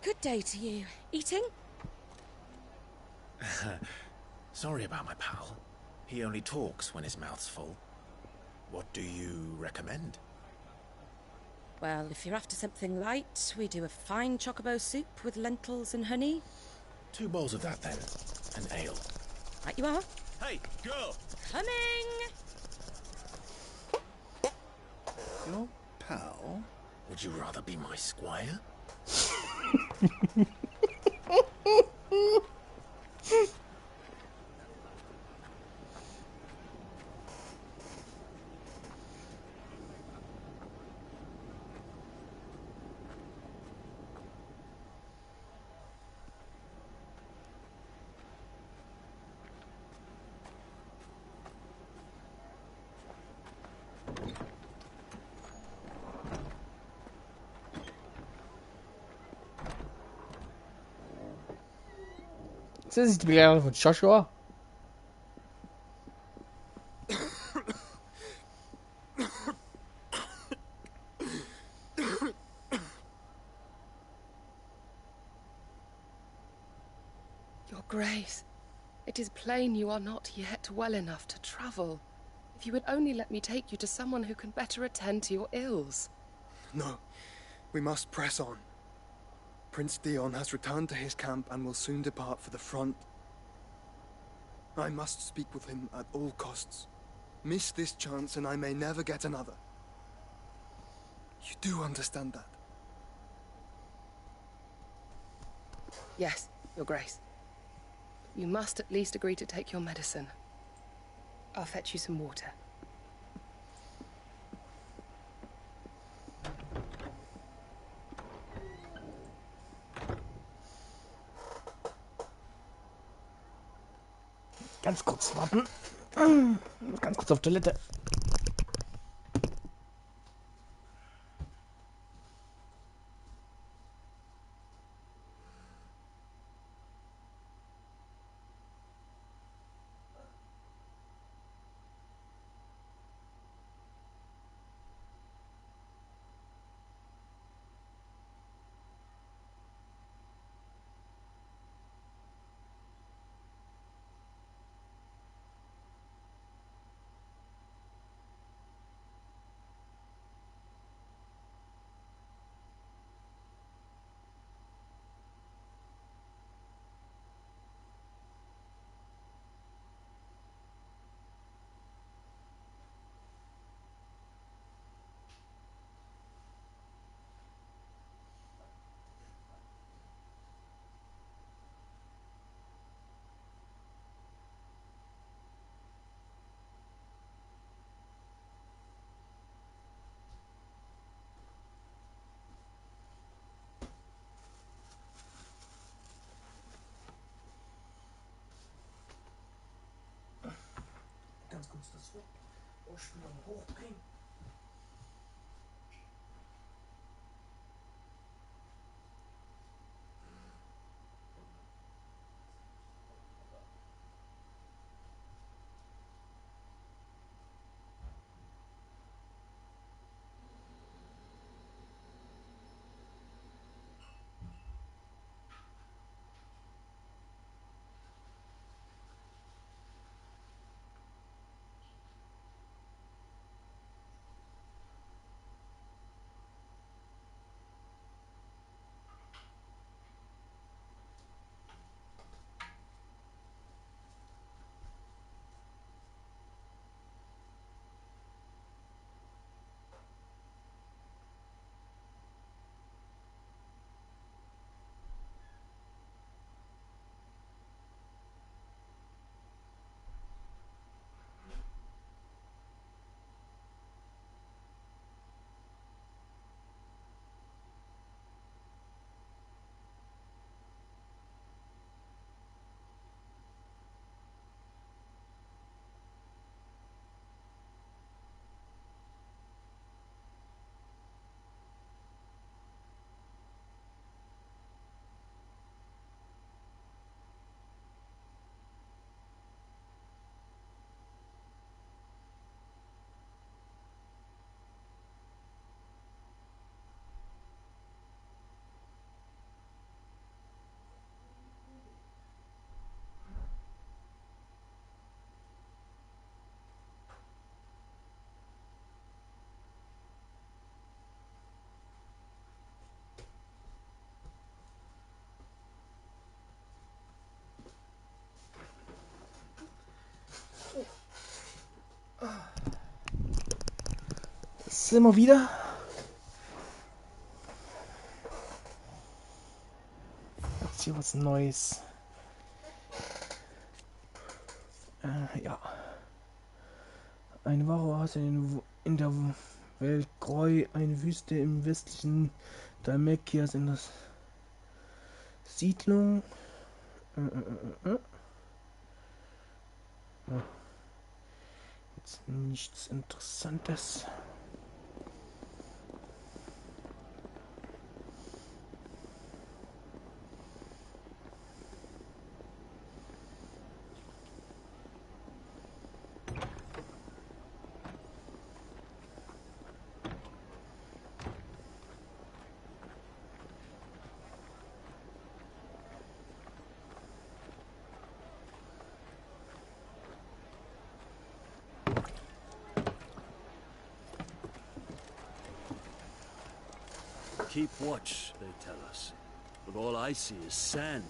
Good day to you. Eating? Sorry about my pal. He only talks when his mouth's full. What do you recommend? Well, if you're after something light, we do a fine chocobo soup with lentils and honey. 2 bowls of that, then. An ale. Right you are. Hey, girl! Coming! Your pal? Would you rather be my squire? Ist das nicht die Begleitung von Joshua? Your Grace, it is plain you are not yet well enough to travel. If you would only let me take you to someone who can better attend to your ills. No, we must press on. Prince Dion has returned to his camp and will soon depart for the front. I must speak with him at all costs. Miss this chance and I may never get another. You do understand that? Yes, Your Grace. You must at least agree to take your medicine. I'll fetch you some water. Ganz kurz warten. Ganz kurz auf Toilette. Sind wir wieder? Jetzt hier was Neues. Ja. Eine Woche war es in der Welt Greu, eine Wüste im westlichen Dalmekias in der Siedlung. Jetzt nichts Interessantes. Keep watch, they tell us. But all I see is sand.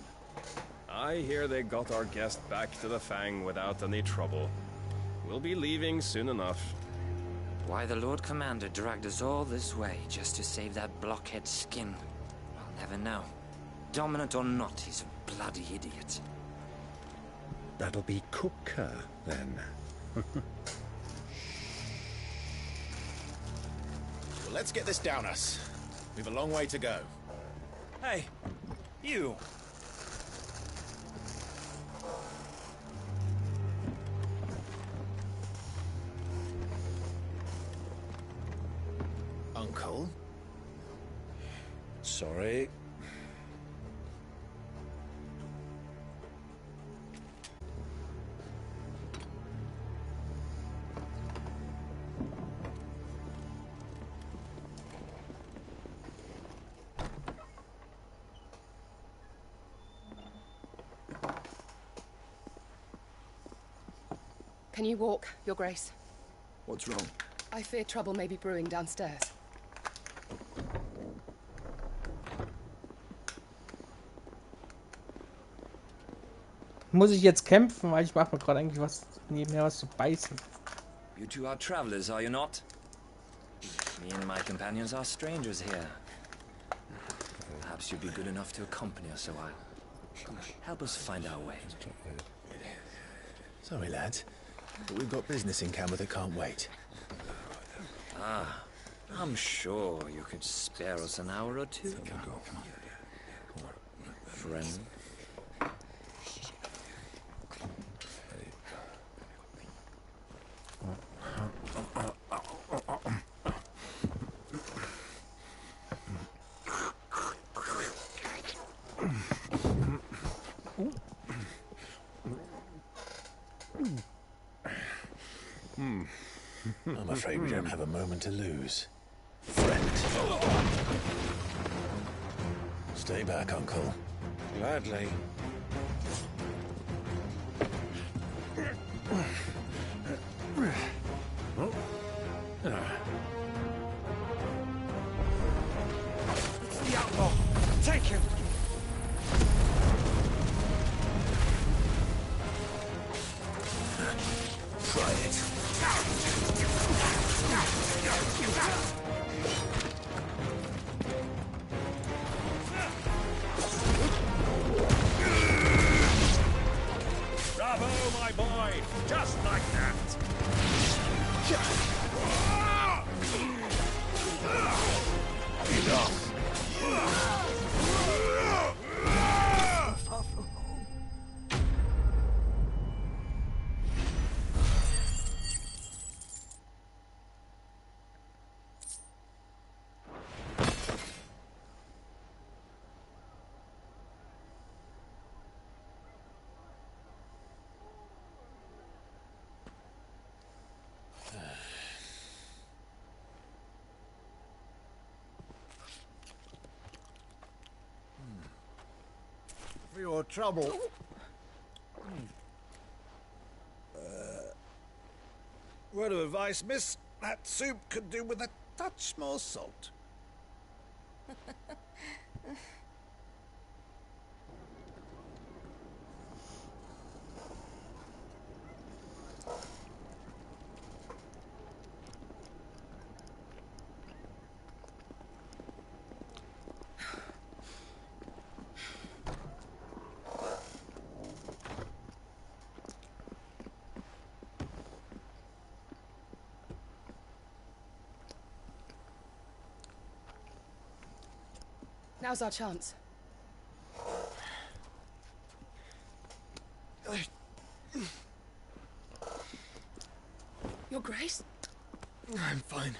I hear they got our guest back to the Fang without any trouble. We'll be leaving soon enough. Why the Lord Commander dragged us all this way just to save that blockhead skin, I'll never know. Dominant or not, he's a bloody idiot. That'll be Kupka, then. Well, let's get this down us. We've a long way to go. Hey, you! Uncle? Sorry. Can you walk, Your Grace? What's wrong? I fear trouble may be brewing downstairs. Muss ich jetzt kämpfen, weil ich mache mir gerade eigentlich was nebenher was zu beißen. You two are travelers, are you not? Me and my companions are strangers here. Perhaps you'd be good enough to accompany us a while. Help us find our way. Sorry, lads, but we've got business in camera that can't wait. Ah, I'm sure you could spare us an hour or two. Friend. afraid we don't have a moment to lose. Friend. Stay back, Uncle. Gladly. It's the outlaw! Take him! Try it. Bravo, my boy! Just like that! For your trouble. Word of advice, miss. That soup could do with a touch more salt. Now's our chance. Your Grace? I'm fine.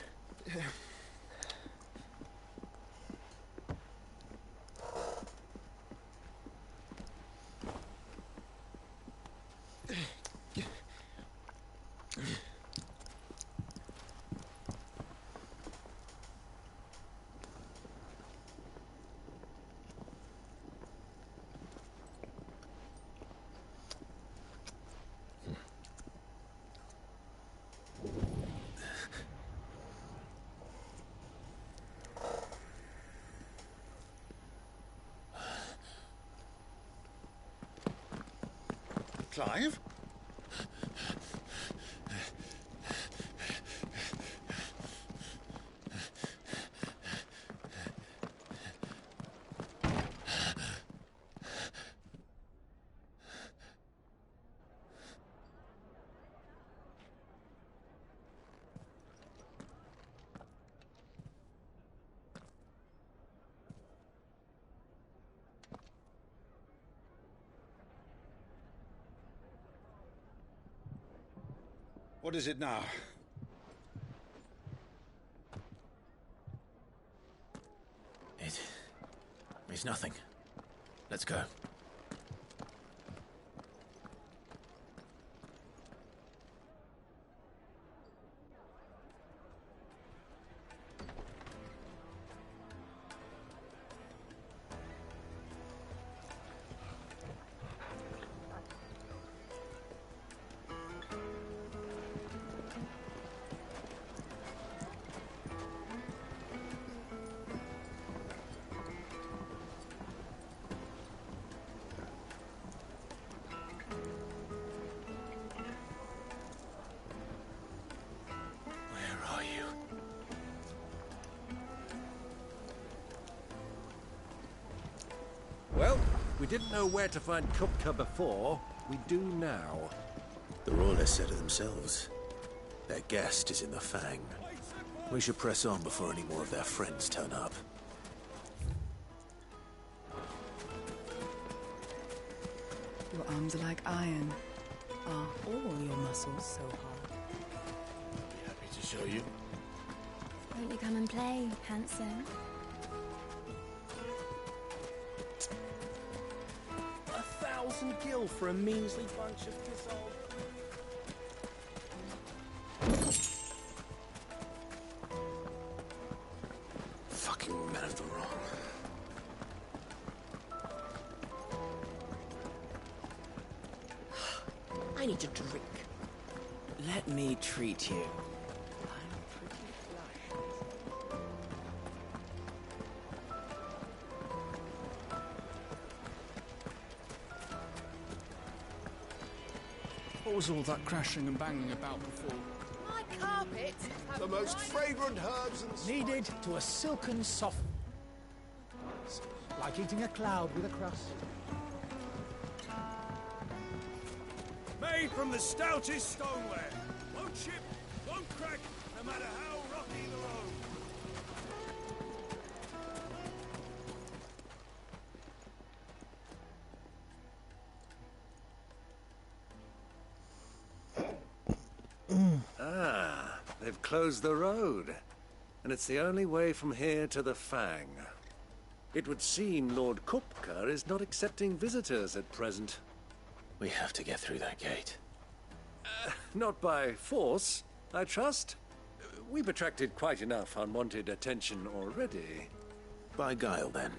Clive? What is it now? It's nothing. Let's go. Well, we didn't know where to find Kupka before. We do now. The Royalists said it themselves. Their guest is in the Fang. We should press on before any more of their friends turn up. Your arms are like iron. Are all your muscles so hard? Happy to show you. Won't you come and play, handsome? 1,000 gil for a measly bunch of dissolved. wrong. I need a drink. Let me treat you. What was all that crashing and banging about before? My carpet. The most fragrant herbs and Needed to a silken soft. Like eating a cloud with a crust. Made from the stoutest stoneware. Won't chip, won't crack, no matter how rocky the road. Ah, they've closed the road. And it's the only way from here to the Fang. It would seem Lord Kupka is not accepting visitors at present. We have to get through that gate. Not by force, I trust. We've attracted quite enough unwanted attention already. By guile, then.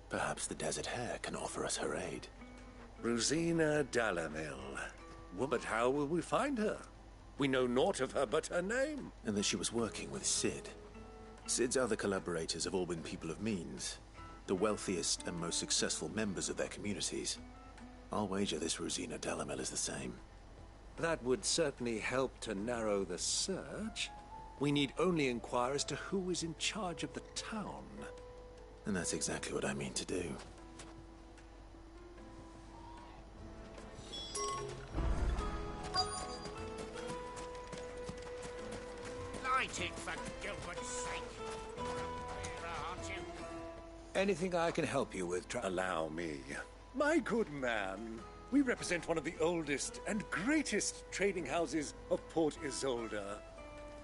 Perhaps the Desert Hare can offer us her aid. Rosina Dalamil. Well, but how will we find her? We know naught of her but her name. And that she was working with Cid. Cid's other collaborators have all been people of means. The wealthiest and most successful members of their communities. I'll wager this Rosina Dalamil is the same. That would certainly help to narrow the search. We need only inquire as to who is in charge of the town. And that's exactly what I mean to do. Light it, for Gilbert's sake. You're a bearer, aren't you? Anything I can help you with, allow me. My good man, we represent one of the oldest and greatest trading houses of Port Isolde.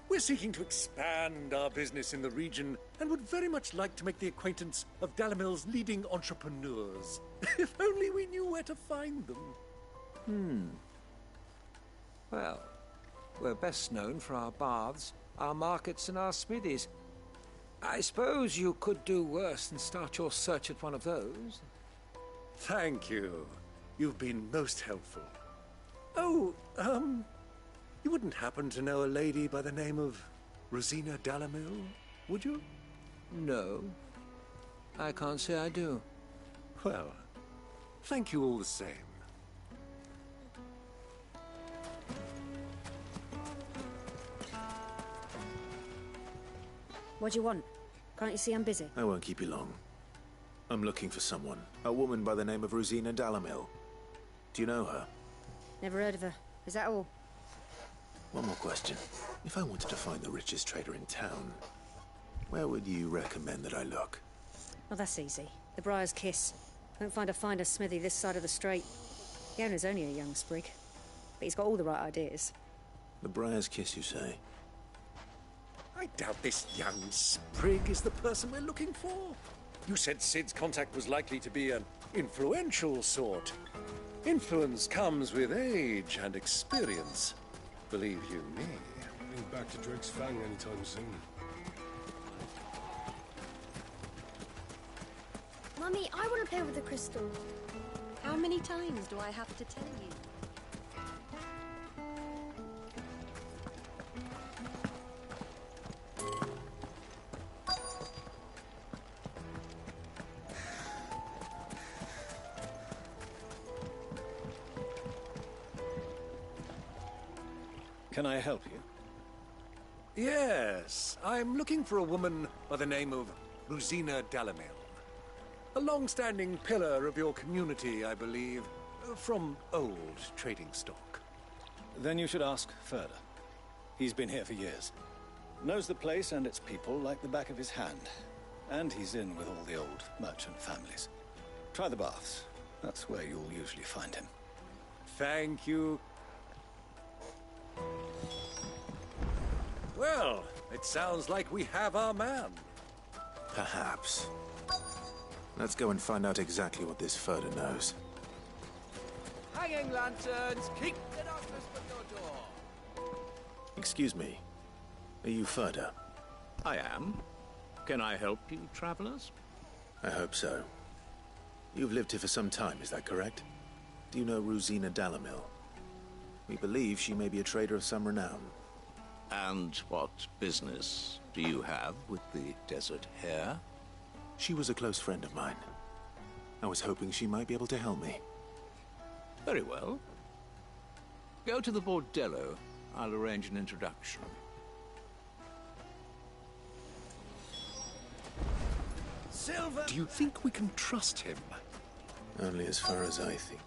We're seeking to expand our business in the region and would very much like to make the acquaintance of Dalamil's leading entrepreneurs. If only we knew where to find them. Well, we're best known for our baths, our markets, and our smithies. I suppose you could do worse than start your search at one of those. Thank you. You've been most helpful. Oh, you wouldn't happen to know a lady by the name of Rosina Dalamil, would you? No. I can't say I do. Well, thank you all the same. What do you want? Can't you see I'm busy? I won't keep you long. I'm looking for someone. A woman by the name of Rosina Dalamil. Do you know her? Never heard of her. Is that all? One more question. If I wanted to find the richest trader in town, where would you recommend that I look? Oh, that's easy. The Briar's Kiss. Won't find a finer smithy this side of the strait. The owner's only a young sprig, but he's got all the right ideas. The Briar's Kiss, you say? I doubt this young sprig is the person we're looking for. You said Cid's contact was likely to be an influential sort. Influence comes with age and experience. Believe you me. Getting back to Drake's Fang anytime soon. Mummy, I want to play with the crystal. How many times do I have to tell you? Can I help you? Yes, I'm looking for a woman by the name of Rosina Dalamil. A long-standing pillar of your community, I believe, from old trading stock. Then you should ask Further. He's been here for years. Knows the place and its people like the back of his hand. And he's in with all the old merchant families. Try the baths. That's where you'll usually find him. Thank you. Well, it sounds like we have our man. Perhaps. Let's go and find out exactly what this Further knows. Hanging lanterns, keep the darkness from your door. Excuse me. Are you Further? I am. Can I help you, travelers? I hope so. You've lived here for some time, is that correct? Do you know Rosina Dalamil? We believe she may be a trader of some renown. And what business do you have with the Desert Hare? She was a close friend of mine. I was hoping she might be able to help me. Very well. Go to the bordello. I'll arrange an introduction. Silver! Do you think we can trust him? Only as far as I think.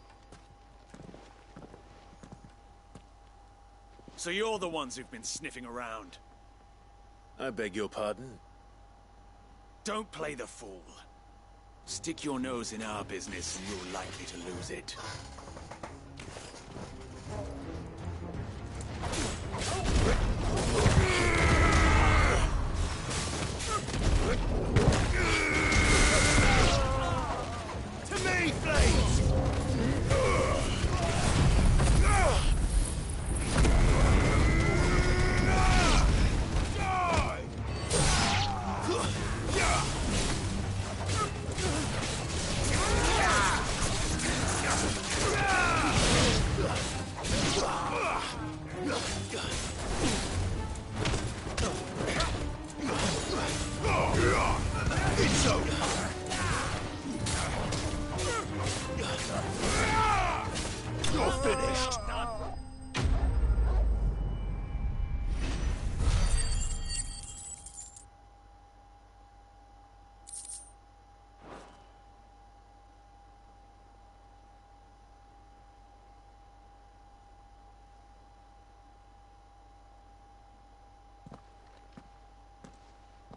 So you're the ones who've been sniffing around? I beg your pardon? Don't play the fool. Stick your nose in our business and you're likely to lose it. To me, Flames! It's over. You're finished.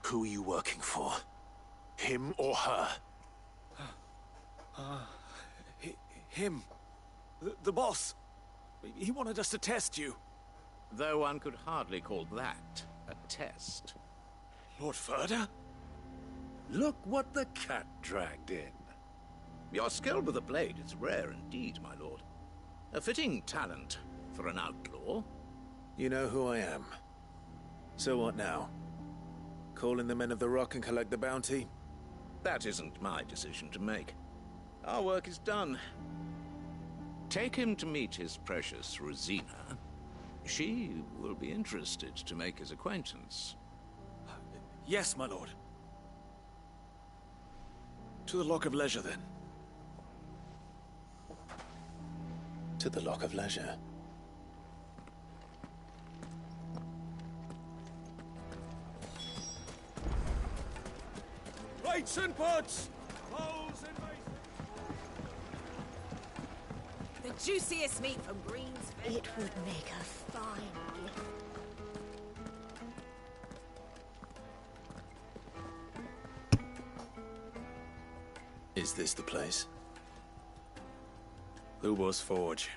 Who are you working for? Him or her? Him. The boss. He wanted us to test you. Though one could hardly call that a test. Lord Furder? Look what the cat dragged in. Your skill with the blade is rare indeed, my lord. A fitting talent for an outlaw. You know who I am. So what now? Call in the Men of the Rock and collect the bounty? That isn't my decision to make. Our work is done. Take him to meet his precious Rosina. She will be interested to make his acquaintance. Yes, my lord. To the Lock of Leisure, then. To the Lock of Leisure. Plates and pots! Bowls and basins! The juiciest meat from Green's. It would make a fine gift. Is this the place? Lubo's Forge.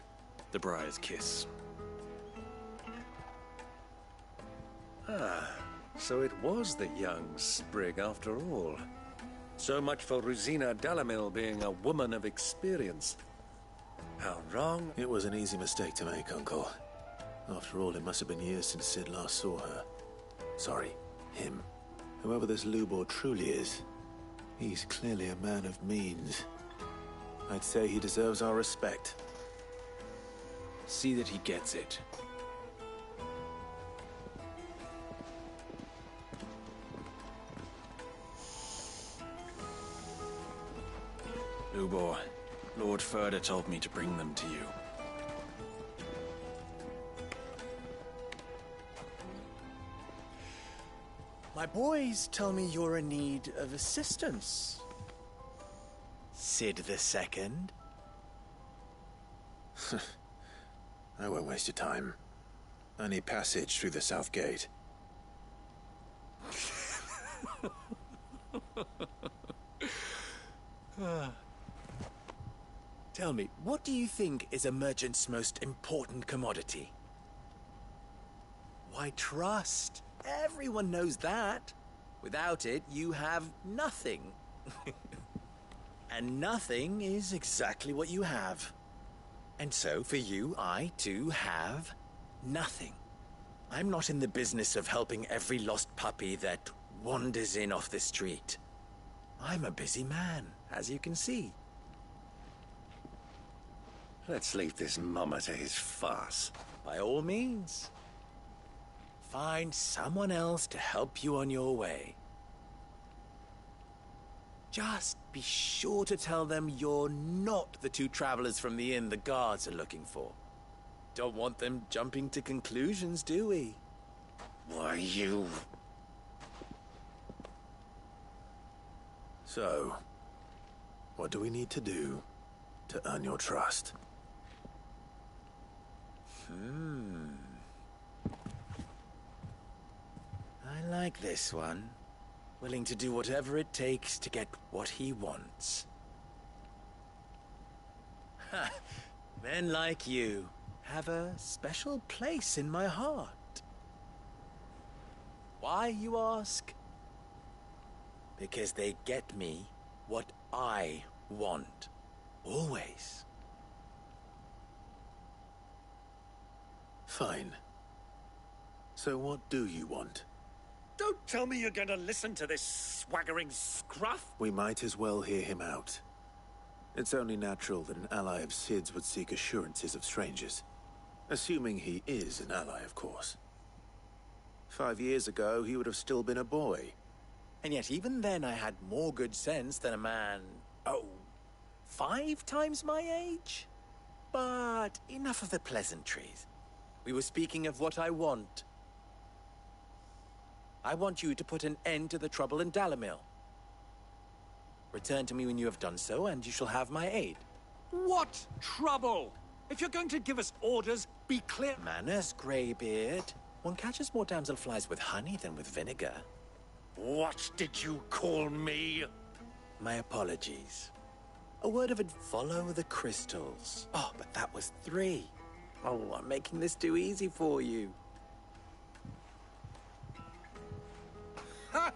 The Briar's Kiss. Ah, so it was the young sprig after all. So much for Rosina Dalamil being a woman of experience. How wrong? It was an easy mistake to make, Uncle. After all, it must have been years since Sid last saw her. Sorry, him. Whoever this Lubor truly is, he's clearly a man of means. I'd say he deserves our respect. See that he gets it. Lubor, Lord Furder told me to bring them to you. My boys tell me you're in need of assistance. Sid the Second. I won't waste your time. I need passage through the south gate. Tell me, what do you think is a merchant's most important commodity? Why, trust. Everyone knows that. Without it, you have nothing. And nothing is exactly what you have. And so, for you, I, too, have nothing. I'm not in the business of helping every lost puppy that wanders in off the street. I'm a busy man, as you can see. Let's leave this mummer to his farce. By all means. Find someone else to help you on your way. Just be sure to tell them you're not the two travelers from the inn the guards are looking for. Don't want them jumping to conclusions, do we? Why, you... So, what do we need to do to earn your trust? I like this one. Willing to do whatever it takes to get what he wants. Ha! Men like you have a special place in my heart. Why, you ask? Because they get me what I want. Always. Fine. So what do you want? Don't tell me you're going to listen to this swaggering scruff! We might as well hear him out. It's only natural that an ally of Sid's would seek assurances of strangers. Assuming he is an ally, of course. 5 years ago, he would have still been a boy. And yet even then I had more good sense than a man, 5 times my age? But enough of the pleasantries. We were speaking of what I want. I want you to put an end to the trouble in Dalamil. Return to me when you have done so, and you shall have my aid. What trouble? If you're going to give us orders, be clear. Manners, Greybeard. One catches more damselflies with honey than with vinegar. What did you call me? My apologies. A word of advice. Follow the crystals. Oh, but that was 3. Oh, I'm making this too easy for you. Ha!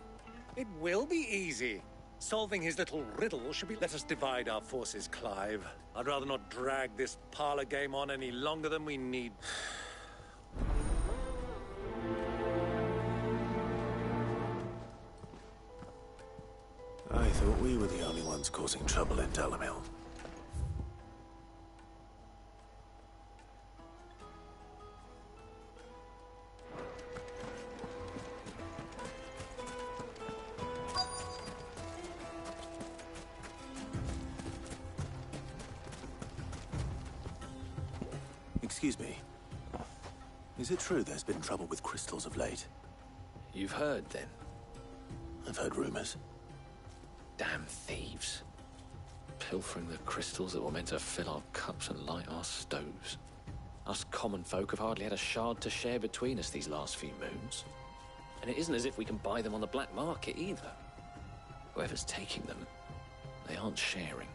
It will be easy. Solving his little riddle should be... Let us divide our forces, Clive. I'd rather not drag this parlor game on any longer than we need. I thought we were the only ones causing trouble in Dalamil. Excuse me. Is it true there's been trouble with crystals of late? You've heard, then? I've heard rumors. Damn thieves. Pilfering the crystals that were meant to fill our cups and light our stoves. Us common folk have hardly had a shard to share between us these last few moons. And it isn't as if we can buy them on the black market either. Whoever's taking them, they aren't sharing.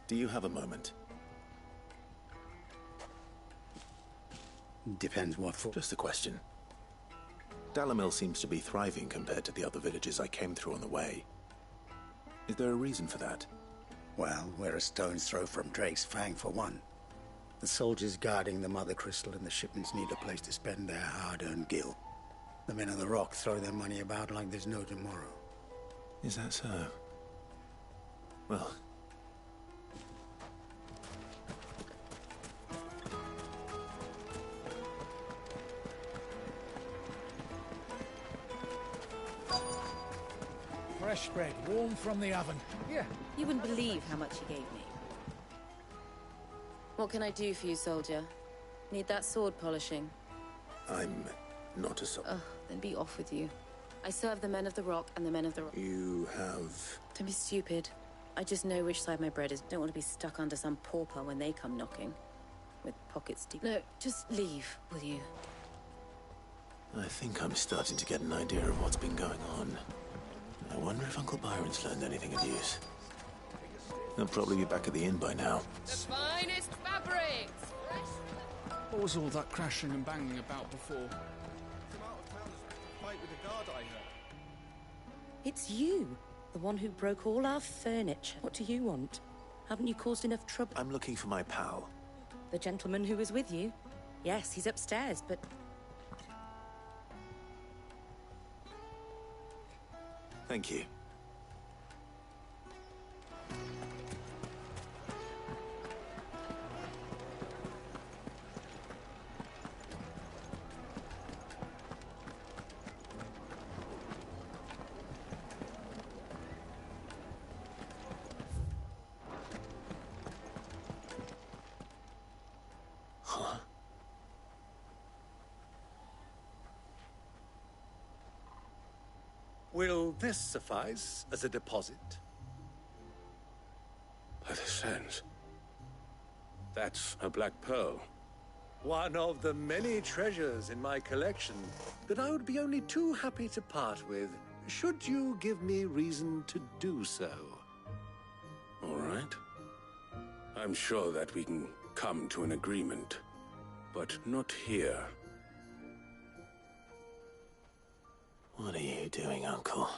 Do you have a moment? Depends what for. Just a question. Dalamil seems to be thriving compared to the other villages I came through on the way. Is there a reason for that? Well, we're a stone's throw from Drake's Fang, for one. The soldiers guarding the Mother Crystal and the shipments need a place to spend their hard-earned gil. The men of the Rock throw their money about like there's no tomorrow. Is that so? Well... Fresh bread, warm from the oven. Yeah. You wouldn't believe how much he gave me. What can I do for you, soldier? Need that sword polishing? I'm not a soldier. Ugh, then be off with you. I serve the men of the Rock and the men of the Rock. You have... Don't be stupid. I just know which side my bread is. Don't want to be stuck under some pauper when they come knocking. With pockets deep. No, just leave, will you? I think I'm starting to get an idea of what's been going on. I wonder if Uncle Byron's learned anything of use. They'll probably be back at the inn by now. The finest fabrics! What was all that crashing and banging about before? Some out-of-towners fight with the guard, I heard. It's you, the one who broke all our furniture. What do you want? Haven't you caused enough trouble? I'm looking for my pal. The gentleman who was with you? Yes, he's upstairs, but... Thank you. Will this suffice as a deposit? By the sands. That's a black pearl. One of the many treasures in my collection that I would be only too happy to part with, should you give me reason to do so. All right. I'm sure that we can come to an agreement, but not here. What are you doing, Uncle?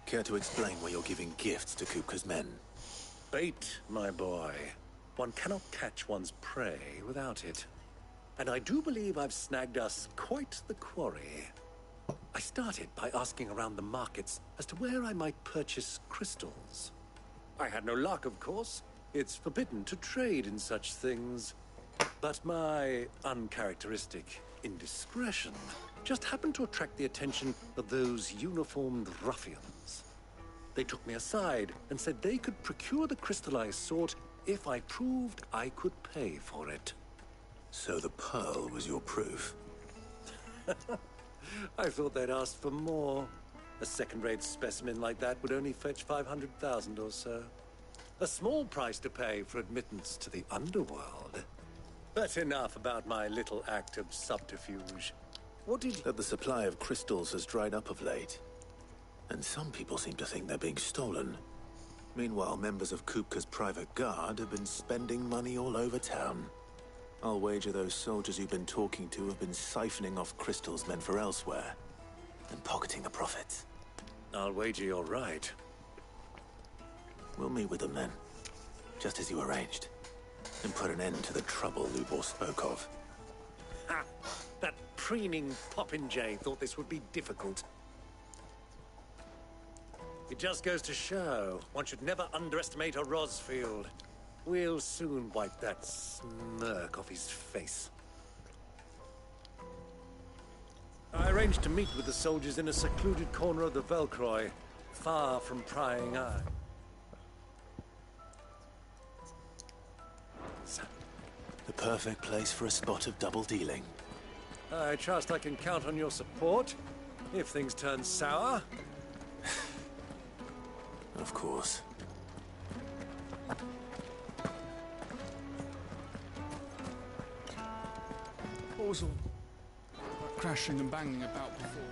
Care to explain why you're giving gifts to Kupka's men? Bait, my boy. One cannot catch one's prey without it. And I do believe I've snagged us quite the quarry. I started by asking around the markets as to where I might purchase crystals. I had no luck, of course. It's forbidden to trade in such things. But my uncharacteristic indiscretion just happened to attract the attention of those uniformed ruffians. They took me aside and said they could procure the crystal I sought if I proved I could pay for it. So the pearl was your proof? I thought they'd asked for more. A second-rate specimen like that would only fetch 500,000 or so. A small price to pay for admittance to the underworld. But enough about my little act of subterfuge. What did... That the supply of crystals has dried up of late. And some people seem to think they're being stolen. Meanwhile, members of Kupka's private guard have been spending money all over town. I'll wager those soldiers you've been talking to have been siphoning off crystals meant for elsewhere, and pocketing the profits. I'll wager you're right. We'll meet with them then, just as you arranged, and put an end to the trouble Lubor spoke of. Ha! That preening popinjay thought this would be difficult. It just goes to show, one should never underestimate a Rosfield. We'll soon wipe that smirk off his face. I arranged to meet with the soldiers in a secluded corner of the Velcroy, far from prying eye. The perfect place for a spot of double dealing. I trust I can count on your support, if things turn sour. Of course. What was all that crashing and banging about before?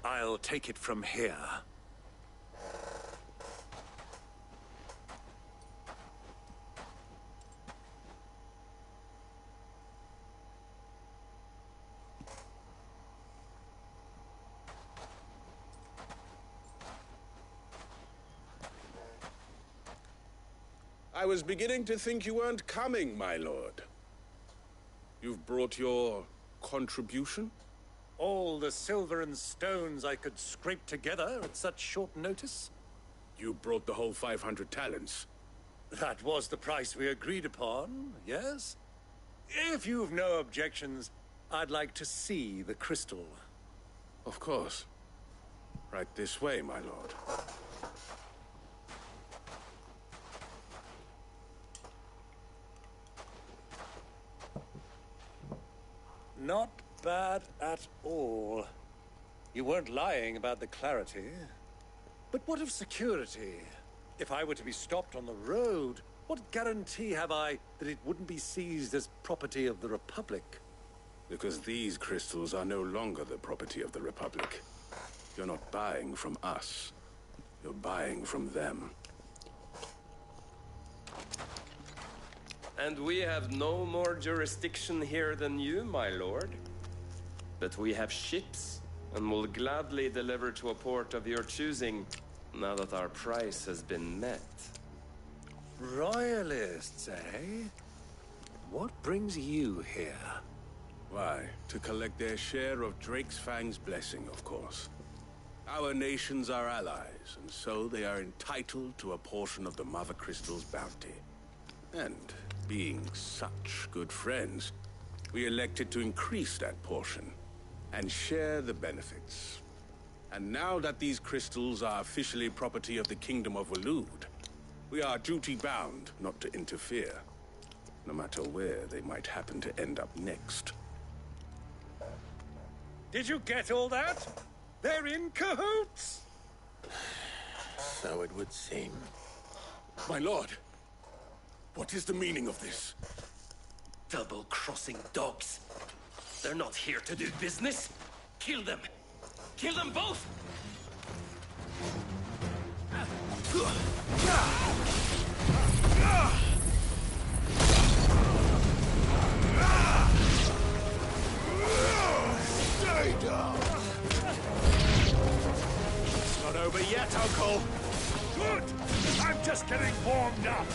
I'll take it from here. I was beginning to think you weren't coming, my lord. You've brought your contribution? All the silver and stones I could scrape together at such short notice? You brought the whole 500 talents. That was the price we agreed upon, yes? If you've no objections, I'd like to see the crystal. Of course. Right this way, my lord. Not bad at all. You weren't lying about the clarity. But what of security? If I were to be stopped on the road, what guarantee have I that it wouldn't be seized as property of the Republic? Because these crystals are no longer the property of the Republic. You're not buying from us. You're buying from them. And we have no more jurisdiction here than you, my lord. But we have ships, and will gladly deliver to a port of your choosing, now that our price has been met. Royalists, eh? What brings you here? Why, to collect their share of Ffxi's blessing, of course. Our nations are allies, and so they are entitled to a portion of the Mother Crystal's bounty. And, being such good friends, we elected to increase that portion, and share the benefits. And now that these crystals are officially property of the Kingdom of Waloed, we are duty-bound not to interfere, no matter where they might happen to end up next. Did you get all that? They're in cahoots! So it would seem. My lord, what is the meaning of this? Double-crossing dogs. They're not here to do business. Kill them! Kill them both! Stay down! It's not over yet, Uncle. Good! I'm just getting warmed up.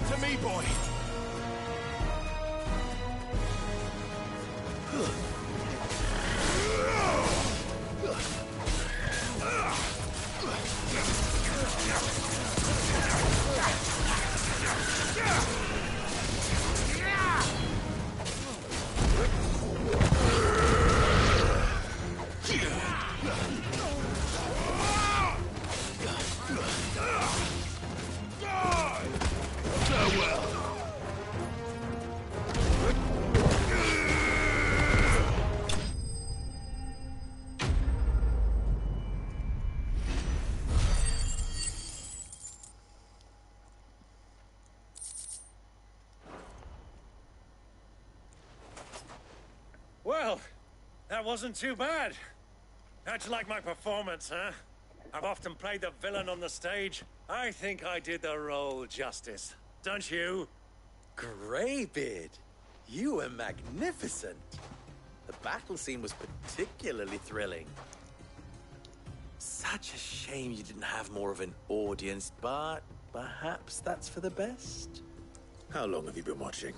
To me, boy. Well, that wasn't too bad. How'd you like my performance, huh? I've often played the villain on the stage. I think I did the role justice. Don't you? Greybeard, you were magnificent. The battle scene was particularly thrilling. Such a shame you didn't have more of an audience, but perhaps that's for the best. How long have you been watching?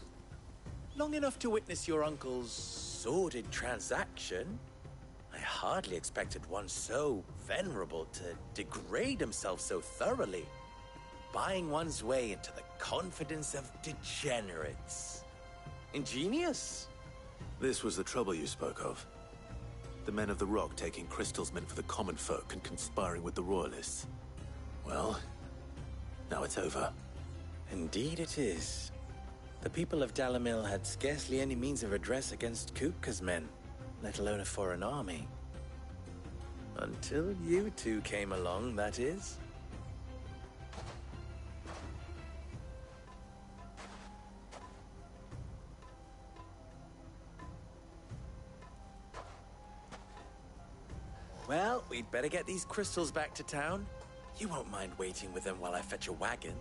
Long enough to witness your uncle's sordid transaction. I hardly expected one so venerable to degrade himself so thoroughly. buying one's way into the confidence of degenerates. Ingenious. This was the trouble you spoke of. The men of the Rock taking crystals meant for the common folk and conspiring with the Royalists. Well, now it's over. Indeed it is. The people of Dalamil had scarcely any means of redress against Kupka's men, let alone a foreign army. Until you two came along, that is. Well, we'd better get these crystals back to town. You won't mind waiting with them while I fetch a wagon.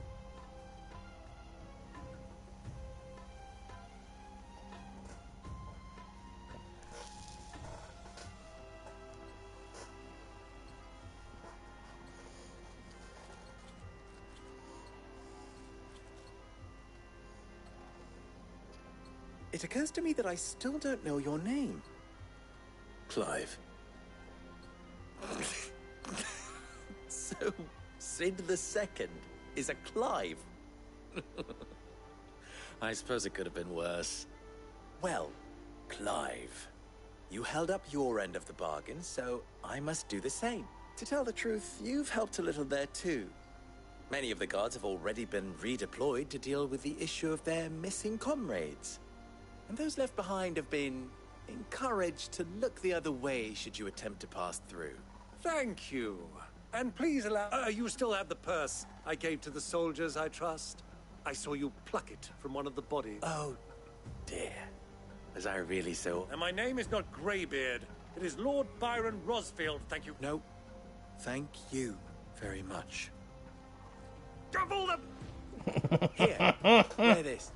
It occurs to me that I still don't know your name. Clive. So, Sid the Second is a Clive? I suppose it could have been worse. Well, Clive, you held up your end of the bargain, so I must do the same. To tell the truth, you've helped a little there too. Many of the guards have already been redeployed to deal with the issue of their missing comrades. And those left behind have been encouraged to look the other way should you attempt to pass through. Thank you. And please allow... you still have the purse I gave to the soldiers, I trust. I saw you pluck it from one of the bodies. Oh, dear. Was I really so... And my name is not Greybeard. It is Lord Byron Rosfield, thank you. No. Thank you very much. Double them! Here, wear this.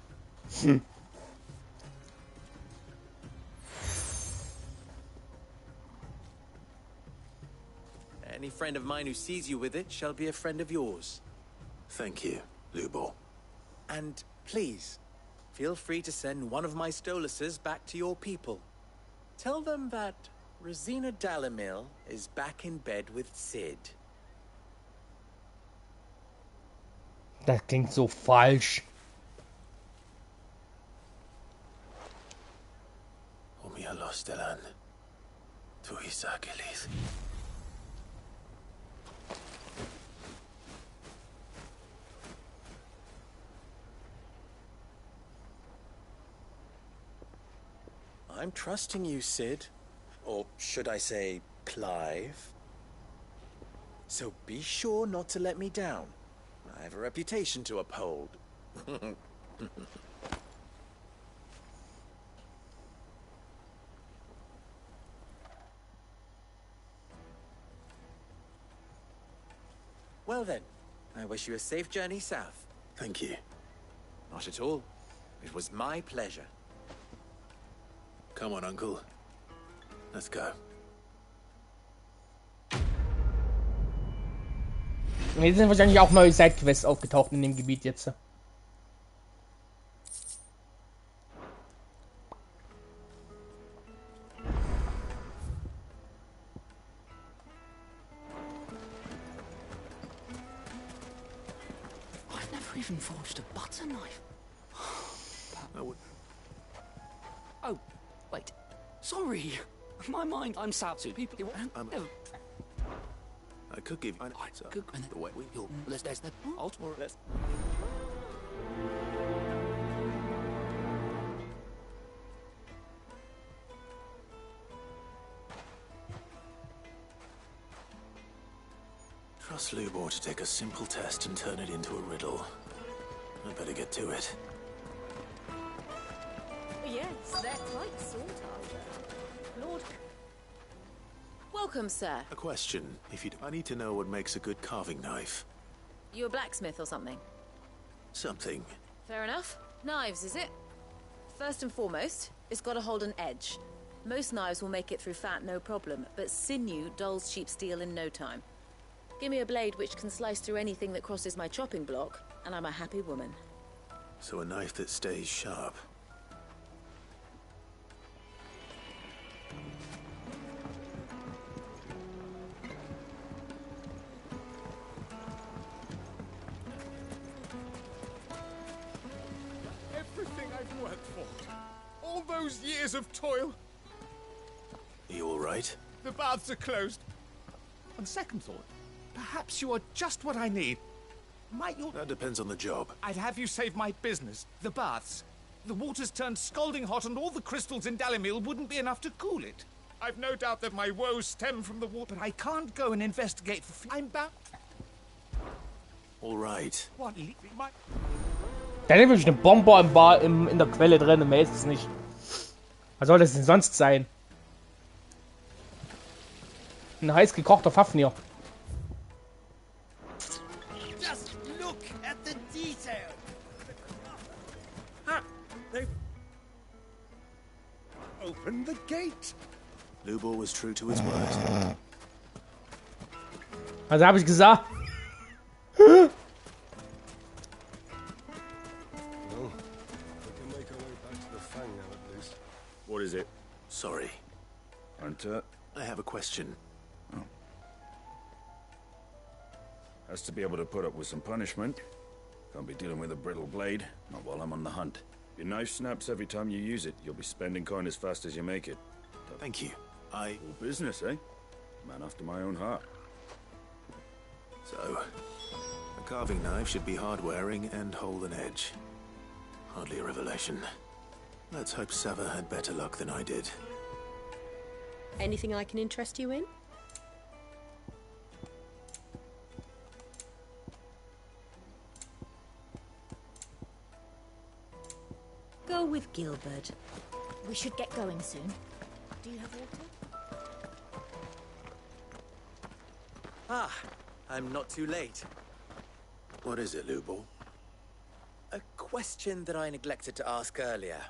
Any friend of mine who sees you with it shall be a friend of yours. Thank you, Lubor. And please, feel free to send one of my Stoluses back to your people. Tell them that Rosina Dalamil is back in bed with Sid. Das klingt so falsch. Stelan. Tu Isagelis. I'm trusting you, Sid. Or should I say, Clive. So be sure not to let me down. I have a reputation to uphold. Well then, I wish you a safe journey south. Thank you. Not at all. It was my pleasure. Come on, Uncle. Let's go. Hier sind wahrscheinlich auch neue Sidequests aufgetaucht in dem Gebiet jetzt. I've never even forged a butter knife. Oh, wait. Sorry. My mind. I'm Satsu. People. I could give you. Good. The way we. Let's the alt or let's. Trust Lubor to take a simple test and turn it into a riddle. I better get to it. Yes, they're quite sought after. Lord. Welcome, sir. A question, if you. I need to know what makes a good carving knife. You a blacksmith or something? Something. Fair enough. Knives, is it? First and foremost, it's got to hold an edge. Most knives will make it through fat, no problem, but sinew dulls cheap steel in no time. Give me a blade which can slice through anything that crosses my chopping block, and I'm a happy woman. So a knife that stays sharp. those years of toil. Are you all right? The baths are closed. On second thought, perhaps you are just what I need. Might you... That depends on the job. I'd have you save my business, the baths. The water's turned scalding hot and all the crystals in Dalimil wouldn't be enough to cool it. I've no doubt that my woes stem from the water, but I can't go and investigate for... I'm bound... All right. What? Da ist wirklich eine Bombe in der Quelle drin, mehr ist es nicht. Was soll das denn sonst sein? Ein heiß gekochter Pfaffenir. Just look at the detail. Ha! They've opened the gate. Lubor was true to his word. Also habe ich gesagt. What is it? Sorry. Hunter? I have a question. Oh. Has to be able to put up with some punishment. Can't be dealing with a brittle blade, not while I'm on the hunt. Your knife snaps every time you use it. You'll be spending coin as fast as you make it. Thank you. All business, eh? Man after my own heart. So, a carving knife should be hard-wearing and hold an edge. Hardly a revelation. Let's hope Sava had better luck than I did. Anything I can interest you in? Go with Gilbert. We should get going soon. Do you have water? Ah, I'm not too late. What is it, Lubor? A question that I neglected to ask earlier.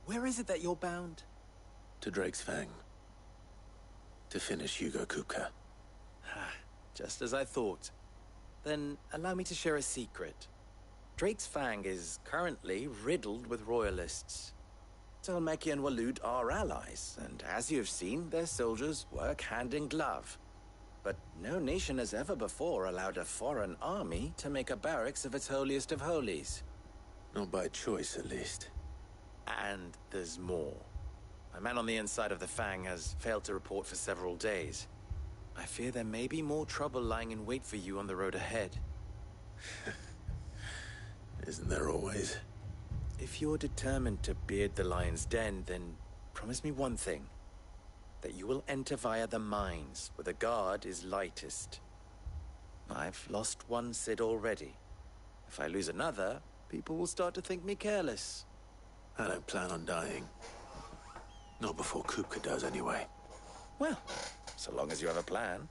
Where is it that you're bound? To Drake's Fang. To finish Hugo Kupka. Just as I thought. Then allow me to share a secret. Drake's Fang is currently riddled with royalists. Talmeki and Walud are allies, and as you've seen, their soldiers work hand in glove. But no nation has ever before allowed a foreign army to make a barracks of its holiest of holies. Not by choice, at least. And there's more. A man on the inside of the Fang has failed to report for several days. I fear there may be more trouble lying in wait for you on the road ahead. Isn't there always? If you're determined to beard the lion's den, then promise me one thing. That you will enter via the mines, where the guard is lightest. I've lost one Cid already. If I lose another, people will start to think me careless. I don't plan on dying. Not before Kupka does, anyway. Well, so long as you have a plan.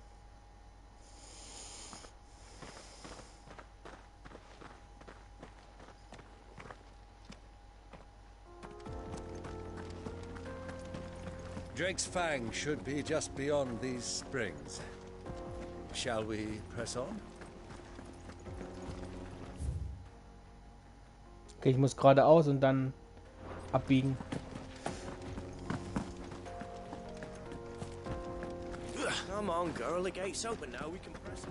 Drake's Fang should be just beyond these springs. Shall we press on? Okay, ich muss geradeaus und dann abbiegen. Come on, girl. The gate's open now. We can press.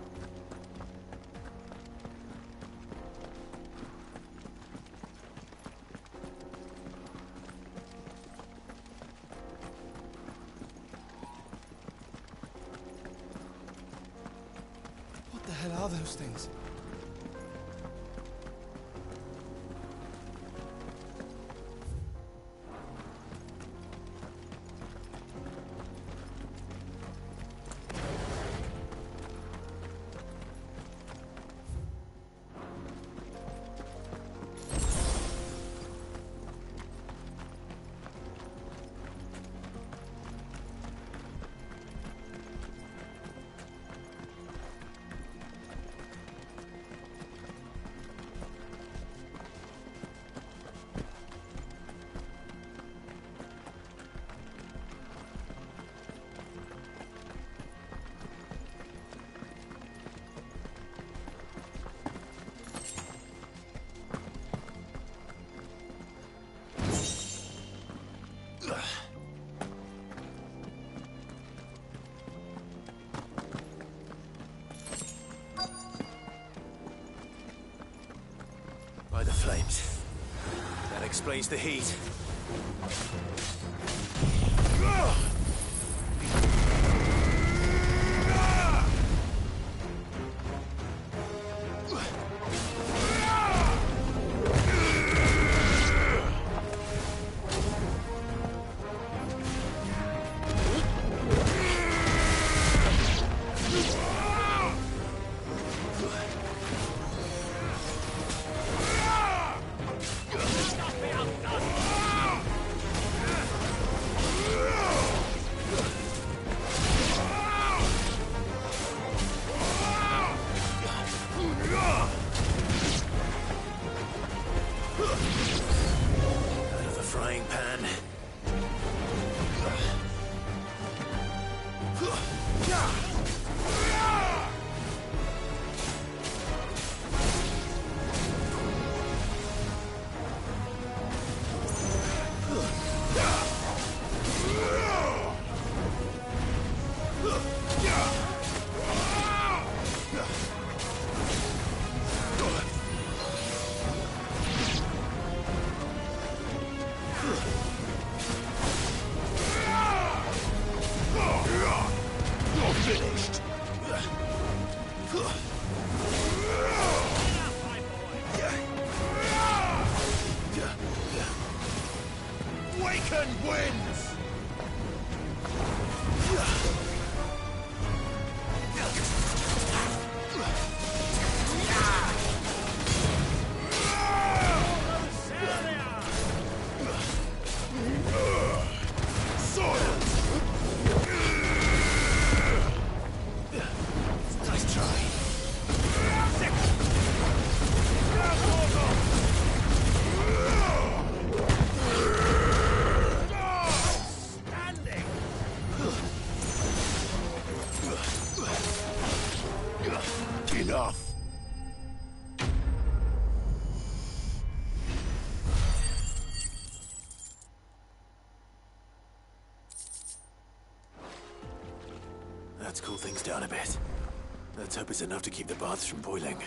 What the hell are those things? By the flames. That explains the heat. Let's cool things down a bit. Let's hope it's enough to keep the baths from boiling.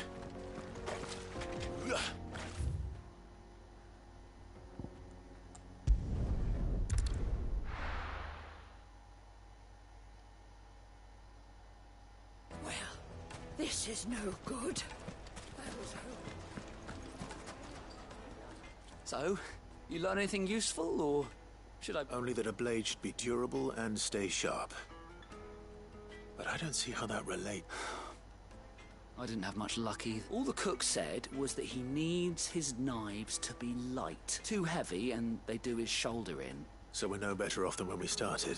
Well, this is no good. So, you learn anything useful, or should I... Only that a blade should be durable and stay sharp. But I don't see how that relates. I didn't have much luck either. All the cook said was that he needs his knives to be light. Too heavy, and they do his shoulder in. So we're no better off than when we started.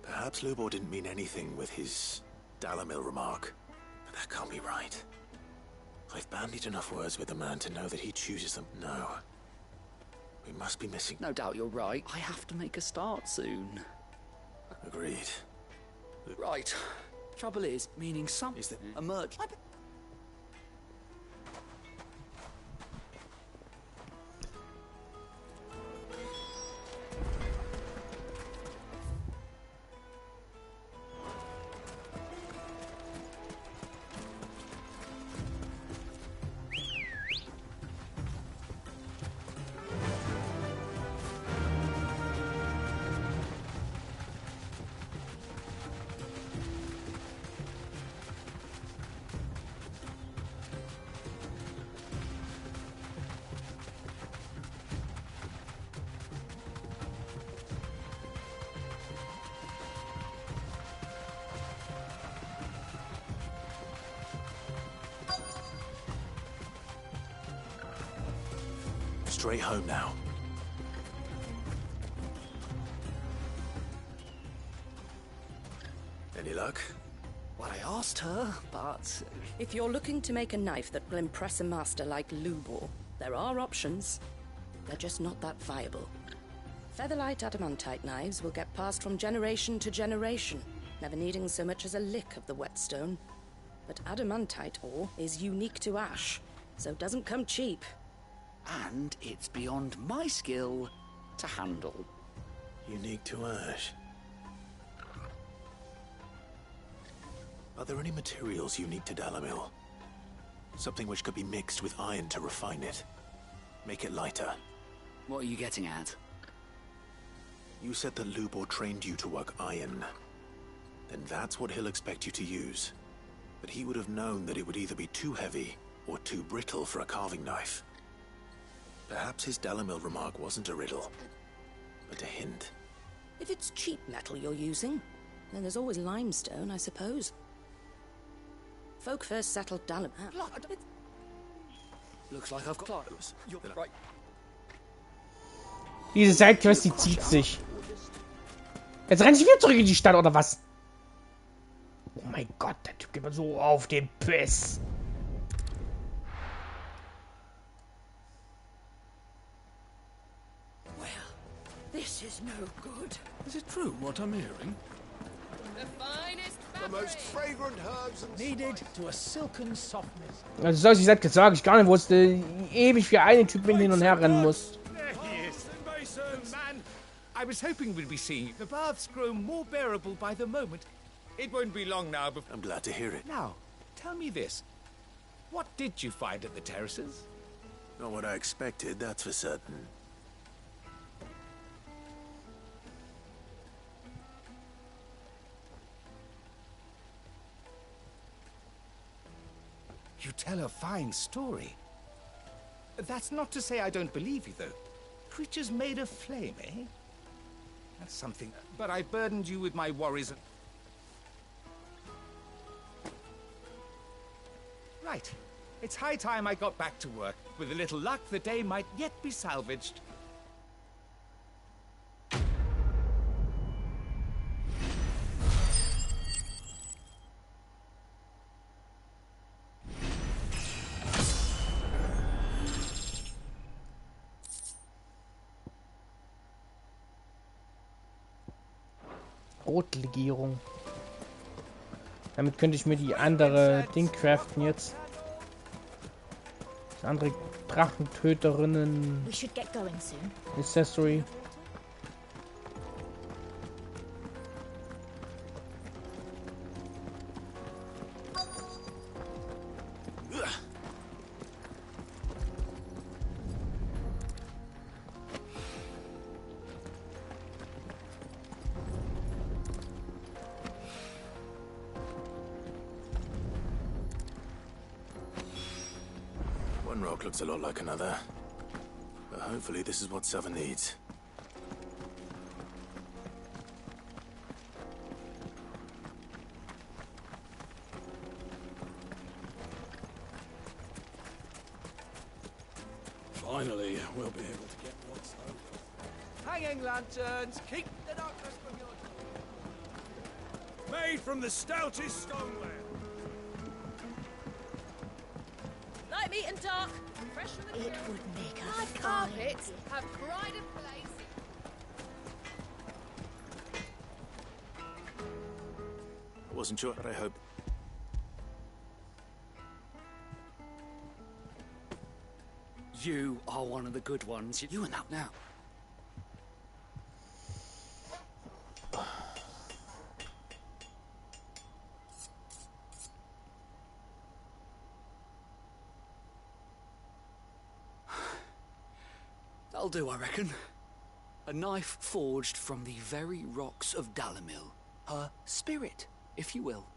Perhaps Lubor didn't mean anything with his Dalamil remark. But that can't be right. I've bandied enough words with the man to know that he chooses them. No. We must be missing... No doubt you're right. I have to make a start soon. Agreed. Right. Trouble is, meaning some... Is there... A merch... Straight home now. Any luck? Well, I asked her, but... If you're looking to make a knife that will impress a master like Lubor, there are options. They're just not that viable. Featherlight adamantite knives will get passed from generation to generation, never needing so much as a lick of the whetstone. But adamantite ore is unique to ash, so it doesn't come cheap. And it's beyond my skill to handle. Unique to ash. Are there any materials unique to Dalamil? Something which could be mixed with iron to refine it. Make it lighter. What are you getting at? You said that Lubor trained you to work iron. Then that's what he'll expect you to use. But he would have known that it would either be too heavy or too brittle for a carving knife. Perhaps his Dalamil remark wasn't a riddle, but a hint. If it's cheap metal you're using, then there's always limestone, I suppose. Folk first settled Dalamil. Looks like I've got... You're right. Diese Sidequest, die zieht sich. Jetzt renne ich wieder zurück in die Stadt, oder was? Oh mein Gott, der Typ geht mir so auf den Piss. This is no good. Is it true what I'm hearing? The finest The most fragrant herbs and needed to a silken softness. Also soll ich seit gesagt, ich gar nicht wusste, ewig für einen Typen hin und her rennen muss. There he is. Oh, man. I was hoping we'd be seeing you. The baths grow more bearable by the moment. It won't be long now before... I'm glad to hear it. Now, tell me this. What did you find at the terraces? Not what I expected, that's for certain. You tell a fine story. That's not to say I don't believe you, though. Creatures made of flame, eh? That's something. But I burdened you with my worries. Right. It's high time I got back to work. With a little luck, the day might yet be salvaged. Rotlegierung. Damit könnte ich mir die andere Ding craften jetzt. Das andere Drachentöterinnen We should get going soon. Accessory. One rock looks a lot like another. But hopefully this is what Sava needs. Finally, we'll be able to get what's over. Hanging lanterns, keep the darkness from your... Made from the stoutest stoneware. Light, meat, and dark. Fresh from the It would make a Hard fine carpets have pride of place. I wasn't sure, but I hope. You are one of the good ones. You and that now. That'll do, I reckon. A knife forged from the very rocks of Dalamil. Her spirit, if you will.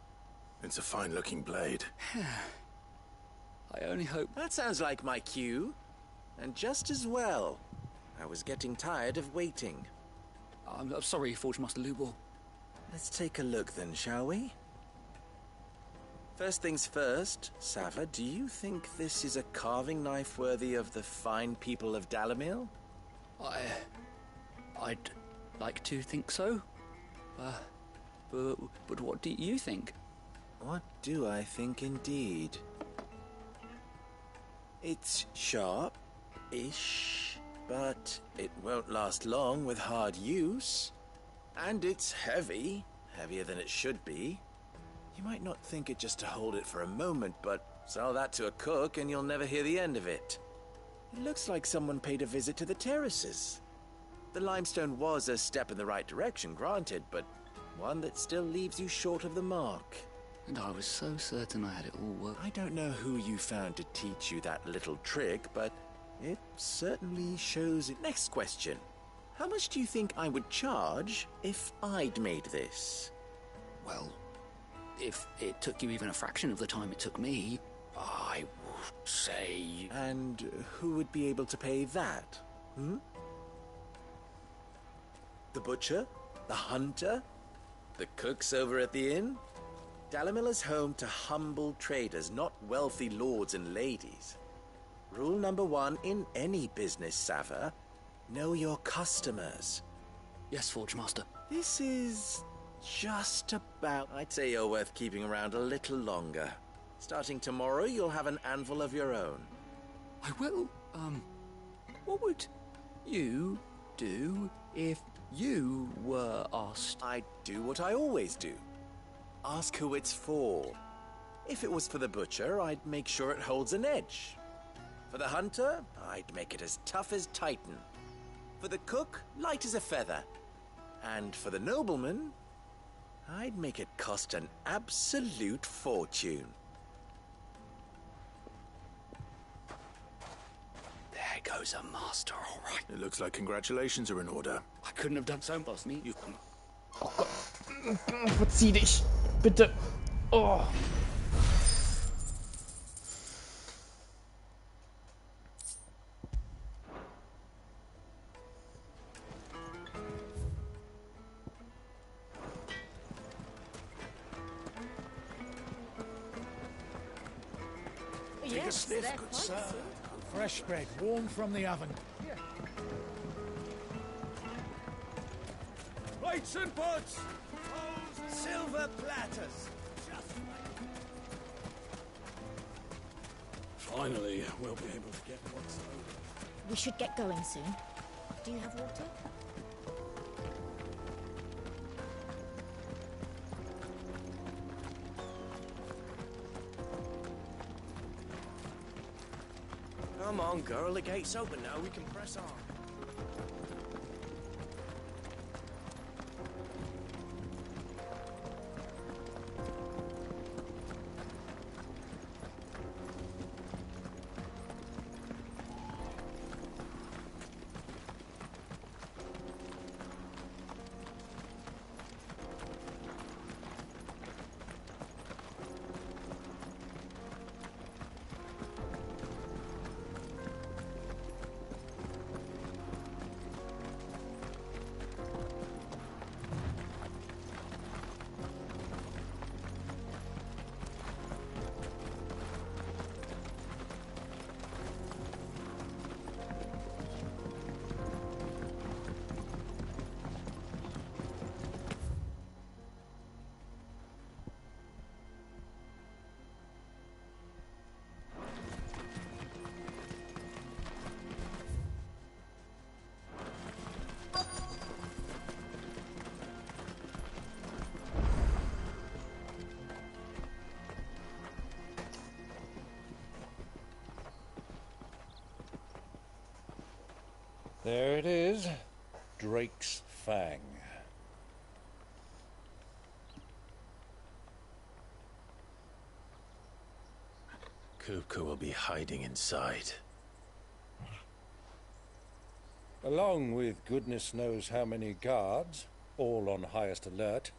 It's a fine-looking blade. I only hope... That sounds like my cue. And just as well. I was getting tired of waiting. I'm sorry, Forge Master Lubor. Let's take a look then, shall we? First things first, Sava, do you think this is a carving knife worthy of the fine people of Dalamil? I'd like to think so. But what do you think? What do I think indeed? It's sharp-ish, but it won't last long with hard use. And it's heavy, heavier than it should be. You might not think it just to hold it for a moment, but sell that to a cook and you'll never hear the end of it. It looks like someone paid a visit to the terraces. The limestone was a step in the right direction, granted, but one that still leaves you short of the mark. And I was so certain I had it all worked. I don't know who you found to teach you that little trick, but it certainly shows it. Next question. How much do you think I would charge if I'd made this? Well, if it took you even a fraction of the time it took me, I would say... And who would be able to pay that? Hmm? The butcher? The hunter? The cooks over at the inn? Dalimil is home to humble traders, not wealthy lords and ladies. Rule number 1 in any business, Sava: know your customers. Yes, Forge Master. This is just about... I'd say you're worth keeping around a little longer. Starting tomorrow, you'll have an anvil of your own. I will. What would you do if you were asked? I'd do what I always do. Ask who it's for. If it was for the butcher, I'd make sure it holds an edge. For the hunter, I'd make it as tough as Titan. For the cook, light as a feather. And for the nobleman, I'd make it cost an absolute fortune. There goes a master, all right. It looks like congratulations are in order. I couldn't have done so, boss me. You... Oh Gott. Verzieh dich. Bitte. Oh. Take a sniff, good sir. Fresh bread, warm from the oven. Plates and pots! Silver platters! Finally, we'll be able to get what's over. We should get going soon. Do you have water? Come on, girl. The gate's open now. We can press on. There it is. Drake's Fang. Kupka will be hiding inside. Along with goodness knows how many guards, all on highest alert.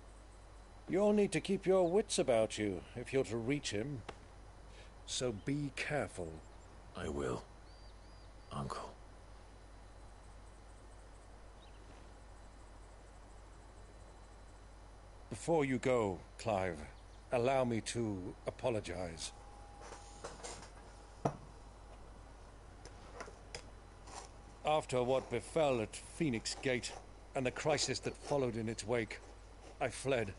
You'll need to keep your wits about you if you're to reach him. So be careful. I will, Uncle. Before you go, Clive, allow me to apologize. After what befell at Phoenix Gate and the crisis that followed in its wake, I fled.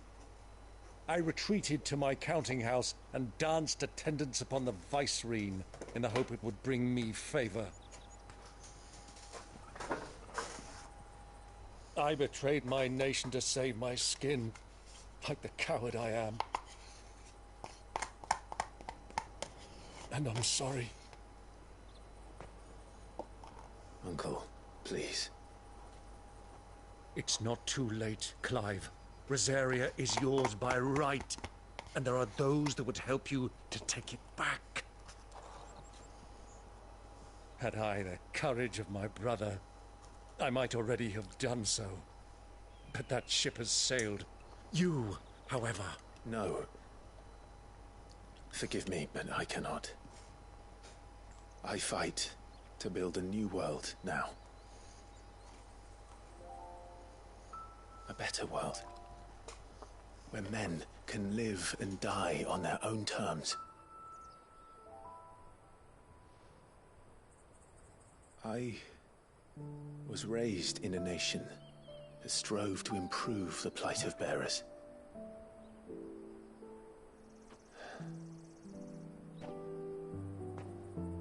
I retreated to my counting house and danced attendance upon the vicereine in the hope it would bring me favor. I betrayed my nation to save my skin, like the coward I am. And I'm sorry. Uncle, please. It's not too late, Clive. Rosaria is yours by right, and there are those that would help you to take it back. Had I the courage of my brother, I might already have done so. But that ship has sailed. You, however... No. Forgive me, but I cannot. I fight to build a new world now. A better world. Where men can live and die on their own terms. I was raised in a nation that strove to improve the plight of bearers.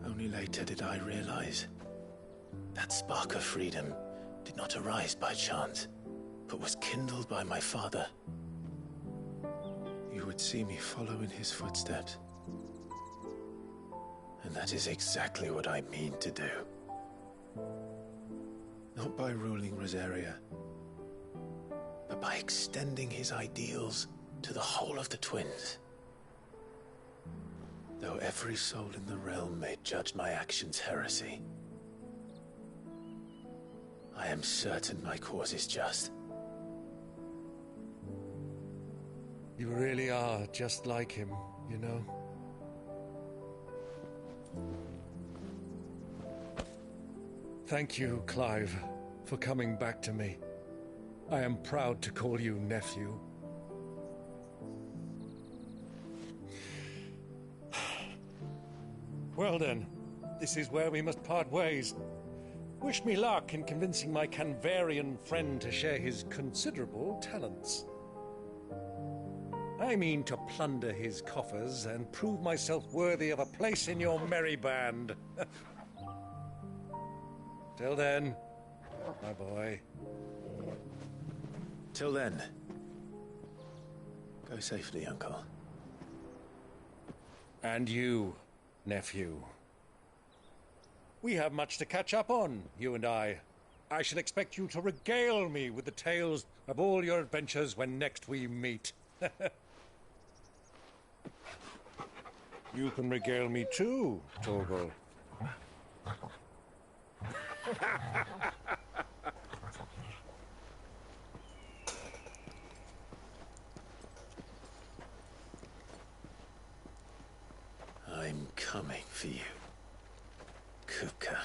Only later did I realize that spark of freedom did not arise by chance, but was kindled by my father. You would see me follow in his footsteps. And that is exactly what I mean to do. Not by ruling Rosaria, but by extending his ideals to the whole of the twins. Though every soul in the realm may judge my actions heresy, I am certain my cause is just. You really are just like him, you know? Thank you, Clive, for coming back to me. I am proud to call you nephew. Well then, this is where we must part ways. Wish me luck in convincing my Canvarian friend to share his considerable talents. I mean to plunder his coffers and prove myself worthy of a place in your merry band. Till then, my boy. Till then, go safely, Uncle. And you, nephew. We have much to catch up on, you and I. I shall expect you to regale me with the tales of all your adventures when next we meet. You can regale me too, Torgal. I'm coming for you, Kupka.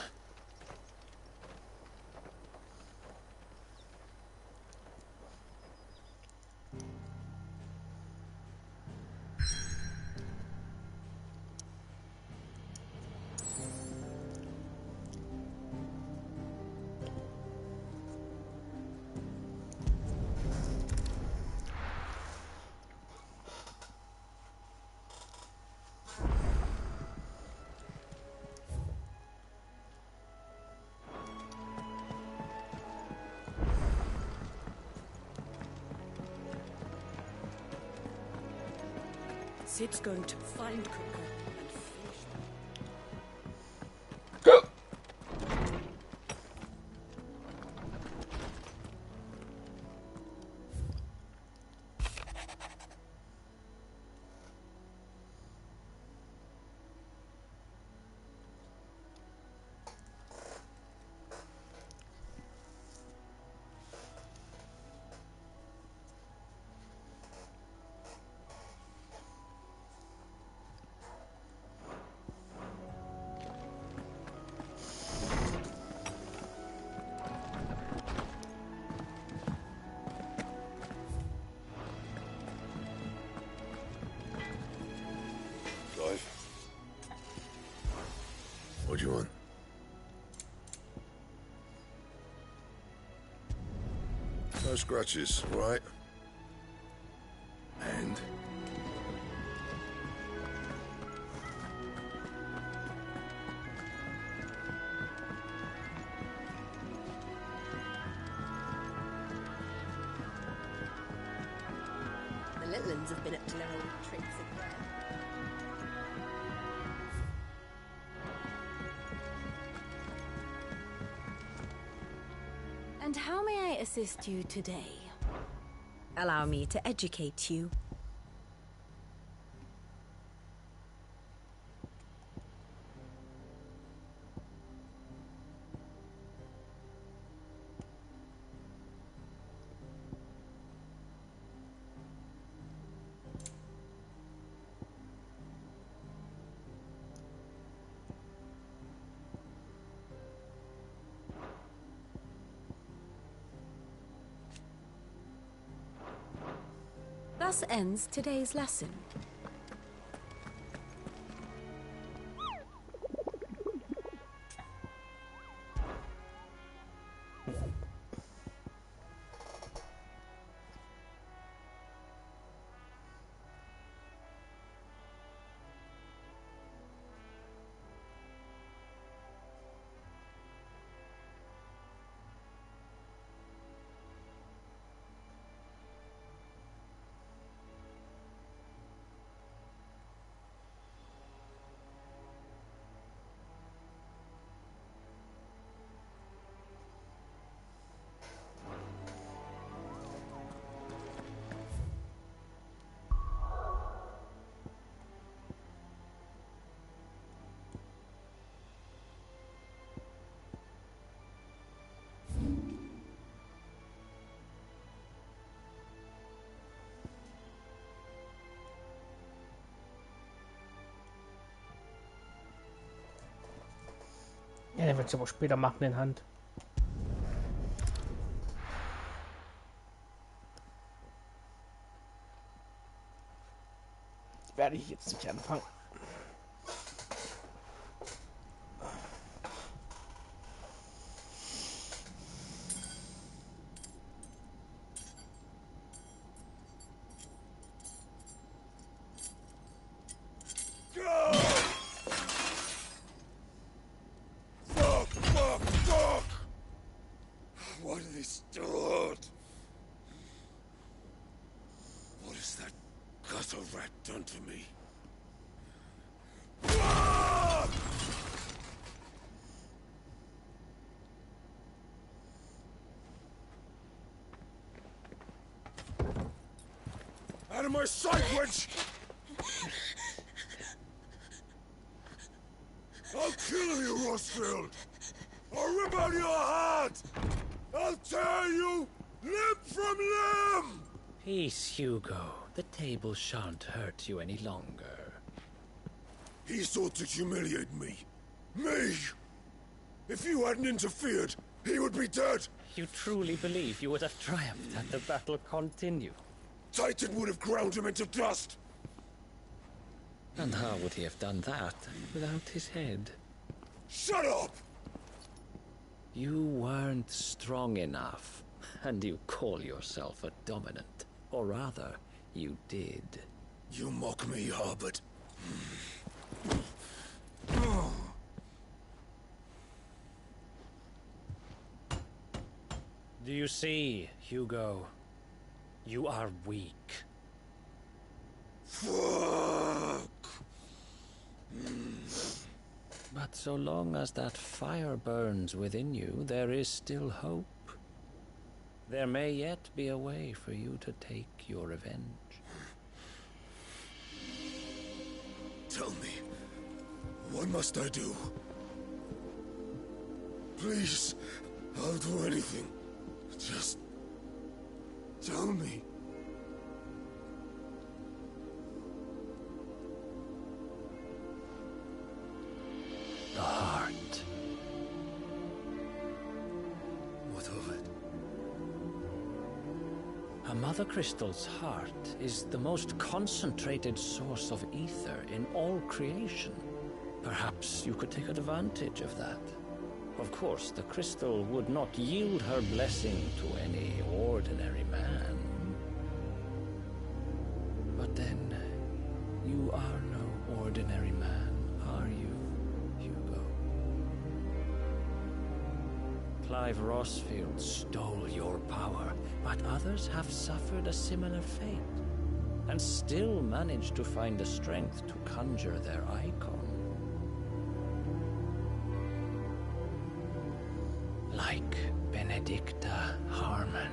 Sid's going to find Cooker and finish them. Go! What do you want? No scratches, right? And? The little uns have been up to their old tricks again. And how may I assist you today? Allow me to educate you. Thus ends today's lesson. Ja, der wird es aber später machen in Hand. Werde ich jetzt nicht anfangen. What have they stored? What has that gutter rat done to me? Out of my sight, wench! I'll kill you, Rossfield! I'll rip out your heart! I'll tear you limb from limb! Peace, Hugo. The table shan't hurt you any longer. He sought to humiliate me. Me! If you hadn't interfered, he would be dead! You truly believe you would have triumphed had the battle continued? Titan would have ground him into dust! And how would he have done that without his head? Shut up! You weren't strong enough, and you call yourself a dominant. Or rather, you did. You mock me, Harbert. Do you see, Hugo? You are weak. Fuck! But so long as that fire burns within you, there is still hope. There may yet be a way for you to take your revenge. Tell me, what must I do? Please, I'll do anything. Just tell me. The heart. What of it? A Mother Crystal's heart is the most concentrated source of ether in all creation. Perhaps you could take advantage of that. Of course, the crystal would not yield her blessing to any ordinary man. But then, you are no ordinary man, are you, Hugo? Clive Rossfield stole your power, but others have suffered a similar fate, and still managed to find the strength to conjure their icon. Like Benedicta Harmon.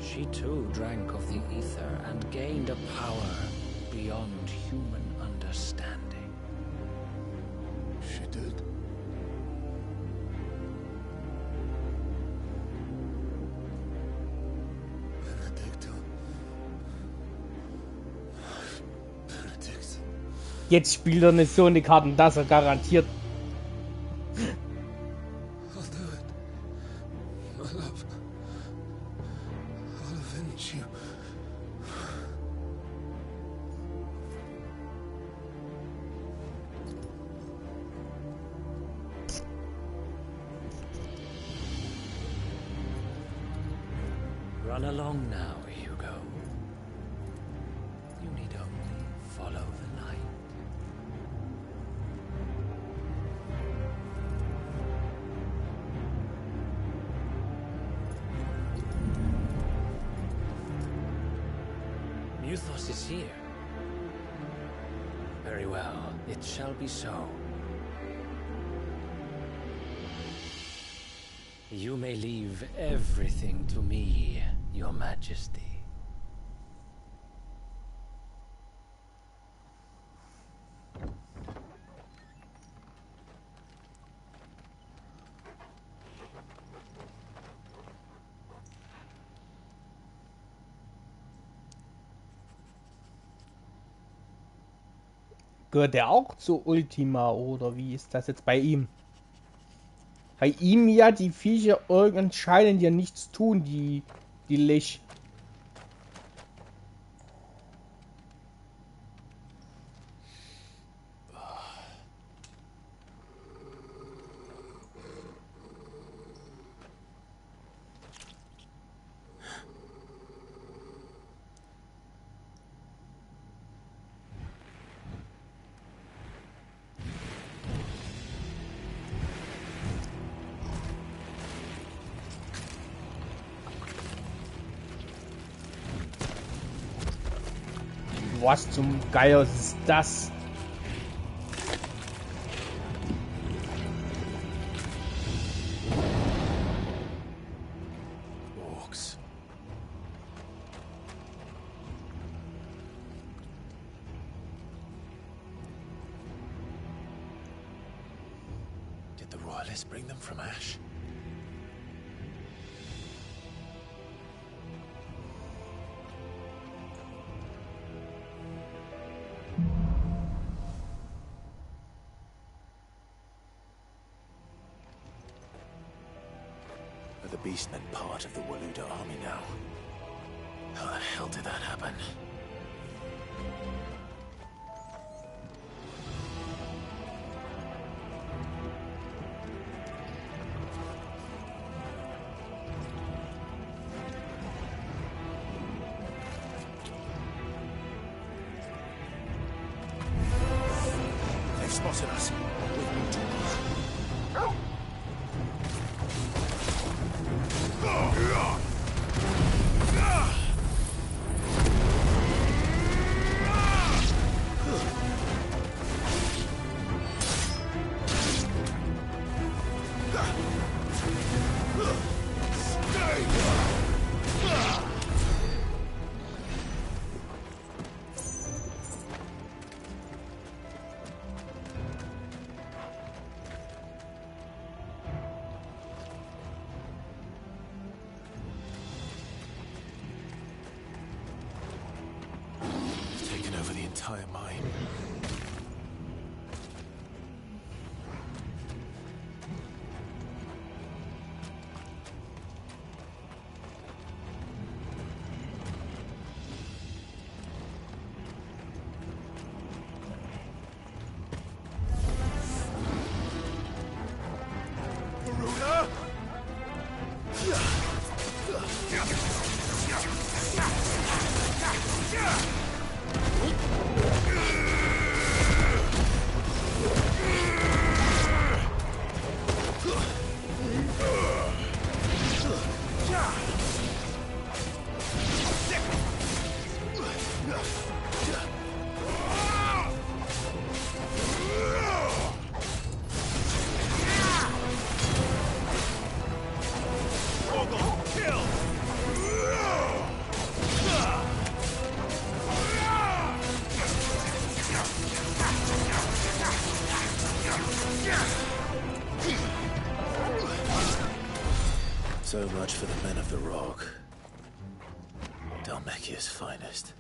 She too drank of the ether and gained a power beyond human understanding. She did. Benedict. Jetzt spielt er nicht so eine Karten, dass er garantiert. I'll do it. My love. Run along now, Hugo. You need only follow the light. Muthos is here. Very well, it shall be so. You may leave everything to me, Your Majesty. Gehört der auch zu Ultima oder wie ist das jetzt bei ihm? Bei ihm ja, die Viecher anscheinend ja nichts tun, die Lich. Was zum Geier ist das? Orcs. Did the royalists bring them from Ash? The Beastmen part of the Waluda army now. How the hell did that happen? They've spotted us. Entire mine. So much for the men of the Rock. Dhalmekia's finest.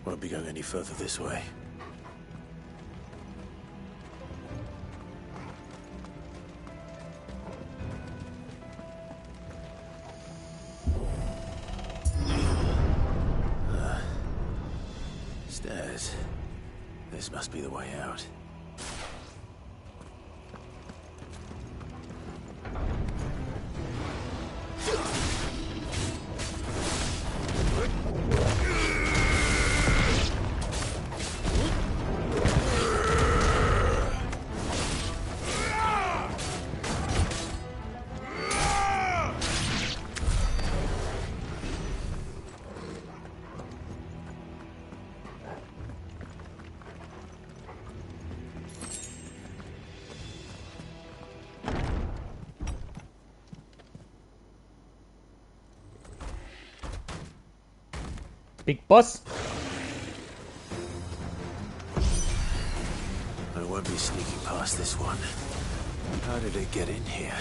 Won't be going any further this way. Stairs. This must be the way out. Big boss. I won't be sneaking past this one. How did it get in here?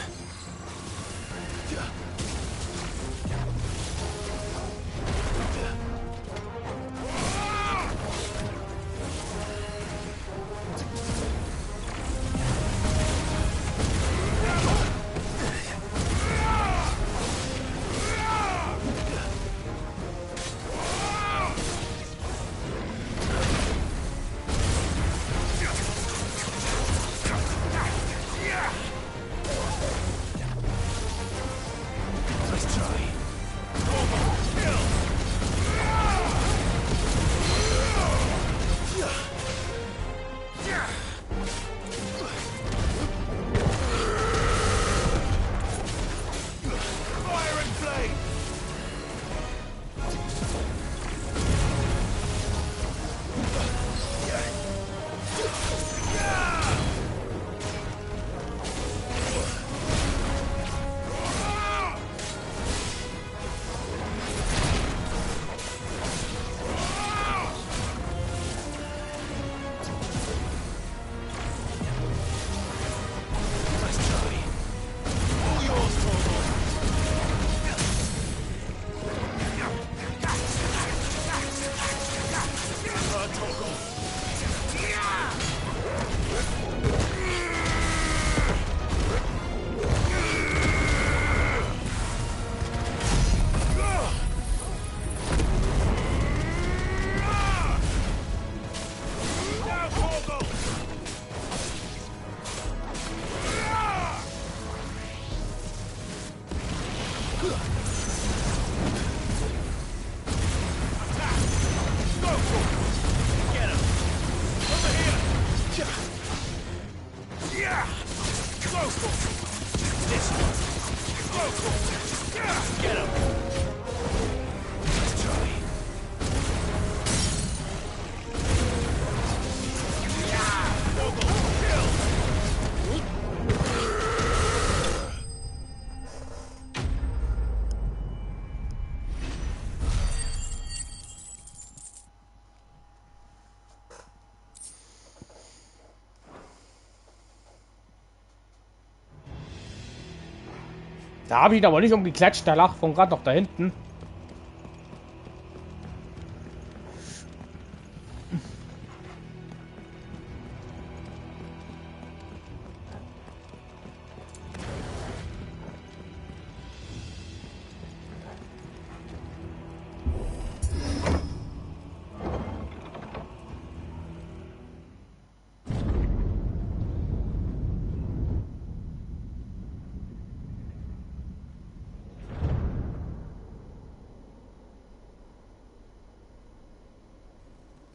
Da habe ich aber nicht umgeklatscht, da lag von gerade noch da hinten.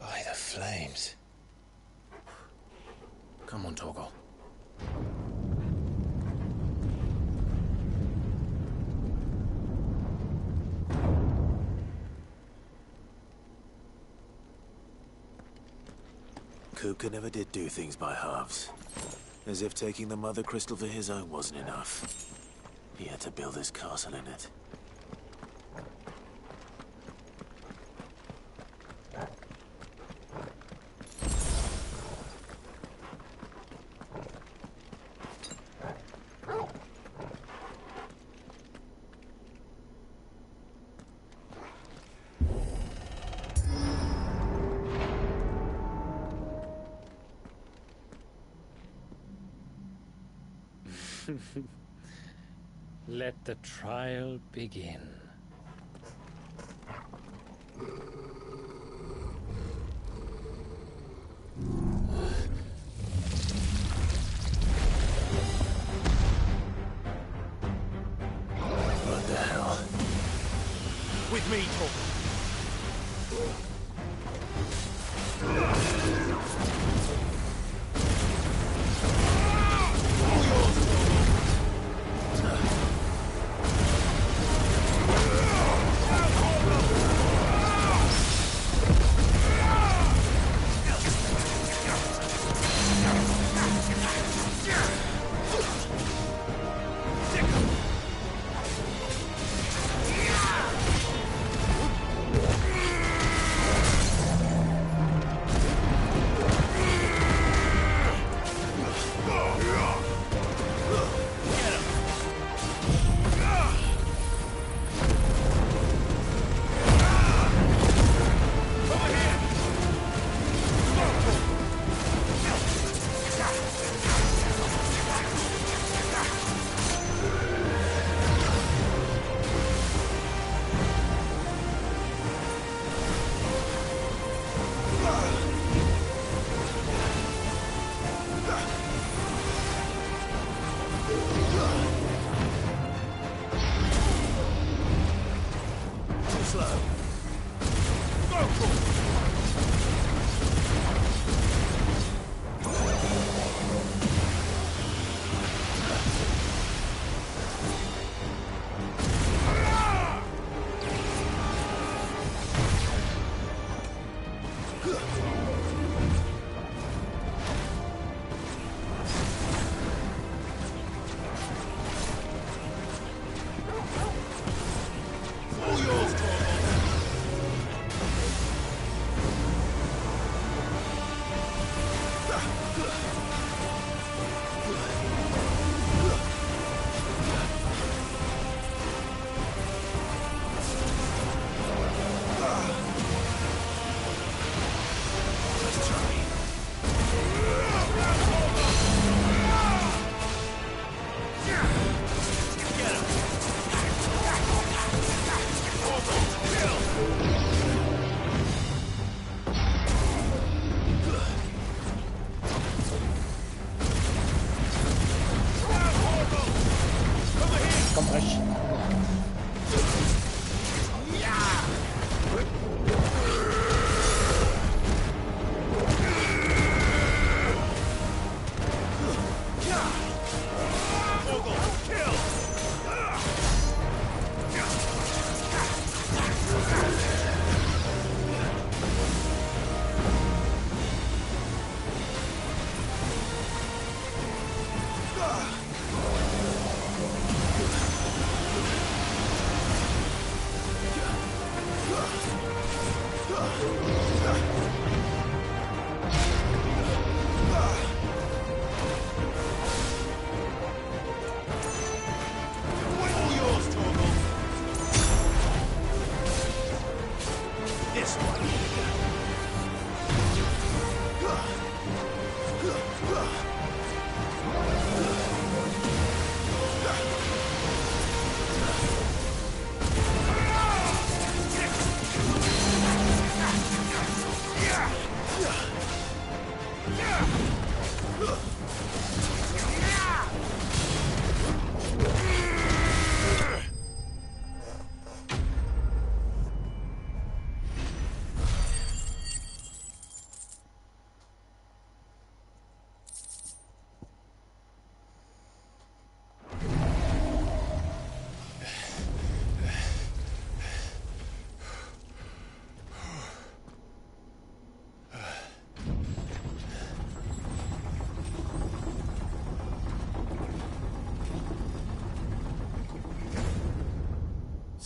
By the flames. Come on, Torgal. Kupka never did do things by halves. As if taking the Mother Crystal for his own wasn't enough. He had to build his castle in it. Let the trial begin. What the hell? With me, Torgal.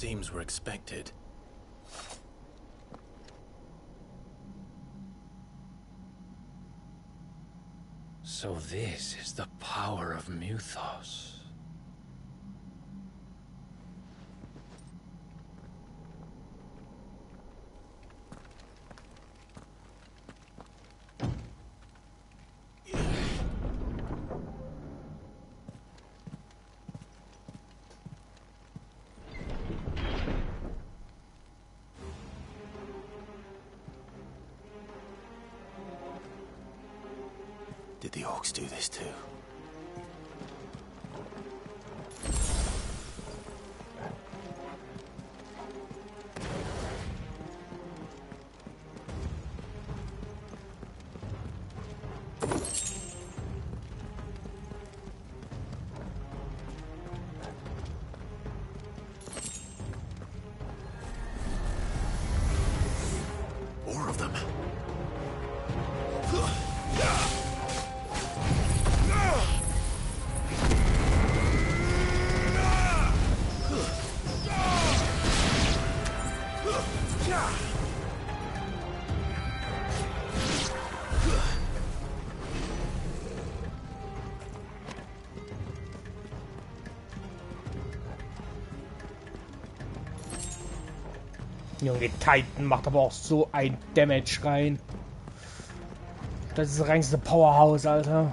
seems were expected. So this is the power of Muthos. Did the orcs do this too? More of them. Junge, Titan macht aber auch so ein Damage rein. Das ist das reinste Powerhouse, Alter.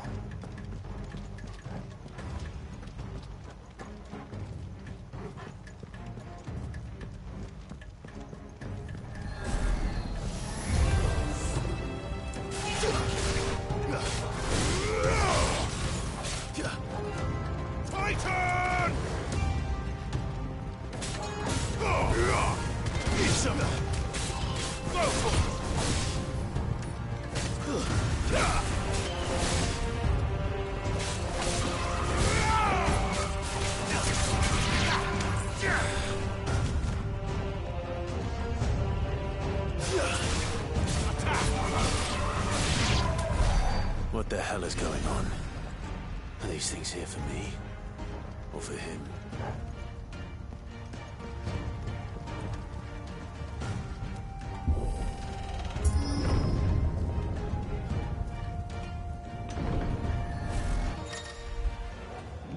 Titan! Eat some! Go for it! What the hell is going on? Are these things here for me? Or for him?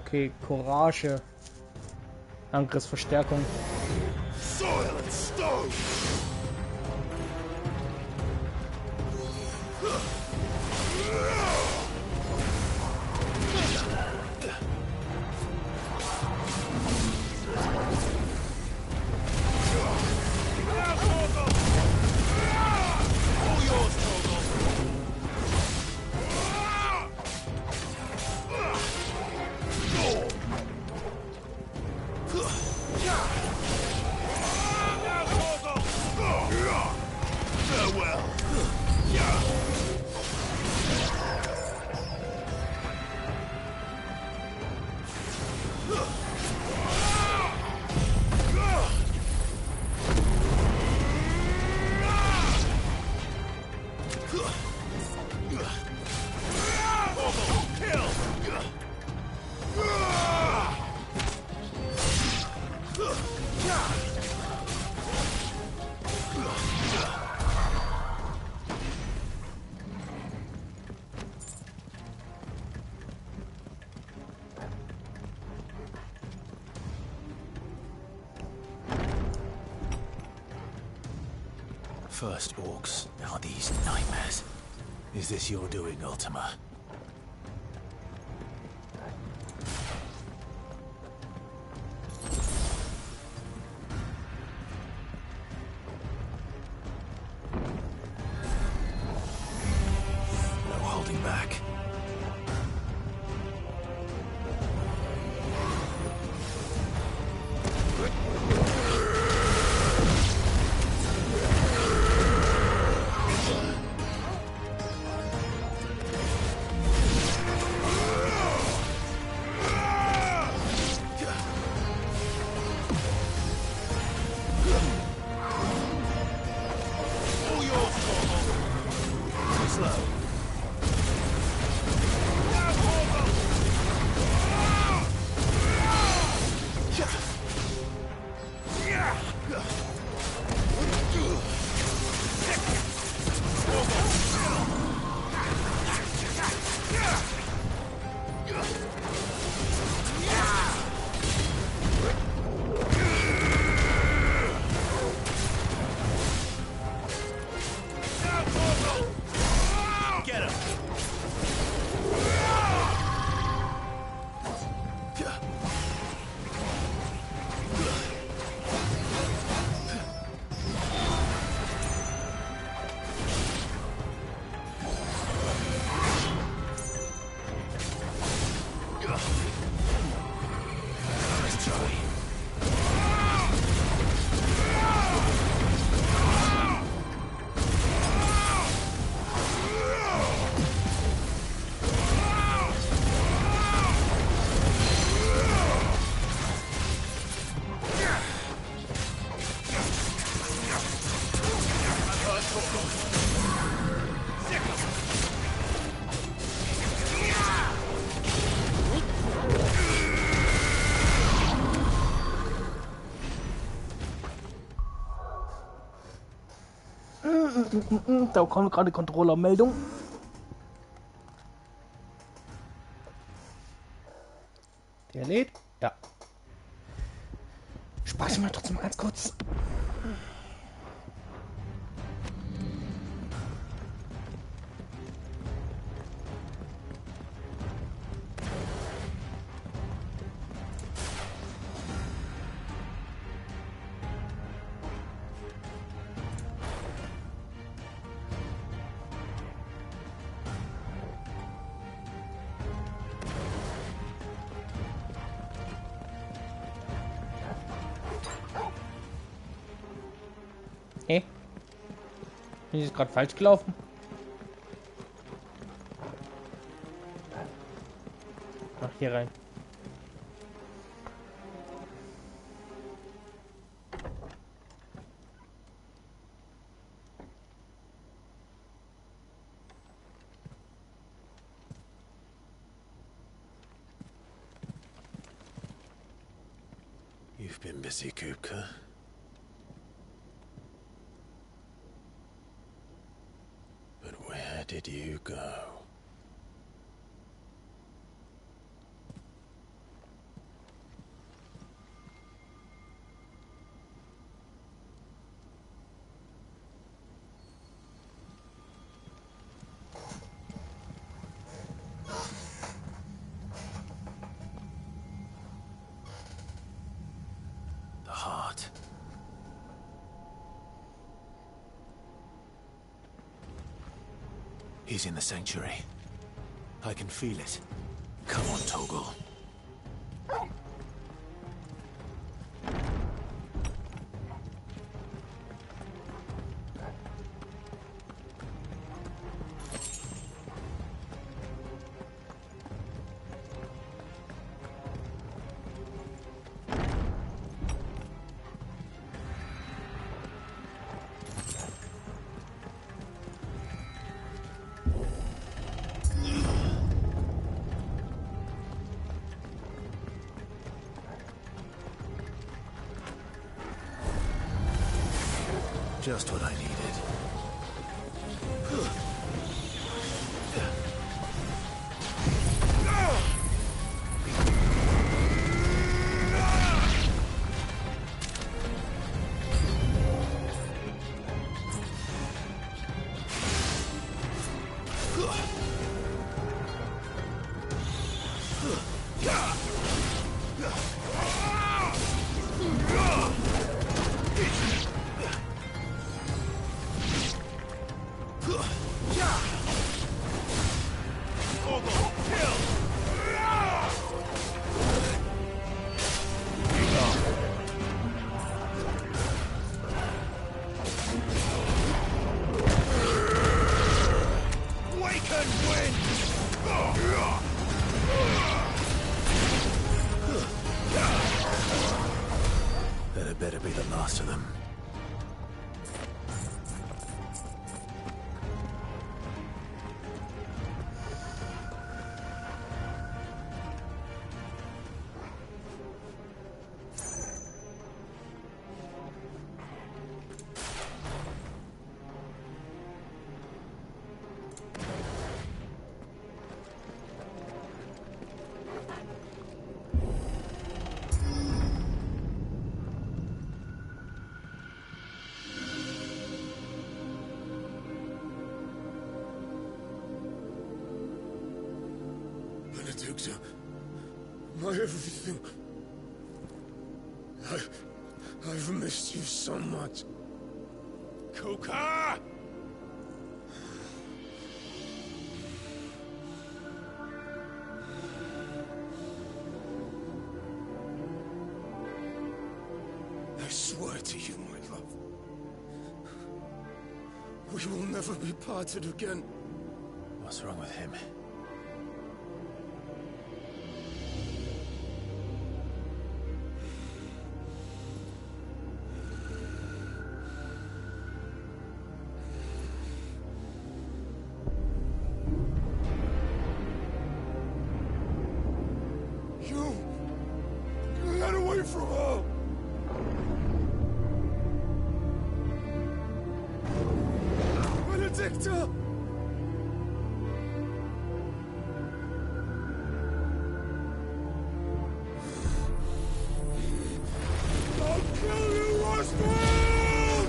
Okay, Courage. Angriffsverstärkung. Soil and stone! Farewell! First orcs, now these nightmares. Is this your doing, Ultima? No holding back. Da kommt gerade Controllermeldung. Der lädt? Ja. Speichern wir trotzdem ganz kurz. Hey. Bin ich jetzt gerade falsch gelaufen? Ach, hier rein. You've been busy, Kupka. But where did you go? The heart. He's in the sanctuary. I can feel it. Come on, Toggle. Just what I needed. That better be the last of them. Benedicta, my everything. I've missed you so much. Kuka! I swear to you, my love. We will never be parted again. What's wrong with him? Get away from her! master! I'll kill you, Roswell!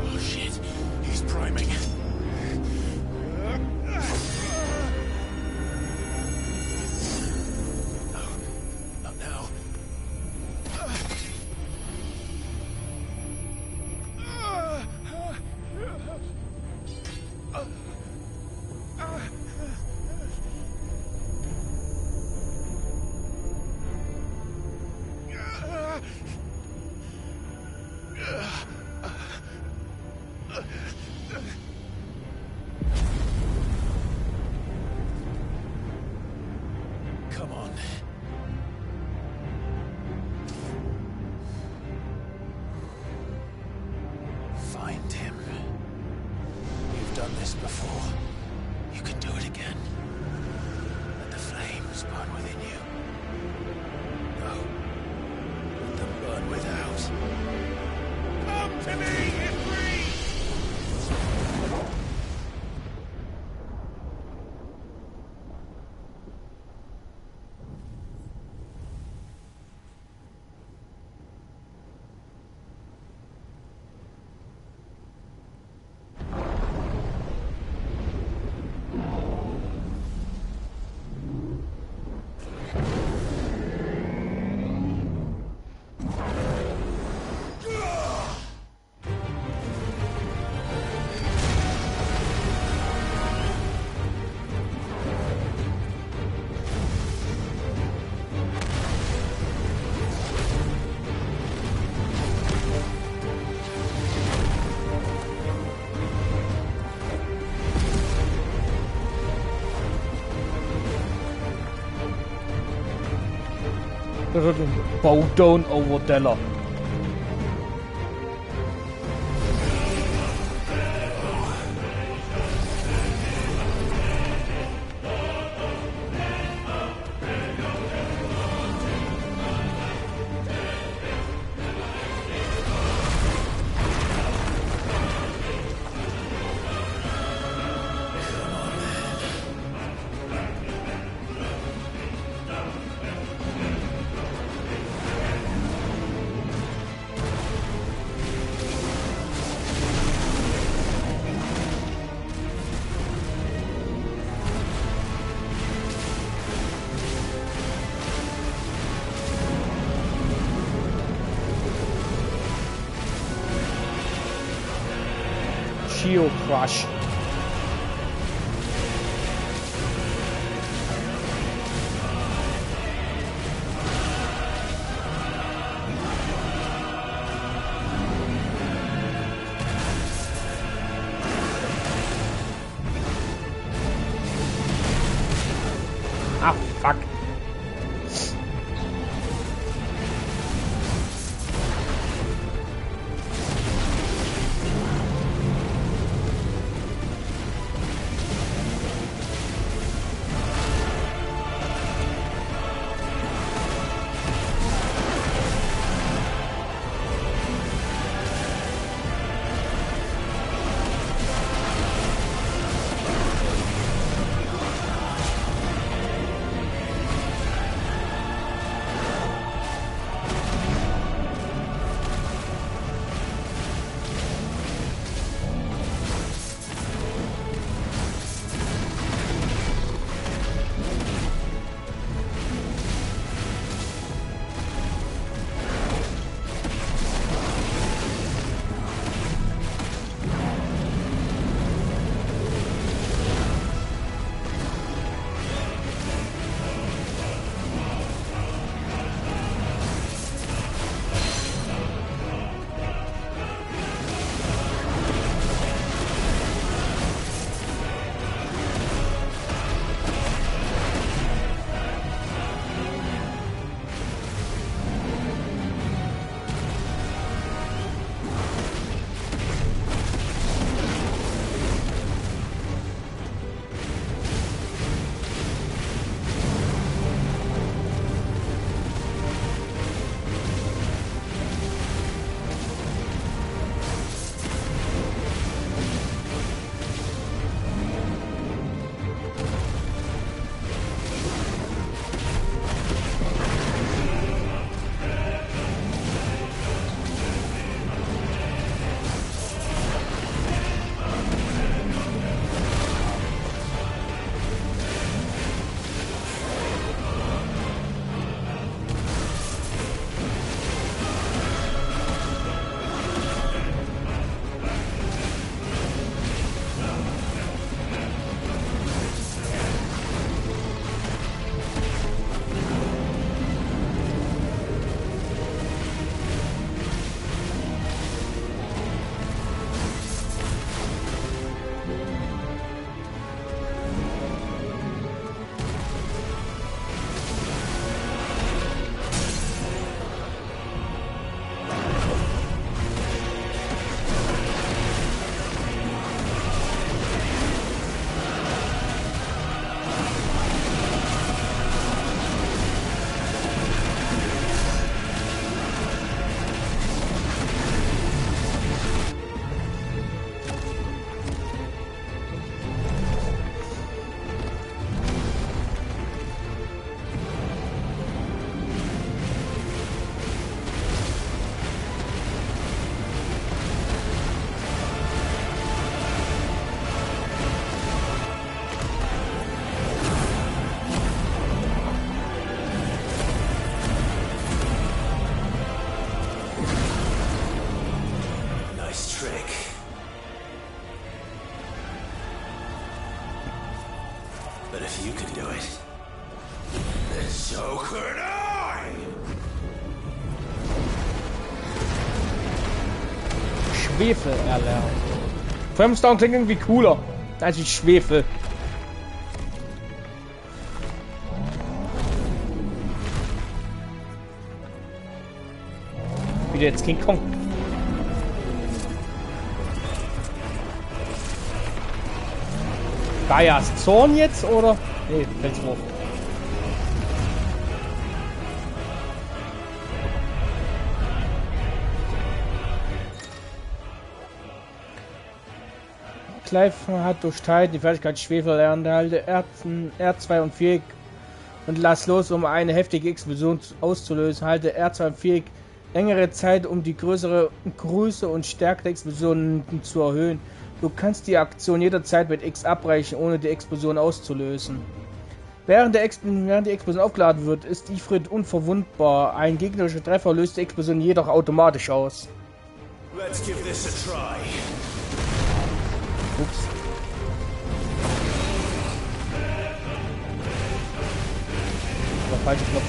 Oh shit, he's priming. Not now. Come on. Find him. You've done this before. You can do it again. Let the flames burn within you. No. Let them burn without. Come to me, Ffxvi! Bow down over Della. Shield crush. Ah, fuck. But if you can do it, then so could I! Schwefel erlernen. Brimstone klingt irgendwie cooler als ich Schwefel. Wieder jetzt King Kong. Gaias Zorn jetzt oder? Nee, Felswurf. Clive hat durch Teil die Fertigkeit Schwefel lernen, halte R2 und 4 und lass los, um eine heftige Explosion auszulösen. Halte R2 und 4 längere Zeit, um die Größe und Stärke der Explosionen zu erhöhen. Du kannst die Aktion jederzeit mit X abbrechen, ohne die Explosion auszulösen. Während die Explosion aufgeladen wird, ist Ifrit unverwundbar. Ein gegnerischer Treffer löst die Explosion jedoch automatisch aus. Let's give this a try. Ups. Der falsche Knopf.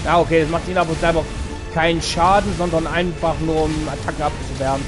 Ja, okay, das macht ihn aber selber keinen Schaden, sondern einfach nur um Attacken abzuwehren.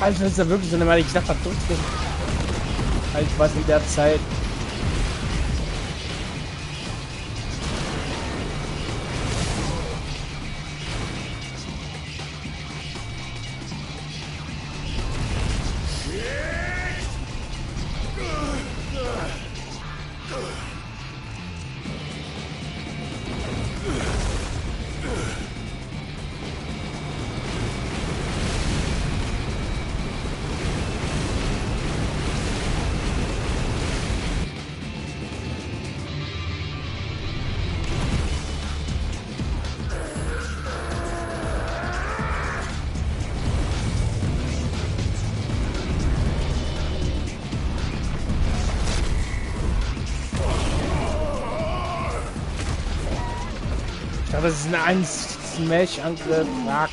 Also ist ja wirklich so eine, weil ich gesagt habe, trotzdem. Halt was in der Zeit. Ich glaube, das ist ein Smash-Angriff. Fuck.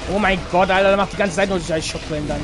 Oh mein Gott, Alter, der macht die ganze Zeit nur die Schockwellen dann.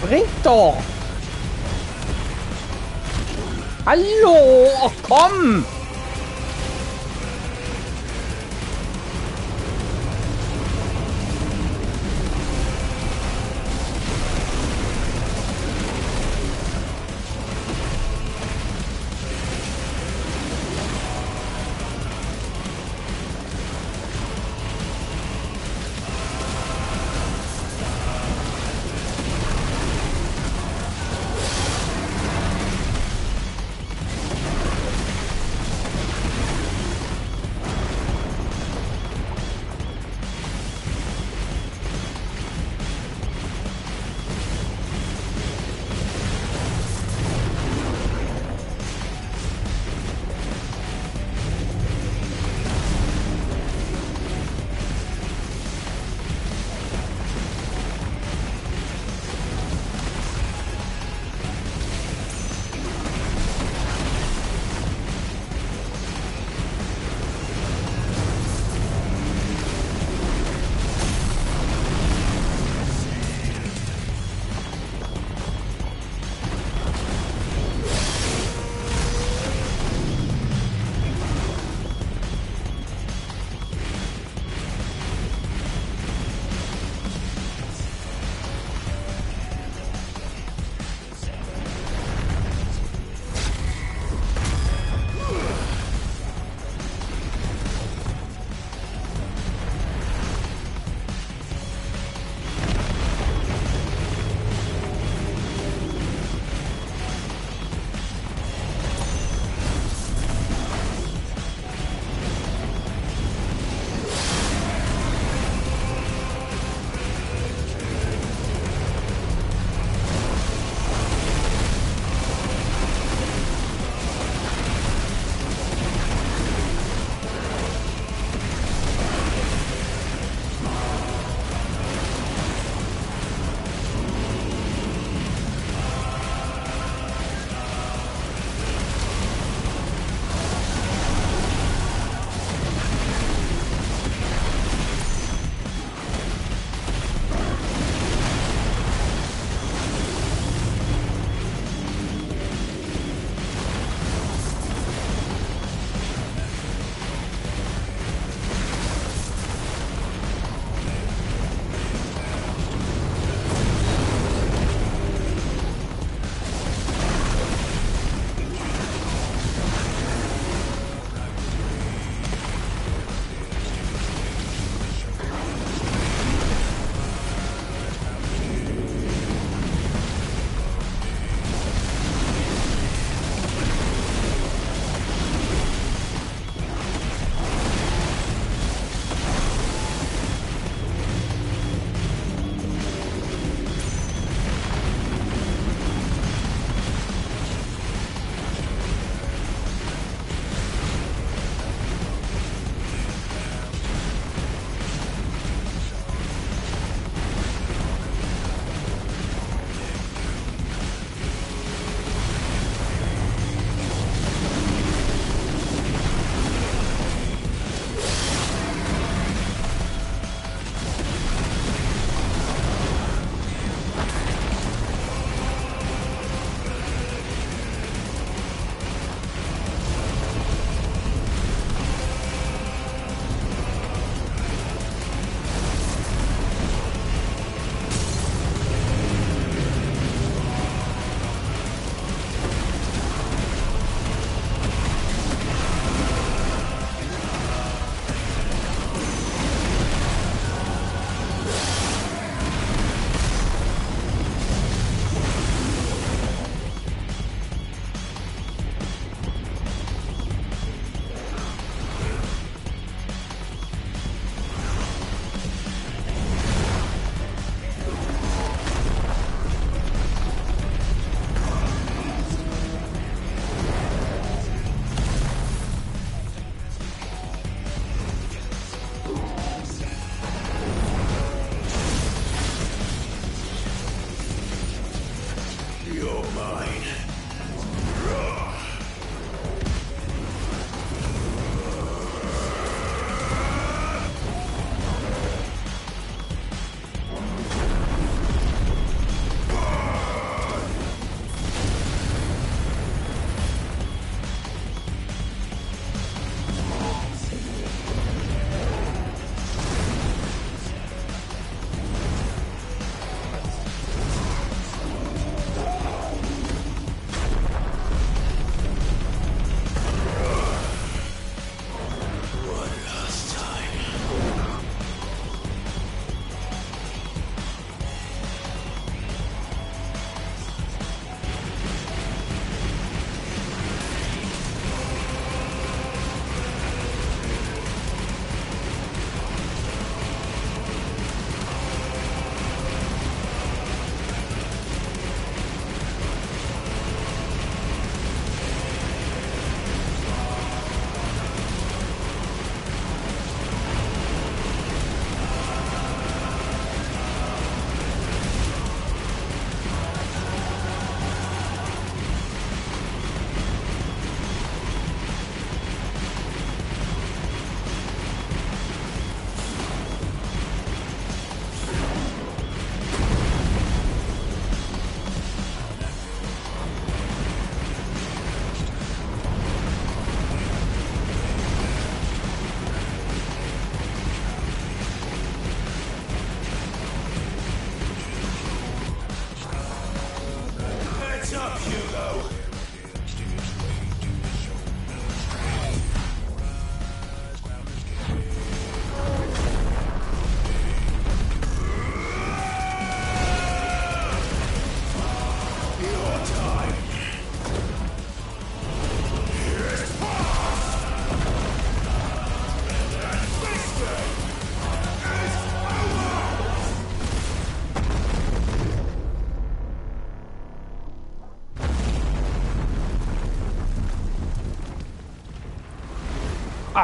Bringt doch! Hallo! Oh, komm!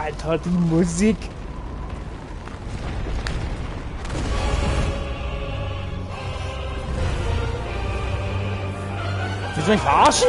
Alter, die Musik. Willst du mich verarschen?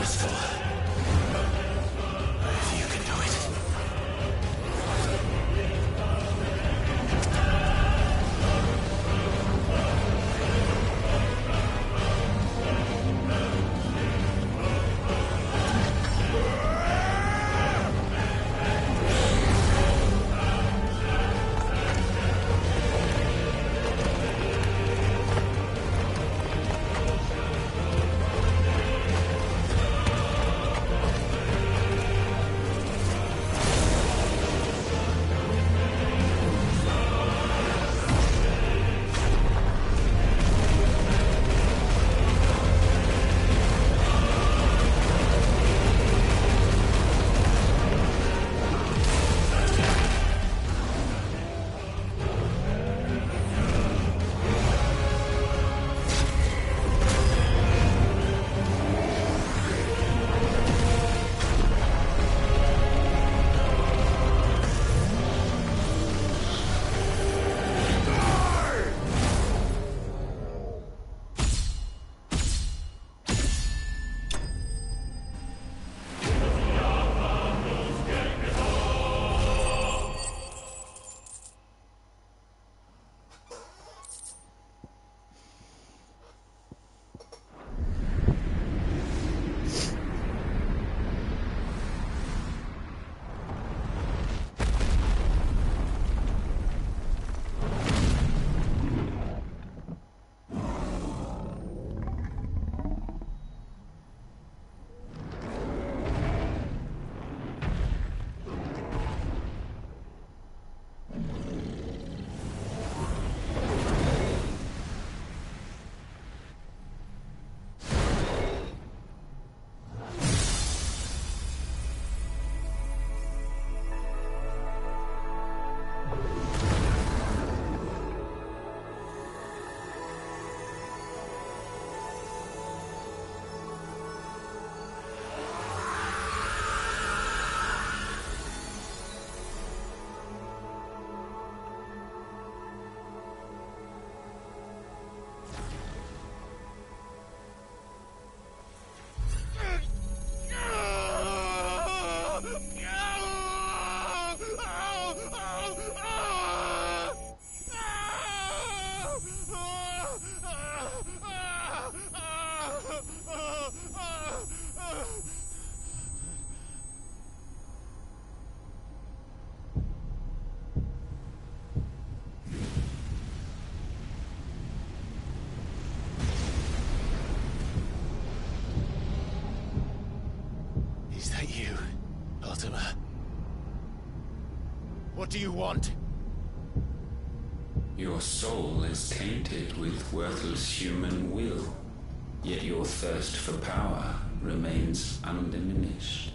crystal. If you can do it. Is that you, Ultima? What do you want? Your soul is tainted with worthless human will, yet your thirst for power remains undiminished.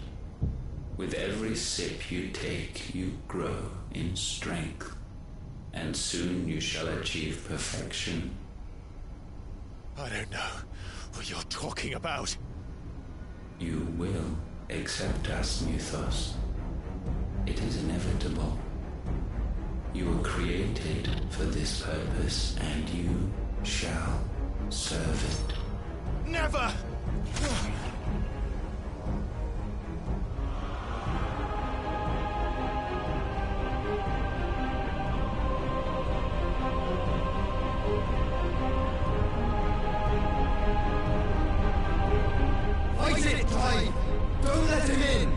With every sip you take, you grow in strength, and soon you shall achieve perfection. I don't know what you're talking about. You will accept us, Mythos. It is inevitable. You were created for this purpose, and you shall serve it. Never! Fight it, Clive! Don't let him in!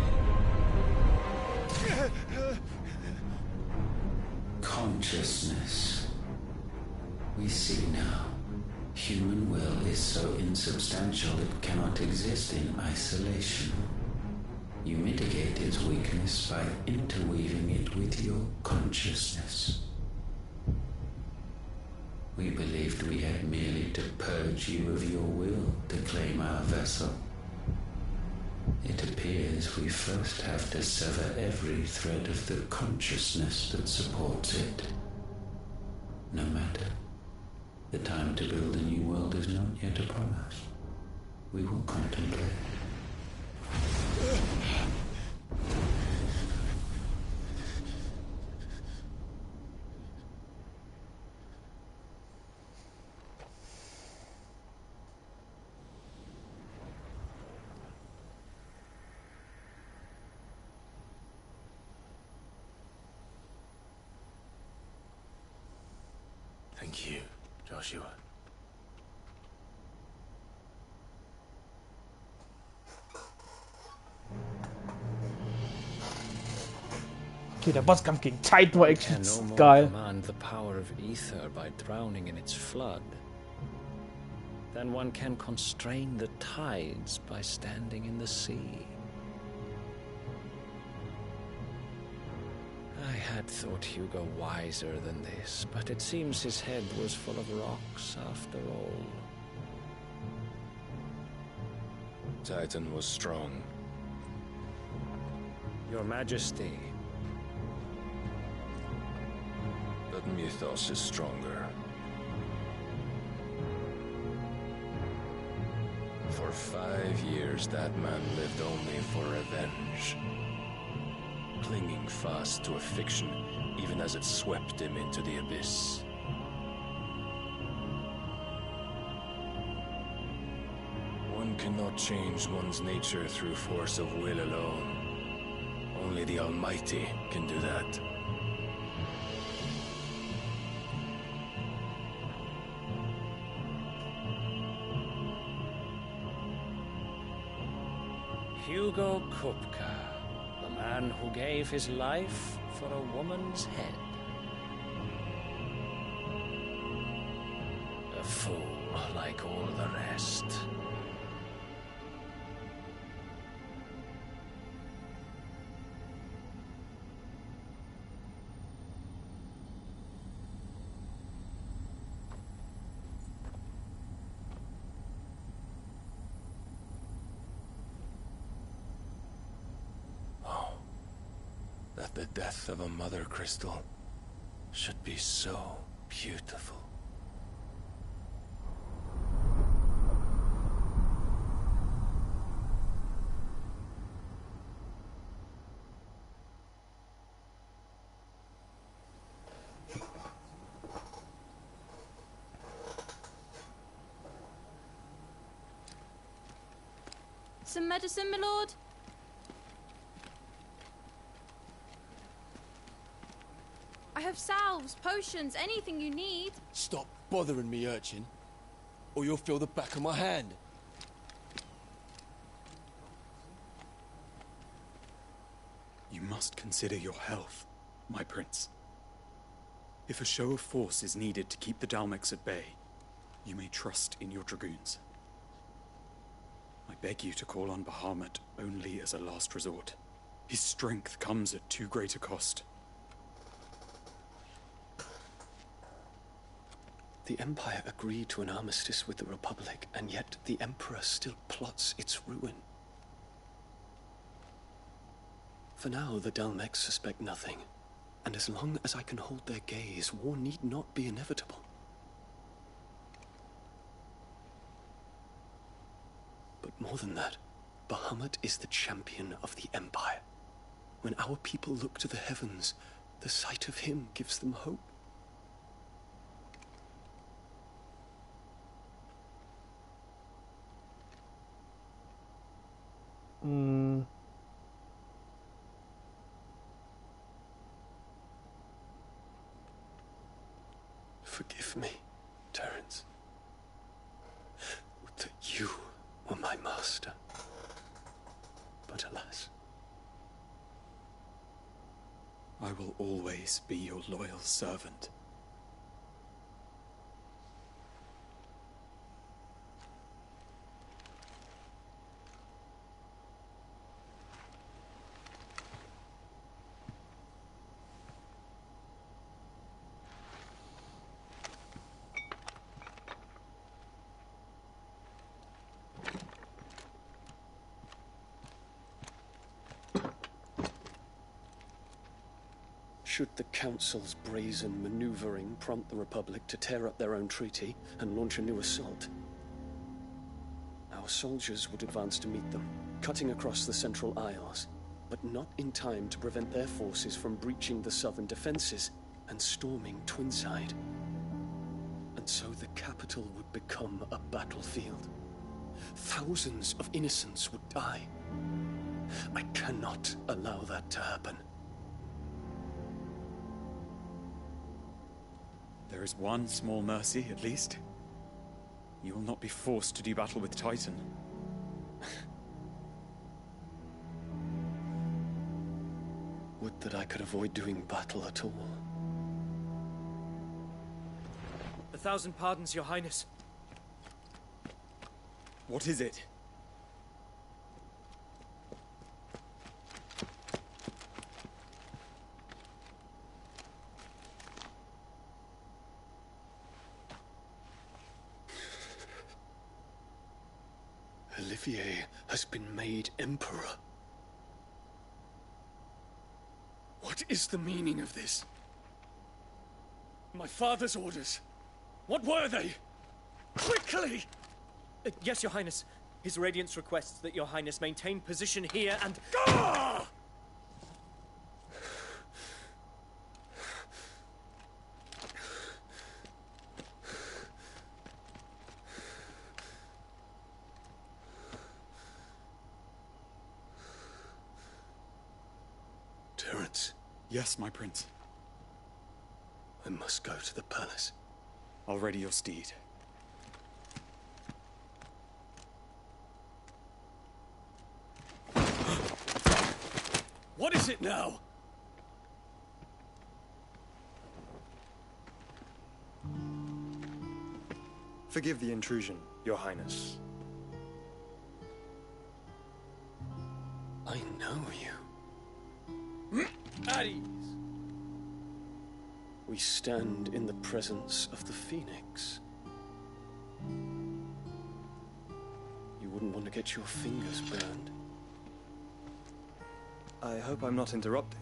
Consciousness. We see now. Human will is so insubstantial it cannot exist in isolation. You mitigate its weakness by interweaving it with your consciousness. We believed we had merely to purge you of your will to claim our vessel. It appears we first have to sever every thread of the consciousness that supports it. No matter. The time to build a new world is not yet upon us. We will contemplate. Thank you, Joshua. Okay, der Bosskampf gegen Titan war echt Can no more geil. command the power of ether by drowning in its flood. Then one can constrain the tides by standing in the sea. I had thought Hugo wiser than this, but it seems his head was full of rocks after all. Titan was strong. Your Majesty. But Mythos is stronger. For 5 years, that man lived only for revenge. Clinging fast to a fiction, even as it swept him into the abyss. One cannot change one's nature through force of will alone. Only the Almighty can do that. Hugo Kupka, the man who gave his life for a woman's head. A fool like all the rest. That the death of a mother crystal should be so beautiful. Some medicine, my lord? I have salves, potions, anything you need. Stop bothering me, urchin, or you'll feel the back of my hand. You must consider your health, my prince. If a show of force is needed to keep the Dalmex at bay, you may trust in your dragoons. I beg you to call on Bahamut only as a last resort. His strength comes at too great a cost. The Empire agreed to an armistice with the Republic, and yet the Emperor still plots its ruin. For now, the Dalmex suspect nothing, and as long as I can hold their gaze, war need not be inevitable. But more than that, Bahamut is the champion of the Empire. When our people look to the heavens, the sight of him gives them hope. Forgive me, Terence. Would that you were my master. But alas. I will always be your loyal servant. Should the Council's brazen maneuvering prompt the Republic to tear up their own treaty and launch a new assault, our soldiers would advance to meet them, cutting across the Central Isles, but not in time to prevent their forces from breaching the southern defenses and storming Twinside. And so the capital would become a battlefield. Thousands of innocents would die. I cannot allow that to happen. There is one small mercy, at least. You will not be forced to do battle with Titan. Would that I could avoid doing battle at all. 1,000 pardons, Your Highness. What is it? Olivier has been made Emperor. What is the meaning of this? My father's orders. What were they? Quickly! Yes, Your Highness. His Radiance requests that Your Highness maintain position here and... Gah! Terence. Yes, my prince. I must go to the palace. I'll ready your steed. What is it now? Forgive the intrusion, Your Highness. I know you. At ease. We stand in the presence of the Phoenix. You wouldn't want to get your fingers burned. I hope I'm not interrupting.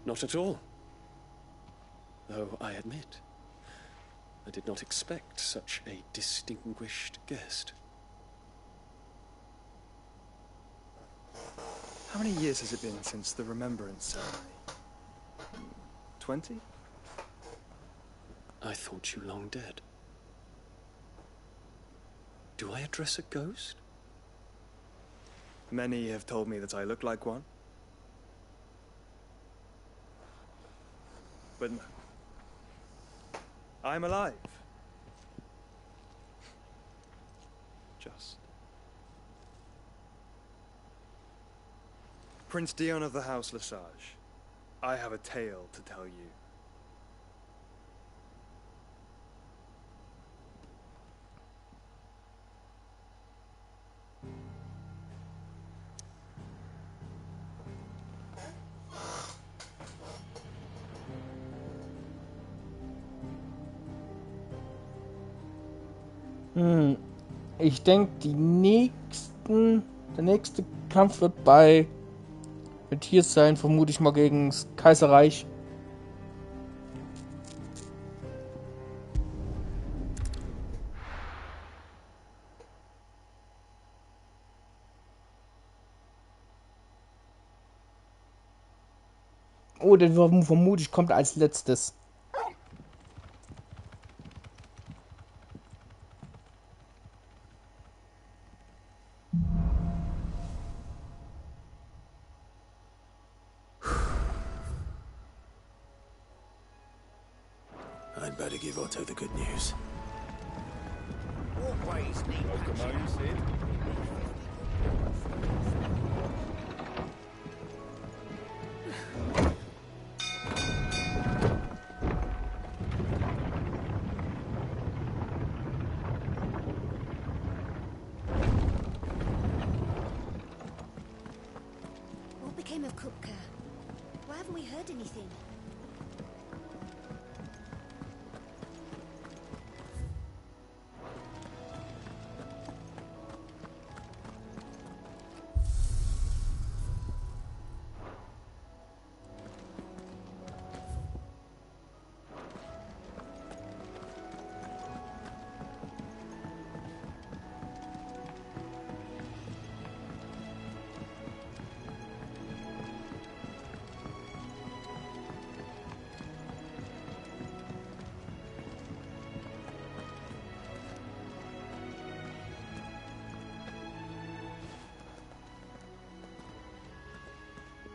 Not at all. Though I admit, I did not expect such a distinguished guest. How many years has it been since the Remembrance ceremony? 20? I thought you long dead. Do I address a ghost? Many have told me that I look like one. But no. I'm alive. Just. Prince Dion of the House Lesage, I have a tale to tell you. Ich denke, der nächste Kampf wird hier sein, vermute ich mal gegen das Kaiserreich. Oh, der vermute ich kommt als letztes. I'd better give Otto the good news. Walkways need patching. What became of Kupka? Why haven't we heard anything?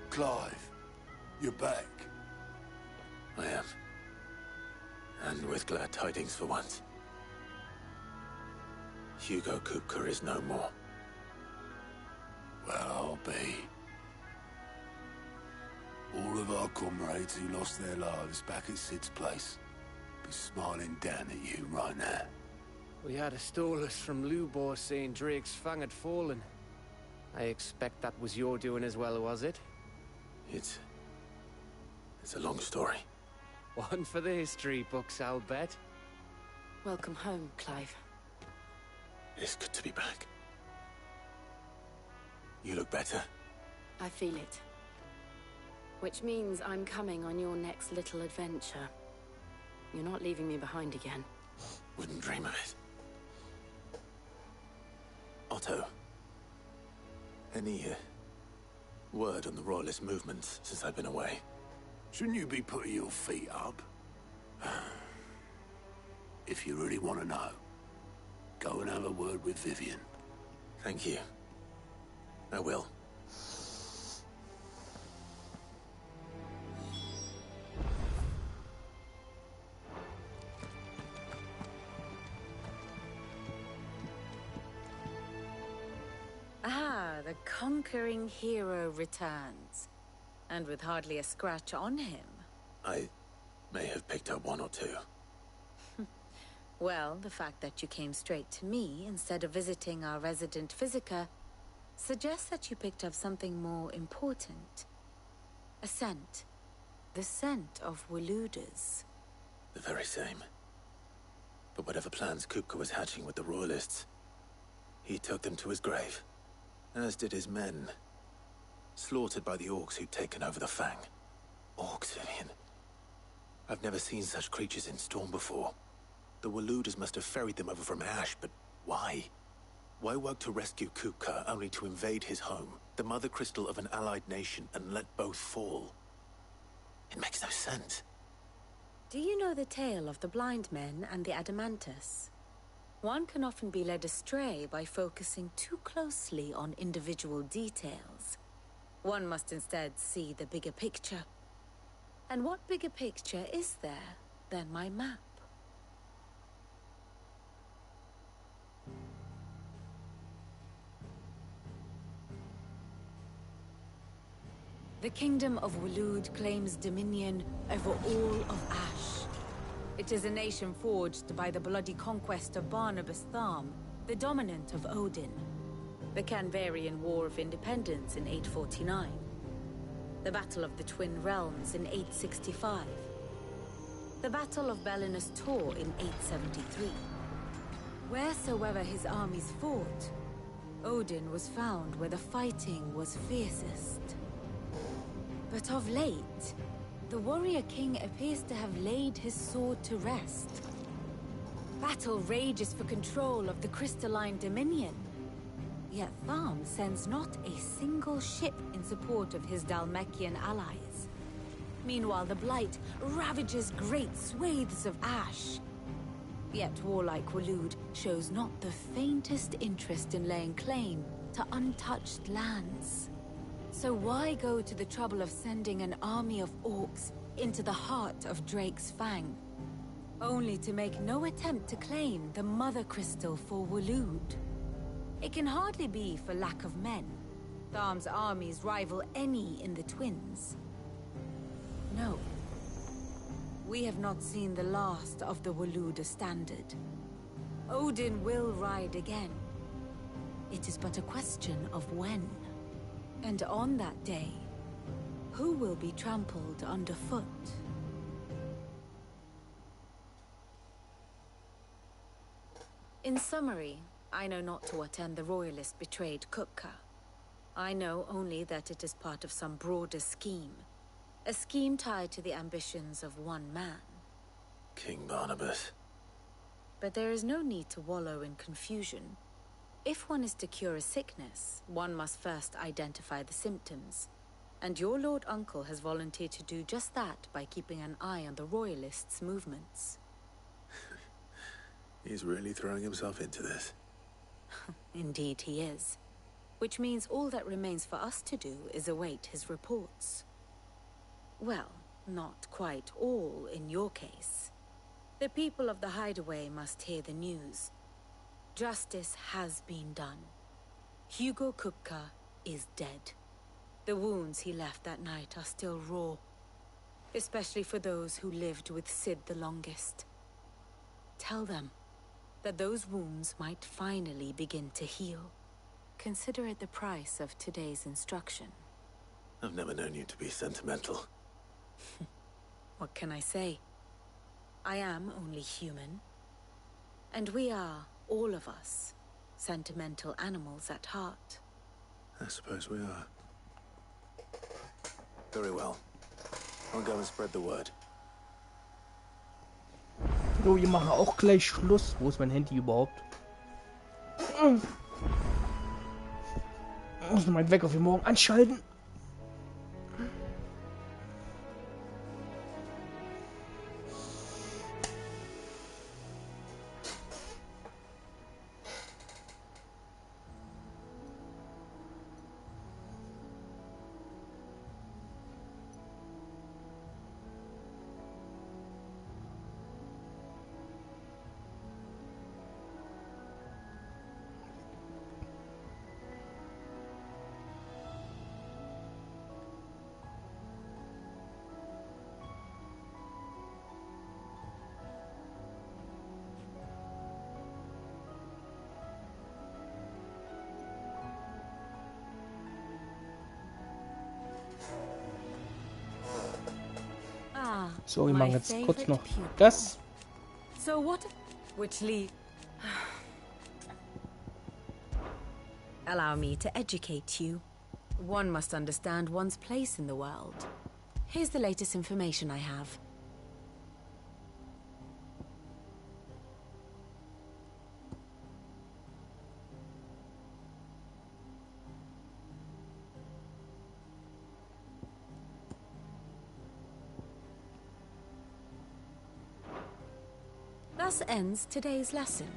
Clive, you're back. I am. And with glad tidings for once. Hugo Kupka is no more. Well, I'll be. All of our comrades who lost their lives back at Sid's place be smiling down at you right now. We had a stolus from Lubor saying Drake's fang had fallen. I expect that was your doing as well, was it? It's a long story. One for the history books, I'll bet. Welcome home, Clive. It's good to be back. You look better. I feel it. Which means I'm coming on your next little adventure. You're not leaving me behind again. Wouldn't dream of it. Otto. Any word on the Royalist movements since I've been away? Shouldn't you be putting your feet up? If you really want to know, go and have a word with Vivian. Thank you. I will. Ah, the conquering hero returns. And with hardly a scratch on him. I may have picked up one or two. Well, the fact that you came straight to me instead of visiting our resident Ffxvi suggests that you picked up something more important. A scent. The scent of Walooders. The very same. But whatever plans Kupka was hatching with the Royalists, he took them to his grave. As did his men. Slaughtered by the orcs who'd taken over the Fang. Orcs, Vivian. I've never seen such creatures in Storm before. The Walooders must have ferried them over from Ash, but why? Why work to rescue Kupka only to invade his home, the mother crystal of an allied nation, and let both fall? It makes no sense. Do you know the tale of the blind men and the Adamantus? One can often be led astray by focusing too closely on individual details. One must instead see the bigger picture. And what bigger picture is there than my map? The Kingdom of Walood claims dominion over all of Ash. It is a nation forged by the bloody conquest of Barnabas Tharm, the dominant of Odin. The Canvarian War of Independence in 849. The Battle of the Twin Realms in 865. The Battle of Belinus Tor in 873. Wheresoever his armies fought, Odin was found where the fighting was fiercest. But of late, the warrior king appears to have laid his sword to rest. Battle rages for control of the crystalline dominion. Yet Tharm sends not a single ship in support of his Dhalmekian allies. Meanwhile, the Blight ravages great swathes of Ash. Yet warlike Walood shows not the faintest interest in laying claim to untouched lands. So why go to the trouble of sending an army of orcs into the heart of Drake's Fang, only to make no attempt to claim the Mother Crystal for Walood? It can hardly be for lack of men. Tharm's armies rival any in the Twins. No. We have not seen the last of the Walooder standard. Odin will ride again. It is but a question of when. And on that day, who will be trampled underfoot? In summary, I know not to what end the Royalists betrayed Kupka. I know only that it is part of some broader scheme. A scheme tied to the ambitions of one man. King Barnabas. But there is no need to wallow in confusion. If one is to cure a sickness, one must first identify the symptoms. And your Lord Uncle has volunteered to do just that by keeping an eye on the Royalists' movements. He's really throwing himself into this. Indeed he is. Which means all that remains for us to do is await his reports. Well, not quite all in your case. The people of the Hideaway must hear the news. Justice has been done. Hugo Kupka is dead. The wounds he left that night are still raw, especially for those who lived with Sid the longest. Tell them that those wounds might finally begin to heal. Consider it the price of today's instruction. I've never known you to be sentimental. What can I say? I am only human. And we are, all of us, sentimental animals at heart. I suppose we are. Very well. I'll go and spread the word. So, wir machen auch gleich Schluss. Wo ist mein Handy überhaupt? Ich muss noch meinen Wecker für morgen anschalten. So, wir machen jetzt kurz noch das. So what? Which lead? Allow me to educate you. One must understand one's place in the world. Here's the latest information I have. Thus ends today's lesson.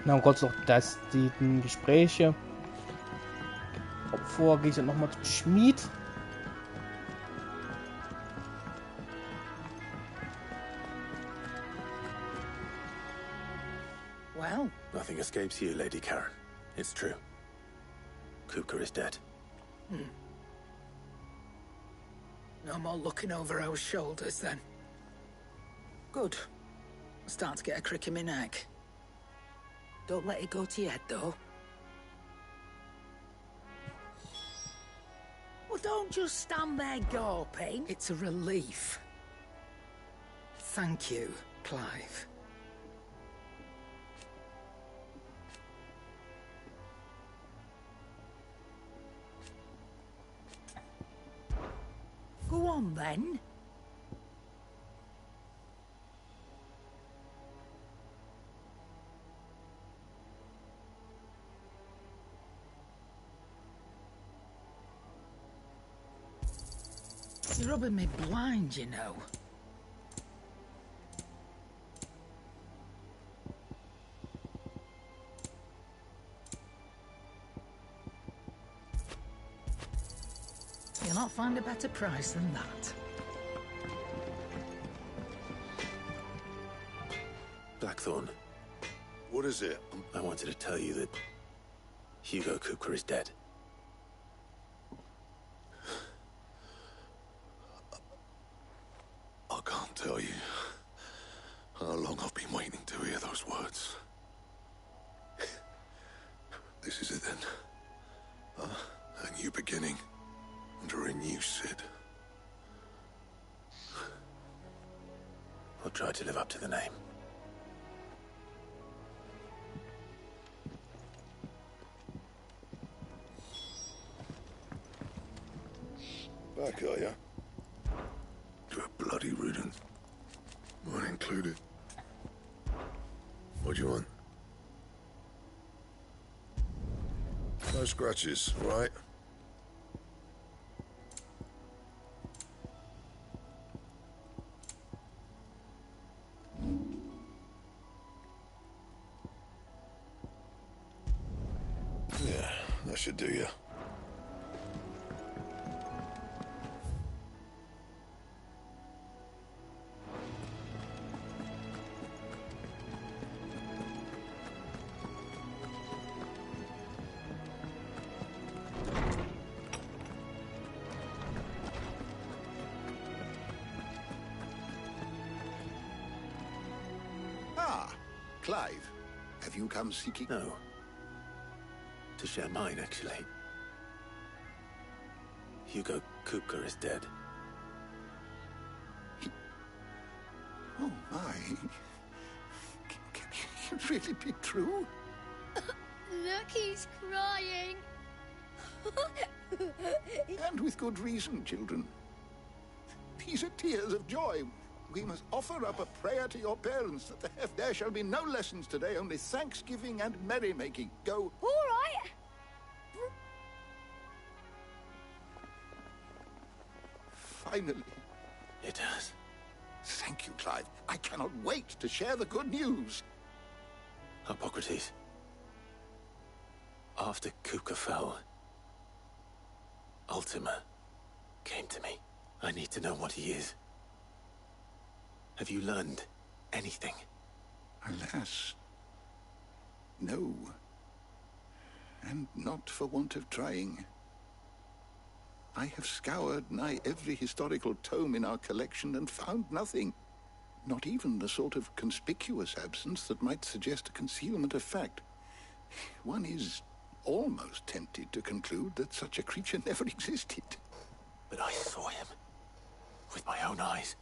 Na, und kurz noch die Gespräche. Vorher gehe ich dann nochmal zum Schmied. Well? Nothing escapes you, Lady Karen. It's true. Kupka is dead. No more looking over our shoulders, then. Good. I'm starting to get a crick in my neck. Don't let it go to your head, though. Well, don't just stand there gawping. It's a relief. Thank you, Clive. Go on, then. You're rubbing me blind, you know. You'll not find a better price than that. Blackthorn. What is it? I wanted to tell you that Hugo Kupka is dead. I can't tell you how long I've been waiting to hear those words. This is it then. A new beginning under a new Sid. I'll try to live up to the name. Back, are ya? To a bloody riddance. Mine included. What do you want? No scratches, right? Yeah, That should do you. Ah, Clive. Have you come seeking... No. To share mine, actually. Hugo Kupka is dead. Oh, my. Can it really be true? Look, he's crying. And with good reason, children. These are tears of joy. We must offer up a prayer to your parents that there shall be no lessons today, only thanksgiving and merrymaking. Go. All right. Finally. It does. Thank you, Clive. I cannot wait to share the good news. Hippocrates. After Kupka fell, Ultima came to me. I need to know what he is. Have you learned anything? Alas, no. And not for want of trying. I have scoured nigh every historical tome in our collection and found nothing. Not even the sort of conspicuous absence that might suggest a concealment of fact. One is almost tempted to conclude that such a creature never existed. But I saw him. With my own eyes.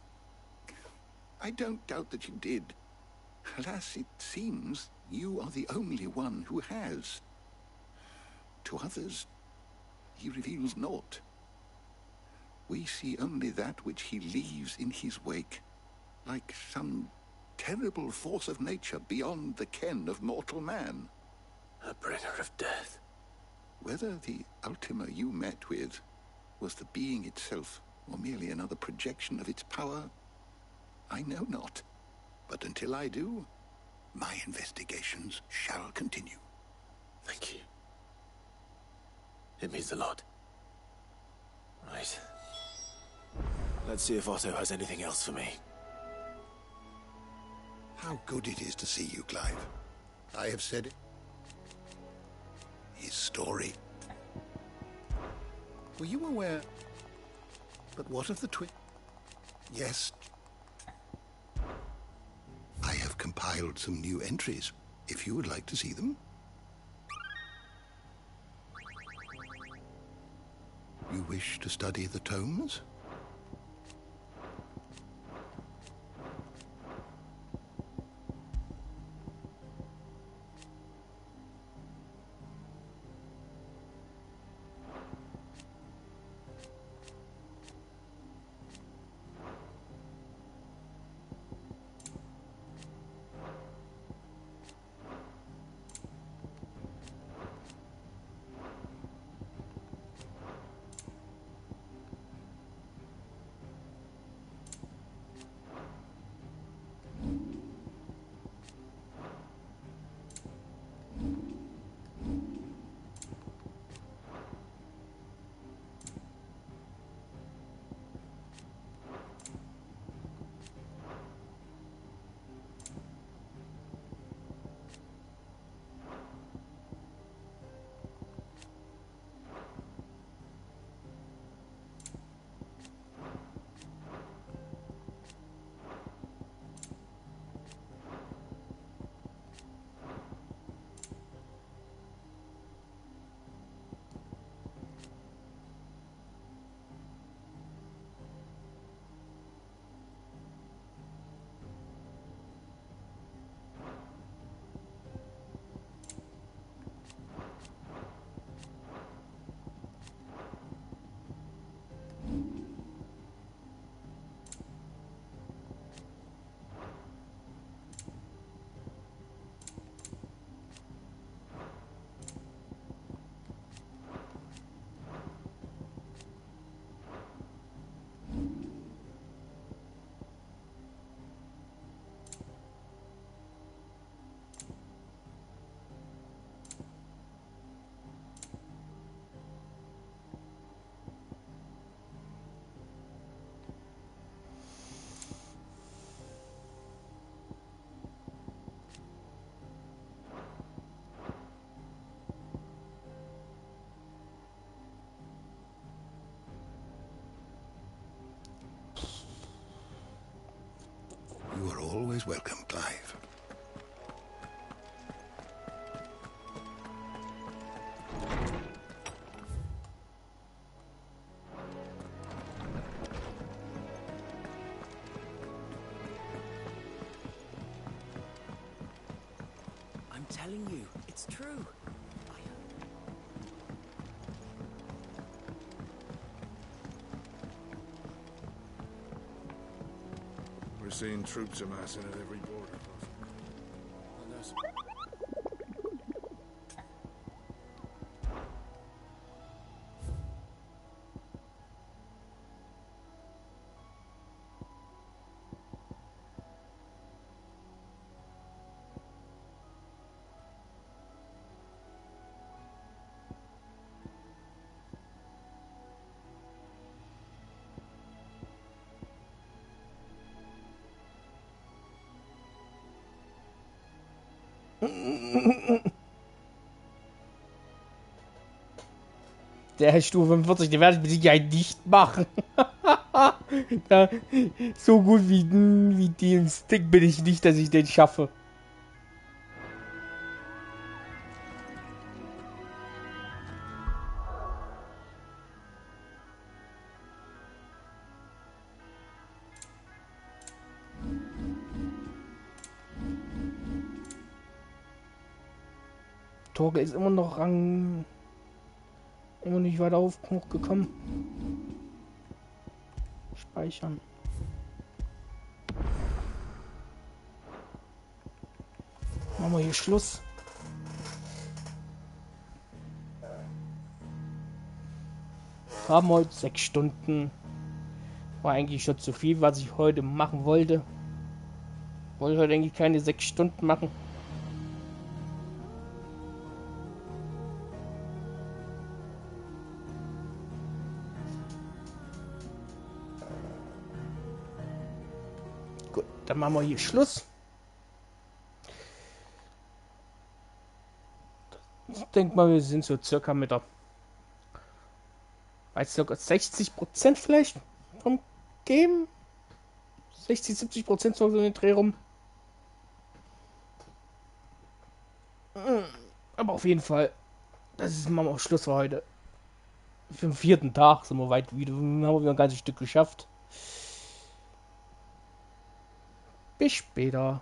I don't doubt that you did. Alas, it seems you are the only one who has. To others, he reveals naught. We see only that which he leaves in his wake, like some terrible force of nature beyond the ken of mortal man. A bringer of death. Whether the Ultima you met with was the being itself, or merely another projection of its power, I know not. But until I do, my investigations shall continue. Thank you. It means a lot. Right. Let's see if Otto has anything else for me. How good it is to see you, Clive. I have said it. His story. Were you aware? But what of the twin? Yes. I have compiled some new entries, if you would like to see them. You wish to study the tomes? You are always welcome, Clive. I'm telling you, it's true. We're seeing troops amassing at every border. Der Stufe 45, den werde ich mit Sicherheit nicht machen. Ja, so gut wie den Stick bin ich nicht, dass ich den schaffe. Torge ist immer noch immer nicht weiter hochgekommen. Speichern. Machen wir hier Schluss. Haben heute 6 Stunden. War eigentlich schon zu viel, was ich heute machen wollte. Wollte heute eigentlich keine 6 Stunden machen. Gut, dann machen wir hier Schluss. Ich denke mal, wir sind so circa mit der circa 60% vielleicht vom Game. 60-70% so in den Dreh rum. Aber auf jeden Fall, das ist mal Schluss für heute. Für den 4. Tag sind wir weit wieder. Haben wir wieder ein ganzes Stück geschafft. Bis später.